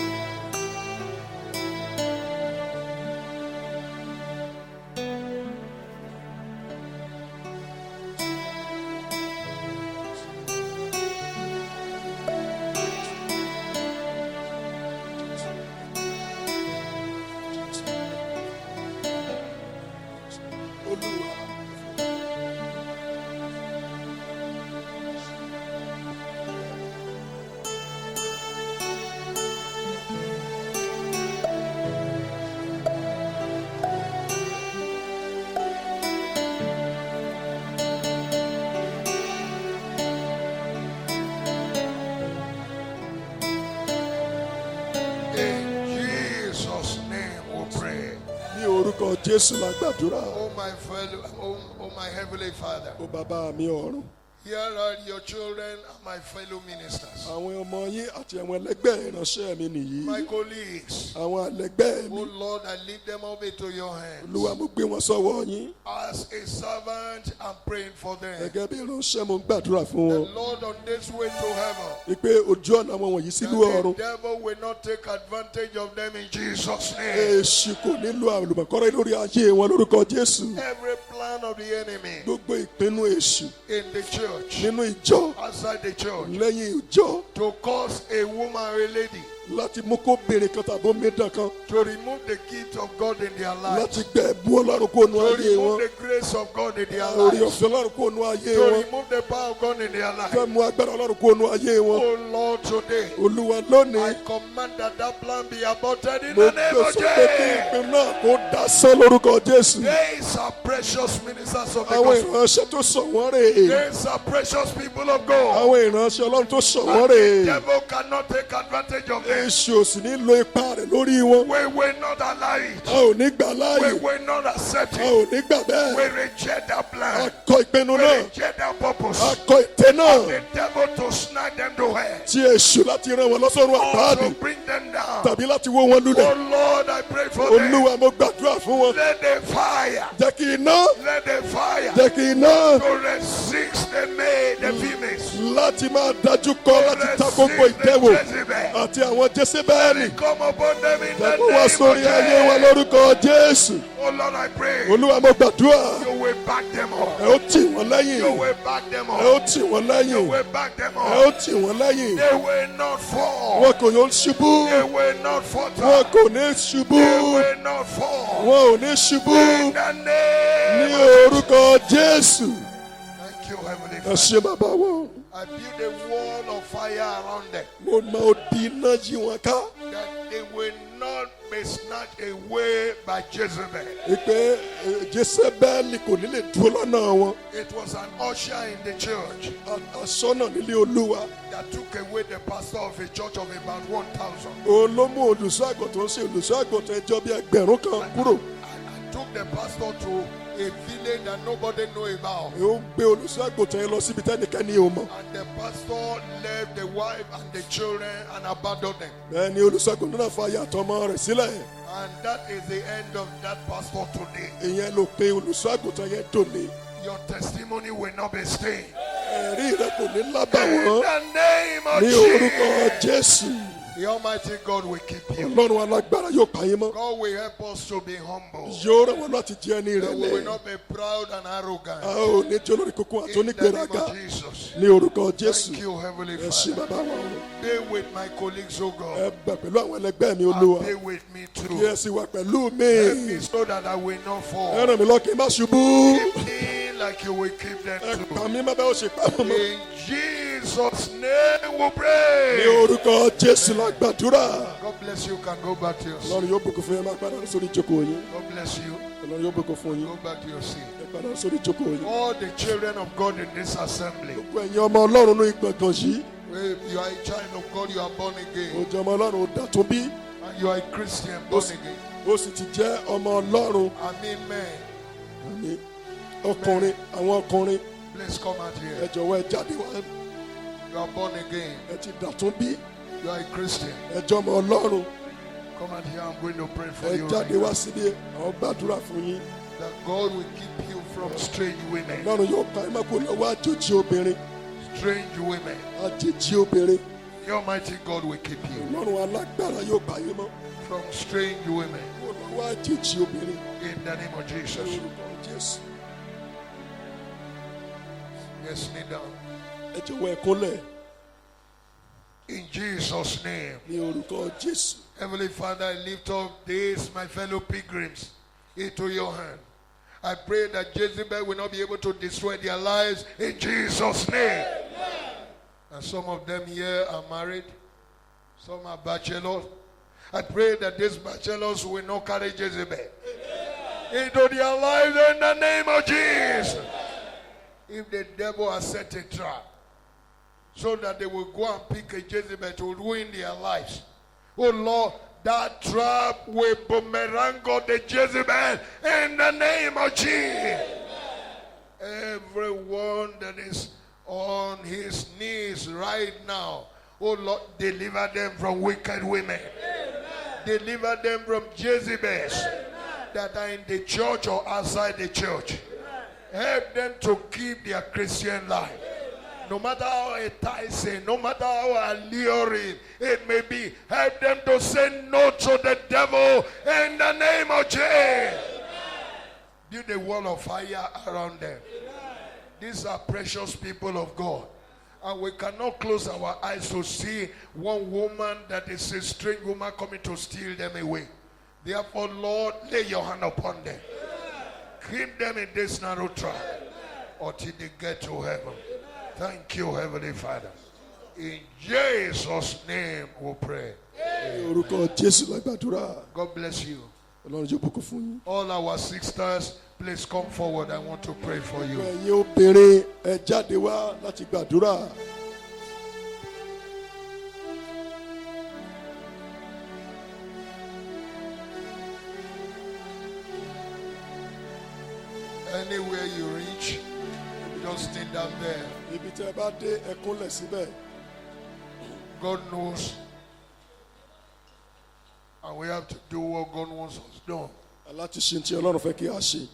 Olúwa. In Jesus' name we pray. ní orúkọ jésù la gbàdúrà. Oh my fellow, oh my heavenly Father, ó bàbá mi ọ̀run. here are your children and my fellow ministers, àwọn ọmọ yín àti àwọn ẹlẹgbẹ́ ìránṣẹ́ mi nìyí. my colleagues. àwọn ẹlẹgbẹ́ mi. Oh Lord, I leave them up into your hands. olúwa mo gbé wọn sọ́wọ́ yín. As a servant, I'm praying for them. gẹ́gẹ́ bí ìránṣẹ́ mo ń gbàdúrà fún The wọn. Lord, on this way to heaven, wípé ojú ọ̀nà wọn wọ̀nyí sílùú that ọ̀run. the devil will not take advantage of them in Jesus' name. èṣù kò nílò àlùmọ̀kọ́rọ́ lórí ayé wọn lórúkọ jésù. Every plan of the enemy gbogbo ìpinnu èṣù in the church, nínú ìjọ outside the church, lẹ́yìn ìjọ to cause a woman or a lady láti mú kó béèrè kan tàbí omidan kan to remove the gift of God in their lives, láti gbẹ ẹ̀bùn ọlọ́run kó nu to ayé wọn. remove the grace of God in their orí lives, ọ̀fẹ́ ọlọ́run kó nu ayé to wọn. remove the power of God in their fẹ́ lives. mú agbára ọlọ́run kó nu ayé wọn. Oh Lord, today olúwa I lónìí command that that plan be aborted in mo the name gbé of sókè kí Jesus. ìpín náà kó dasán lórúkọ jésù. These are precious ministers of the àwọn gospel. ìránṣẹ́ tó sọ wọ́n rè é. These are precious people of God. àwọn ìránṣẹ́ ọlọ́run tó sọ wọ́n And rè the é. devil cannot take advantage of them. them. Èṣù ò sì ní lo ipá rẹ̀ lórí wọn. We will not allow it. A ò ní gbà We láàyè. will not accept A it. ò ní gbà We bẹ́ẹ̀. reject that A plan. kọ ìpinnu We náà. reject that purpose. A kọ ìtẹ́ náà. The devil to snatch them to hell. Tí èṣù láti rán wọn lọ́sọ̀rùn Or àpáàdì. to bring them down. Tàbí láti wó wọn Oh lulẹ̀. Lord, I pray for them. Olúwa mo gbàdúrà fún wọn. Let the fire. Jẹ́ kí iná. Let the fire. Jẹ́ kí iná. To resist the male, the females. Láti máa dájú kọ láti ta gbogbo ìdẹ́wò. Àti àwọn Jésébẹ́lì. Come upon them in the Jẹ́ kó name wá of sórí ayé wa Jesus. lórúkọ Jésù. Oh Lord, I pray. Olúwa mo gbàdúrà. You will back them Ẹ up. ó tì wọ́n You lẹ́yìn. will back them Ẹ ó up. tì wọ́n You lẹ́yìn. will back them Ẹ ó up. tì wọ́n lẹ́yìn. They will not fall. Wọn kò yóò ṣubú. They will not Wọn falter. kò ní ṣubú. They will not fall. Wọn ò ní ṣubú. In the Ní name of orúkọ Jésù. Thank you, Heavenly Ẹ Father. ṣé bàbá wọn. I build a wall of fire around them Mo mọ odi iná yí wọn ká. that they will not be snatched away by Jezebel. Ìpè Jésébẹ́lì kò ní lè dúró lọ́nà wọn. It was an usher in the church Aṣọ́nà nílé Olúwa. that took away the pastor of a church of about 1,000 Òun ló mú olùṣọ́ àgùntàn ṣe olùṣọ́ àgùntàn ẹjọ́ bíi ẹgbẹ̀rún kan kúrò. and took the pastor to a village that nobody know about. Ó ń gbé olùṣọ́ àgùntàn yẹn lọ síbi tẹ́nikẹ́ni ò mọ̀. And the pastor left the wife and the children and abandoned them. Bẹ́ẹ̀ ni olùṣọ́ àgùntàn náà fa aya àtọmọ rẹ̀ sílẹ̀. And that is the end of that pastor today. Ìyẹn ló pe olùṣọ́ àgùntàn yẹn dòní. Your testimony will not be stained. Ẹ̀rí rẹ̀ kò ní In lábàwọ́n. the name of Ní orúkọ Jesus. Jésù. The Almighty God will keep you. Ọlọ́run alágbára yóò pa yín mọ́. God will help us to be humble. Yóò rẹ̀ wọ́n láti jẹ́ ẹni That we will ìrẹ̀lẹ̀. not be proud and arrogant. A ò ní jẹ́ olórí kókó àti In the name onígbéraga. of Jesus. Ní orúkọ Jésù. Thank you, Heavenly Ẹ ṣé Father. bàbá wọn. Be with my colleagues, oh Ẹ God. bẹ̀ pẹ̀lú àwọn ẹlẹgbẹ́ mi And Olúwa. be with me Kí too. ẹ sì wà pẹ̀lú Help me mi. so that I will not Ẹ fall. ràn mí lọ́wọ́ kí n má ṣubú. Keep me like you will keep them Ẹ too. pa mí má bẹ́ẹ̀ ó ṣe pa mọ́ mọ́. In Jesus' name we Ní pray. orúkọ Jésù la gbàdúrà. God bless you. Can go back to your seat. Ọlọ́run yóò bùkún fún yín, máa padà sórí ìjókòó yín. God bless you. Ọlọ́run yóò bùkún fún yín. Go back to your seat. Ẹ padà sórí ìjókòó yín. All the children of God in this assembly, Gbogbo ẹ̀yin ọmọ Ọlọ́run ní ìgbọ̀ngàn yìí. if you are a child of God, you are born again. Ó jẹ́ ọmọ Ọlọ́run ó dàtún bí. And you are a Christian born again. Ó sì ti jẹ́ ọmọ Ọlọ́run. Amen. Àmín. Ọkùnrin, àwọn ọkùnrin, Please come out ẹ here. jọ̀wọ́ ẹ jáde wá. You are born again. Ẹ ti dàtún bí. You are a Christian. Ẹ jẹ́ ọmọ Ọlọ́run. Come out here. I'm going to pray for Ẹ you. jáde Right wá now. síbí. Àwọn gbàdúrà fún yín. That God will keep you from strange women. Ọlọ́run yóò pa ẹ́ má kó lọ́wọ́ àjòjì obìnrin. Strange women. Àjèjì obìnrin. The Almighty God will keep you Ọlọ́run alágbára yóò pa yín mọ́. from strange women. Kó lọ́wọ́ àjèjì obìnrin. In the name of Jesus. Lórúkọ Jésù. Yes, kneel down. Ẹ jọ̀wọ́ ẹ kúnlẹ̀ In Jesus' name. ní orúkọ Jésù. Heavenly Father, I lift up these, my fellow pilgrims, into your hand. I pray that Jezebel will not be able to destroy their lives in Jesus' name. And some of them here are married, some are bachelors. I pray that these bachelors will not carry Jezebel into their lives in the name of Jesus. If the devil has set a trap so that they will go and pick a Jezebel to ruin their lives, oh Lord, that trap will boomerang on the Jezebel in the name of Jesus. Everyone that is on his knees right now, oh Lord, deliver them from wicked women. Deliver them from Jezebels that are in the church or outside the church. Help them to keep their Christian life. No matter how enticing, no matter how alluring it may be, help them to say no to the devil in the name of Jesus. Build a wall of fire around them. These are precious people of God. And we cannot close our eyes to see one woman that is a strange woman coming to steal them away. Therefore, Lord, lay your hand upon them. Keep them in this narrow track until they get to heaven. Thank you, Heavenly Father. In Jesus' name we pray. Ní orúkọ Jésù la gbàdúrà. God bless you. Ọlọ́run yóò bùkún fún yín. All our sisters, please come forward. I want to pray for you. Ẹ̀yin obìnrin ẹ jáde wá láti gbàdúrà. Anywhere you reach, just kneel down there. Ibi tí ẹ bá dé ẹ kúnlẹ̀ síbẹ̀. God knows. And we have to do what God wants us done. Láti ṣe tí Ọlọ́run fẹ́ kí a ṣe.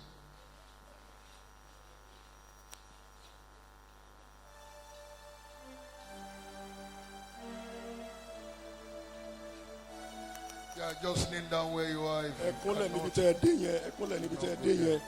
Yeah, just kneel down where you are. Ẹ kúnlẹ̀ níbi tí ẹ dé yẹn. Ẹ kúnlẹ̀ níbi tí ẹ dé yẹn.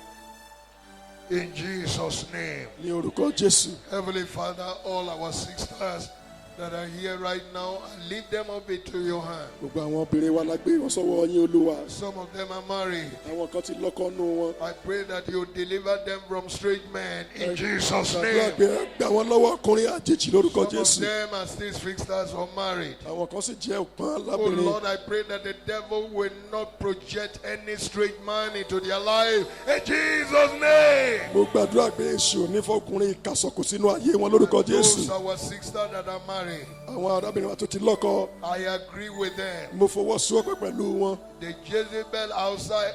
In Jesus' name. Ní orúkọ Jésù. Heavenly Father, all our sisters that are here right now, I lift them up into your hand. Gbogbo àwọn obìnrin wa la gbé wọn sọ́wọ́ yín Olúwa. Some of them are married. Àwọn kan ti lọ́kọ nù wọn. I pray that you deliver them from straight men in Jesus' Gbàdúrà name. pé gbà wọ́n lọ́wọ́ ọkùnrin àjèjì lórúkọ Some of Jésù. them are still spinsters or married. Àwọn kan sì jẹ́ òpin Oh alábìnrin. Lord, I pray that the devil will not project any straight man into their life. In Jesus' name. Mo gbàdúrà pé èṣù onífọkùnrin ìkàsọ̀kù sínú ayé wọn lórúkọ Jésù. Those our sisters that are married, Àwọn arábìnrin wa tó ti lọ́kọ. I agree with them. Mo fọwọ́sowọ́pọ̀ pẹ̀lú wọn. The Jezebel outside